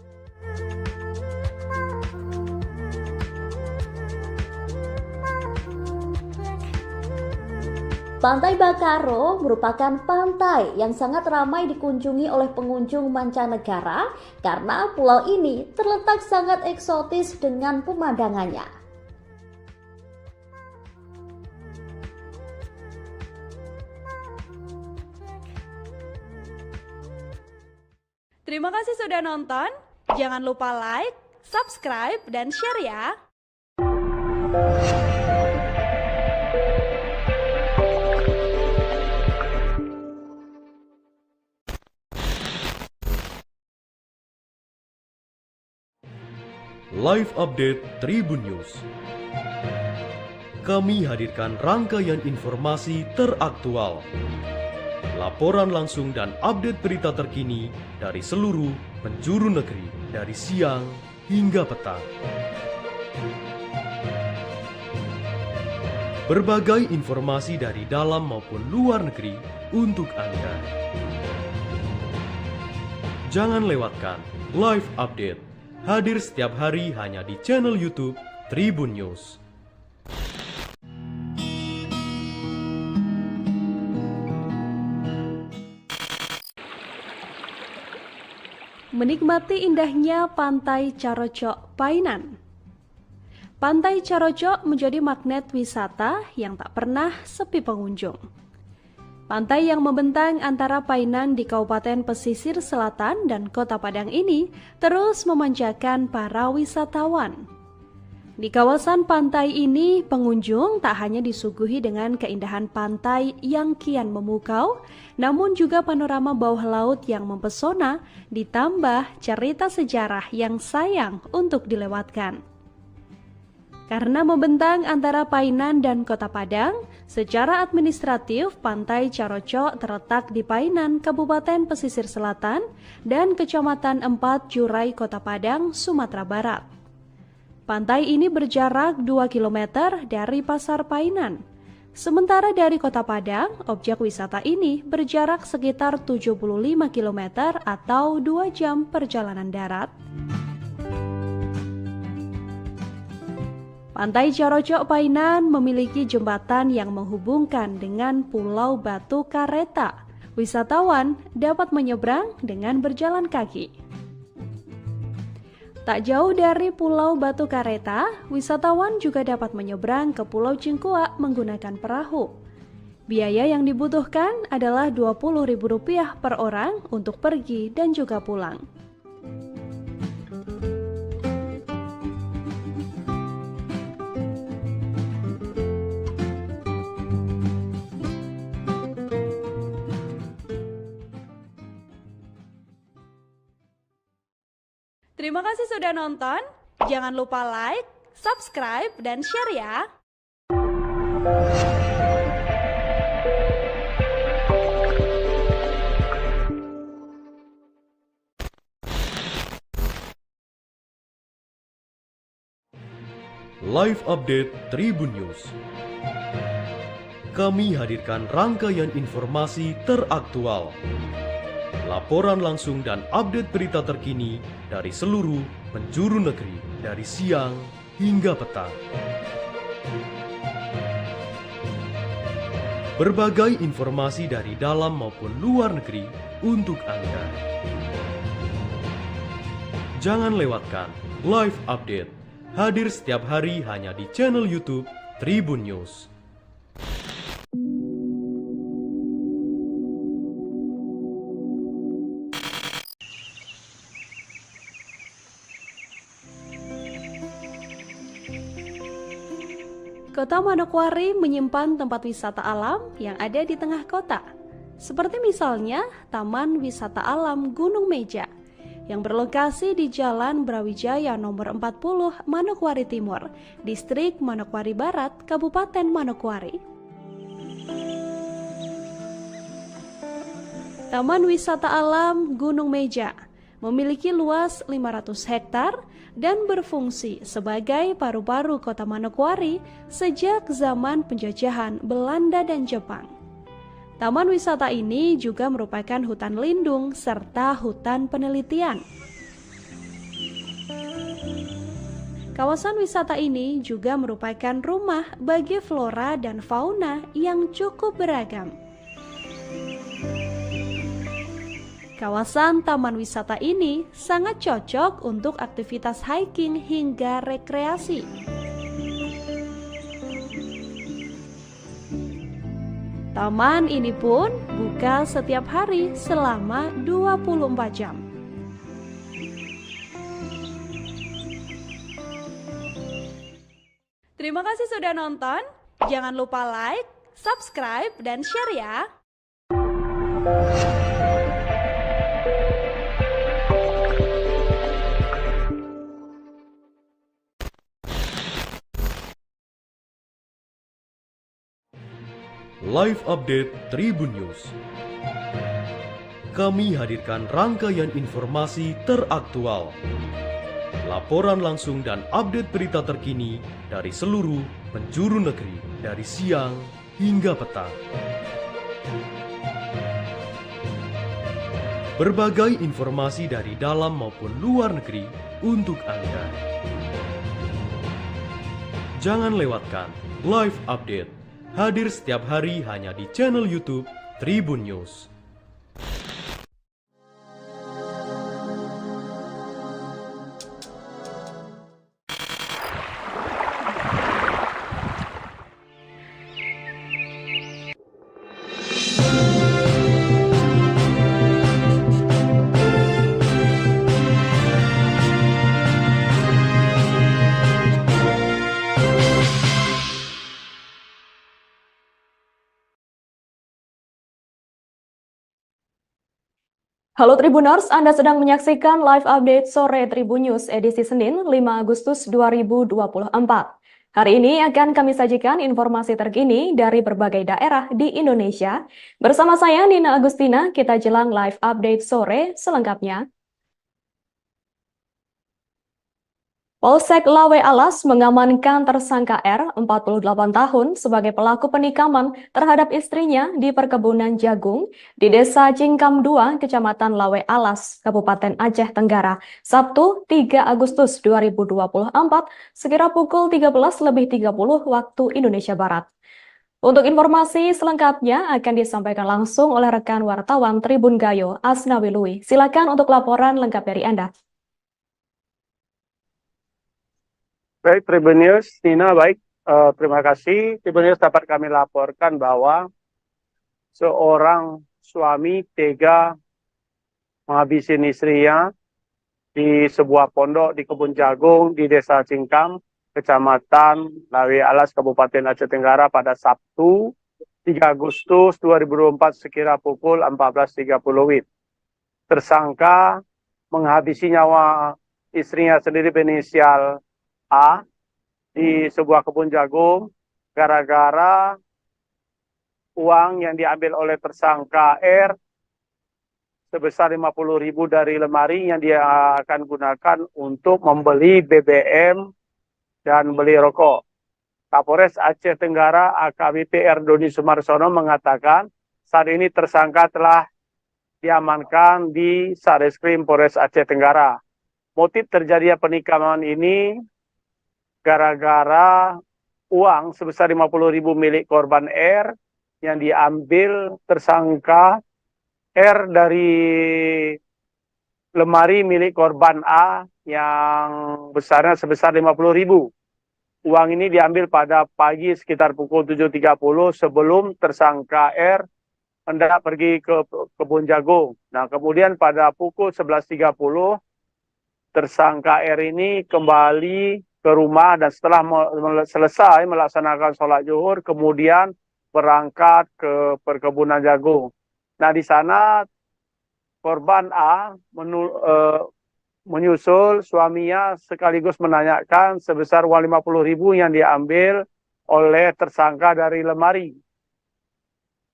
Pantai Bakaro merupakan pantai yang sangat ramai dikunjungi oleh pengunjung mancanegara karena pulau ini terletak sangat eksotis dengan pemandangannya. Terima kasih sudah nonton. Jangan lupa like, subscribe, dan share ya. Live Update Tribun News. Kami hadirkan rangkaian informasi teraktual, laporan langsung dan update berita terkini dari seluruh penjuru negeri dari siang hingga petang. Berbagai informasi dari dalam maupun luar negeri untuk Anda. Jangan lewatkan Live Update, hadir setiap hari hanya di channel YouTube Tribun News. Menikmati indahnya Pantai Carocok Painan. Pantai Carocok menjadi magnet wisata yang tak pernah sepi pengunjung. Pantai yang membentang antara Painan di Kabupaten Pesisir Selatan dan Kota Padang ini terus memanjakan para wisatawan. Di kawasan pantai ini, pengunjung tak hanya disuguhi dengan keindahan pantai yang kian memukau, namun juga panorama bawah laut yang mempesona, ditambah cerita sejarah yang sayang untuk dilewatkan. Karena membentang antara Painan dan Kota Padang, secara administratif Pantai Carocok terletak di Painan, Kabupaten Pesisir Selatan, dan Kecamatan 4 Jurai, Kota Padang, Sumatera Barat. Pantai ini berjarak 2 km dari Pasar Painan. Sementara dari Kota Padang, objek wisata ini berjarak sekitar 75 km atau 2 jam perjalanan darat. Pantai Carocok Painan memiliki jembatan yang menghubungkan dengan Pulau Batu Kareta. Wisatawan dapat menyeberang dengan berjalan kaki. Tak jauh dari Pulau Batu Kareta, wisatawan juga dapat menyeberang ke Pulau Cingkuak menggunakan perahu. Biaya yang dibutuhkan adalah Rp20.000 per orang untuk pergi dan juga pulang. Terima kasih sudah nonton. Jangan lupa like, subscribe, dan share ya. Live Update Tribun News. Kami hadirkan rangkaian informasi teraktual, laporan langsung dan update berita terkini dari seluruh penjuru negeri, dari siang hingga petang. Berbagai informasi dari dalam maupun luar negeri untuk Anda. Jangan lewatkan live update, hadir setiap hari hanya di channel YouTube Tribun News. Kota Manokwari menyimpan tempat wisata alam yang ada di tengah kota, seperti misalnya Taman Wisata Alam Gunung Meja, yang berlokasi di Jalan Brawijaya nomor 40 Manokwari Timur, Distrik Manokwari Barat, Kabupaten Manokwari. Taman Wisata Alam Gunung Meja memiliki luas 500 hektar dan berfungsi sebagai paru-paru kota Manokwari sejak zaman penjajahan Belanda dan Jepang. Taman wisata ini juga merupakan hutan lindung serta hutan penelitian. Kawasan wisata ini juga merupakan rumah bagi flora dan fauna yang cukup beragam. Kawasan taman wisata ini sangat cocok untuk aktivitas hiking hingga rekreasi. Taman ini pun buka setiap hari selama 24 jam. Terima kasih sudah nonton. Jangan lupa like, subscribe, dan share ya. Live Update Tribun News. Kami hadirkan rangkaian informasi teraktual, laporan langsung dan update berita terkini dari seluruh penjuru negeri, dari siang hingga petang. Berbagai informasi dari dalam maupun luar negeri untuk Anda. Jangan lewatkan live update, hadir setiap hari hanya di channel YouTube Tribun News. Halo Tribuners, Anda sedang menyaksikan live update sore Tribun News edisi Senin 5 Agustus 2024. Hari ini akan kami sajikan informasi terkini dari berbagai daerah di Indonesia. Bersama saya Nina Agustina, kita jelang live update sore selengkapnya. Polsek Lawe Alas mengamankan tersangka R, 48 tahun, sebagai pelaku penikaman terhadap istrinya di perkebunan jagung di Desa Cingkam 2, Kecamatan Lawe Alas, Kabupaten Aceh Tenggara, Sabtu 3 Agustus 2024, sekira pukul 13.30 waktu Indonesia Barat. Untuk informasi selengkapnya akan disampaikan langsung oleh rekan wartawan Tribun Gayo, Asnawi Lui. Silakan untuk laporan lengkap dari Anda. Baik, Tribun News, Nina, baik. Terima kasih. Tribun News dapat kami laporkan bahwa seorang suami tega menghabisin istrinya di sebuah pondok di kebun jagung di Desa Cingkam, Kecamatan Lawe Alas, Kabupaten Aceh Tenggara pada Sabtu 3 Agustus 2024 sekira pukul 14.30 WIB. Tersangka menghabisi nyawa istrinya sendiri berinisial A di sebuah kebun jagung gara-gara uang yang diambil oleh tersangka R sebesar 50.000 dari lemari yang dia akan gunakan untuk membeli BBM dan beli rokok. Kapolres Aceh Tenggara AKBP R. Doni Sumarsono mengatakan saat ini tersangka telah diamankan di Sareskrim Polres Aceh Tenggara. Motif terjadinya penikaman ini gara-gara uang sebesar 50.000 milik korban R yang diambil tersangka R dari lemari milik korban A yang besarnya sebesar 50.000. Uang ini diambil pada pagi sekitar pukul 7.30 sebelum tersangka R hendak pergi ke kebun jagung. Nah, kemudian pada pukul 11.30 tersangka R ini kembali ke rumah dan setelah selesai melaksanakan sholat zuhur kemudian berangkat ke perkebunan jagung. Nah, di sana korban A menyusul suaminya sekaligus menanyakan sebesar uang 50.000 yang diambil oleh tersangka dari lemari.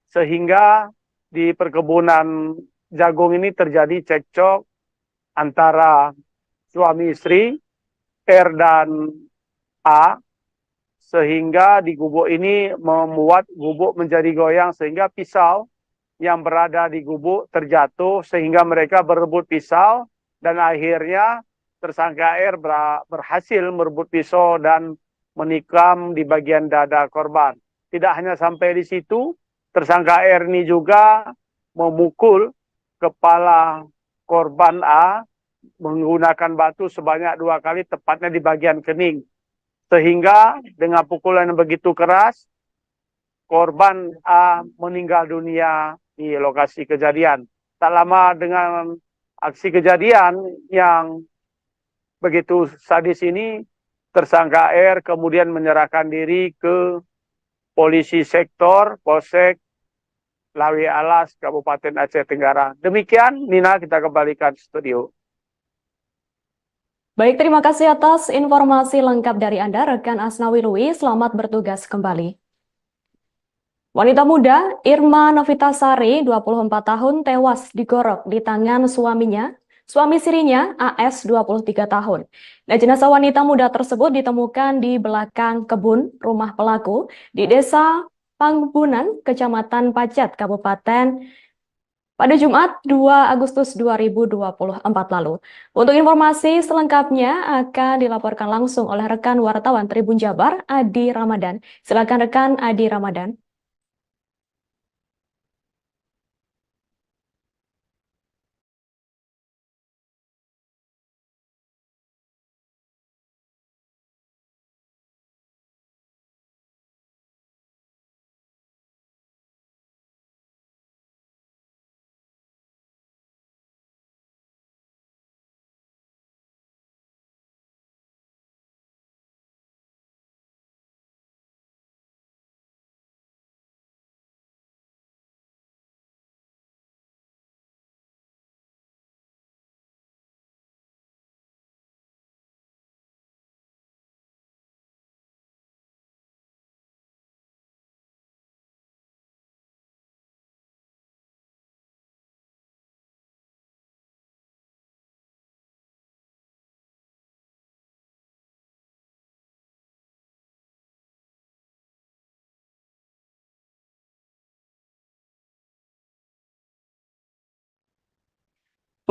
Sehingga di perkebunan jagung ini terjadi cekcok antara suami istri R dan A, sehingga di gubuk ini membuat gubuk menjadi goyang sehingga pisau yang berada di gubuk terjatuh sehingga mereka berebut pisau dan akhirnya tersangka R berhasil merebut pisau dan menikam di bagian dada korban. Tidak hanya sampai di situ, tersangka R ini juga memukul kepala korban A menggunakan batu sebanyak 2 kali, tepatnya di bagian kening. Sehingga dengan pukulan yang begitu keras, korban A meninggal dunia di lokasi kejadian. Tak lama dengan aksi kejadian yang begitu sadis ini, tersangka R kemudian menyerahkan diri ke polisi sektor Polsek Lawe Alas, Kabupaten Aceh Tenggara. Demikian, Nina, kita kembalikan studio. Baik, terima kasih atas informasi lengkap dari Anda, rekan Asnawi Lui. Selamat bertugas kembali. Wanita muda Irma Novitasari, 24 tahun, tewas digorok di tangan suaminya. Suami sirinya AS, 23 tahun. Dan jenazah wanita muda tersebut ditemukan di belakang kebun rumah pelaku di Desa Pangbunan, Kecamatan Pacet, Kabupaten pada Jumat 2 Agustus 2024 lalu. Untuk informasi selengkapnya akan dilaporkan langsung oleh rekan wartawan Tribun Jabar, Adi Ramadan. Silakan rekan Adi Ramadan.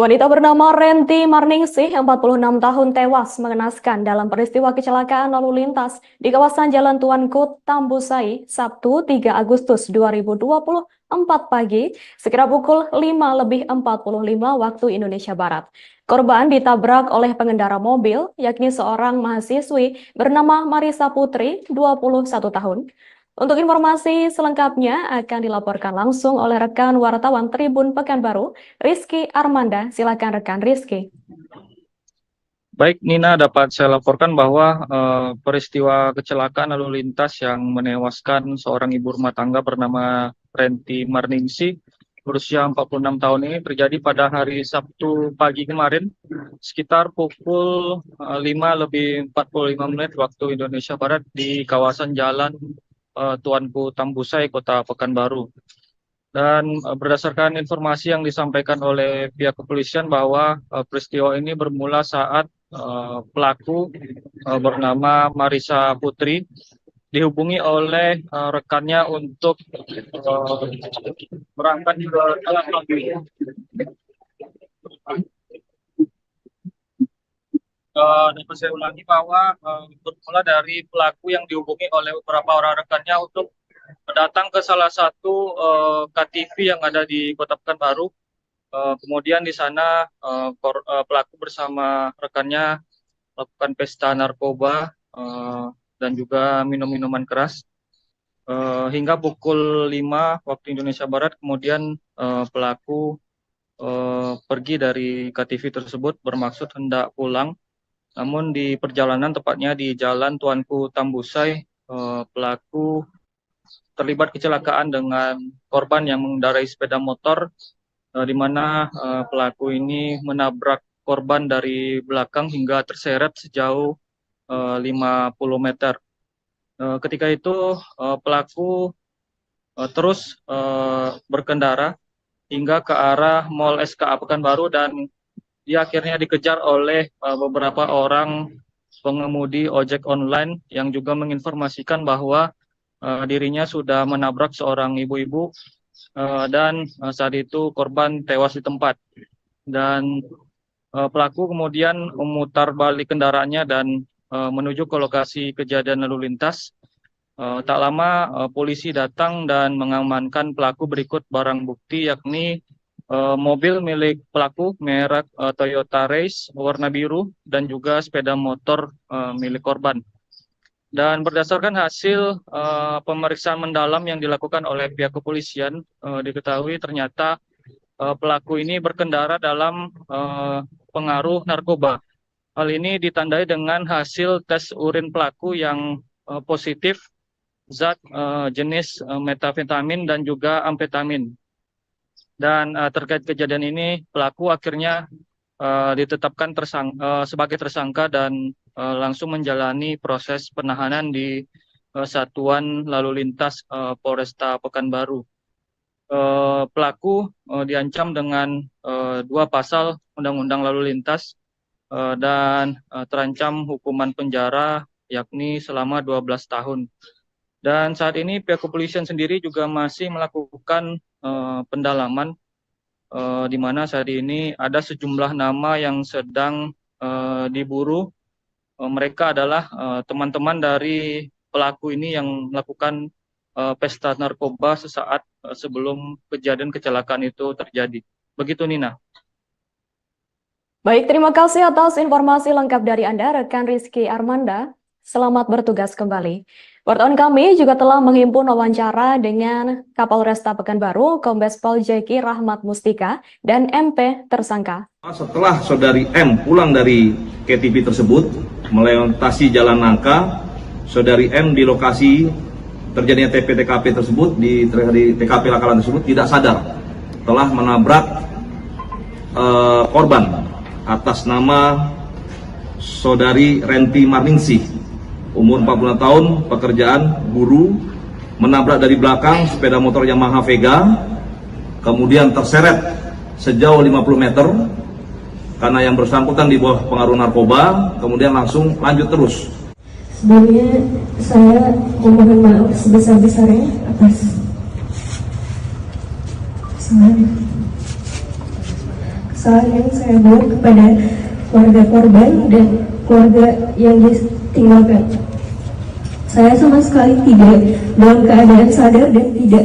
Wanita bernama Renti Marningsih, 46 tahun tewas mengenaskan dalam peristiwa kecelakaan lalu lintas di kawasan Jalan Tuanku Tambusai, Sabtu 3 Agustus 2024 pagi, sekira pukul 5:45 waktu Indonesia Barat. Korban ditabrak oleh pengendara mobil, yakni seorang mahasiswi bernama Marisa Putri, 21 tahun. Untuk informasi selengkapnya akan dilaporkan langsung oleh rekan wartawan Tribun Pekanbaru, Rizky Armanda. Silakan rekan Rizky. Baik Nina, dapat saya laporkan bahwa peristiwa kecelakaan lalu lintas yang menewaskan seorang ibu rumah tangga bernama Renti Marningsih, berusia 46 tahun ini terjadi pada hari Sabtu pagi kemarin, sekitar pukul 5:45 waktu Indonesia Barat di kawasan Jalan Tuanku Tambusai, Kota Pekanbaru. Dan berdasarkan informasi yang disampaikan oleh pihak kepolisian bahwa peristiwa ini bermula saat pelaku bernama Marisa Putri dihubungi oleh rekannya untuk berangkat ke jalan lagi. Dapat saya ulangi bahwa bermula dari pelaku yang dihubungi oleh beberapa orang rekannya untuk datang ke salah satu KTV yang ada di Kota Pekanbaru. Kemudian di sana pelaku bersama rekannya melakukan pesta narkoba dan juga minum-minuman keras. Hingga pukul 5 waktu Indonesia Barat, kemudian pelaku pergi dari KTV tersebut bermaksud hendak pulang. Namun di perjalanan, tepatnya di Jalan Tuanku Tambusai, pelaku terlibat kecelakaan dengan korban yang mengendarai sepeda motor, di mana pelaku ini menabrak korban dari belakang hingga terseret sejauh 50 meter. Ketika itu pelaku terus berkendara hingga ke arah Mall SKA Pekanbaru dan dia akhirnya dikejar oleh beberapa orang pengemudi ojek online yang juga menginformasikan bahwa dirinya sudah menabrak seorang ibu-ibu dan saat itu korban tewas di tempat. Dan pelaku kemudian memutar balik kendaraannya dan menuju ke lokasi kejadian lalu lintas. Tak lama polisi datang dan mengamankan pelaku berikut barang bukti, yakni mobil milik pelaku merek Toyota Race warna biru dan juga sepeda motor milik korban. Dan berdasarkan hasil pemeriksaan mendalam yang dilakukan oleh pihak kepolisian, diketahui ternyata pelaku ini berkendara dalam pengaruh narkoba. Hal ini ditandai dengan hasil tes urin pelaku yang positif zat jenis metafetamin dan juga amfetamin. Dan terkait kejadian ini, pelaku akhirnya ditetapkan sebagai tersangka dan langsung menjalani proses penahanan di Satuan Lalu Lintas Polresta Pekanbaru. Pelaku diancam dengan 2 pasal Undang-Undang Lalu Lintas dan terancam hukuman penjara yakni selama 12 tahun. Dan saat ini pihak kepolisian sendiri juga masih melakukan pendalaman di mana saat ini ada sejumlah nama yang sedang diburu. Mereka adalah teman-teman dari pelaku ini yang melakukan pesta narkoba sesaat sebelum kejadian kecelakaan itu terjadi. Begitu Nina. Baik, terima kasih atas informasi lengkap dari Anda, rekan Rizky Armanda. Selamat bertugas kembali. Wartawan kami juga telah menghimpun wawancara dengan Kapolresta Pekanbaru, Kombes Pol Jeki Rahmat Mustika, dan MP tersangka. Setelah saudari M pulang dari KTV tersebut, melintasi jalan nangka, saudari M di lokasi terjadinya TP-TKP tersebut, di TKP Lakalan tersebut tidak sadar, telah menabrak korban atas nama saudari Renti Marningsih, umur 40 tahun, pekerjaan guru, menabrak dari belakang sepeda motor Yamaha Vega, kemudian terseret sejauh 50 meter karena yang bersangkutan di bawah pengaruh narkoba, kemudian langsung lanjut terus. Sebelumnya saya memohon maaf sebesar-besarnya atas kesalahan yang saya buat kepada keluarga korban dan keluarga yang ditinggalkan. Saya sama sekali tidak dalam keadaan sadar dan tidak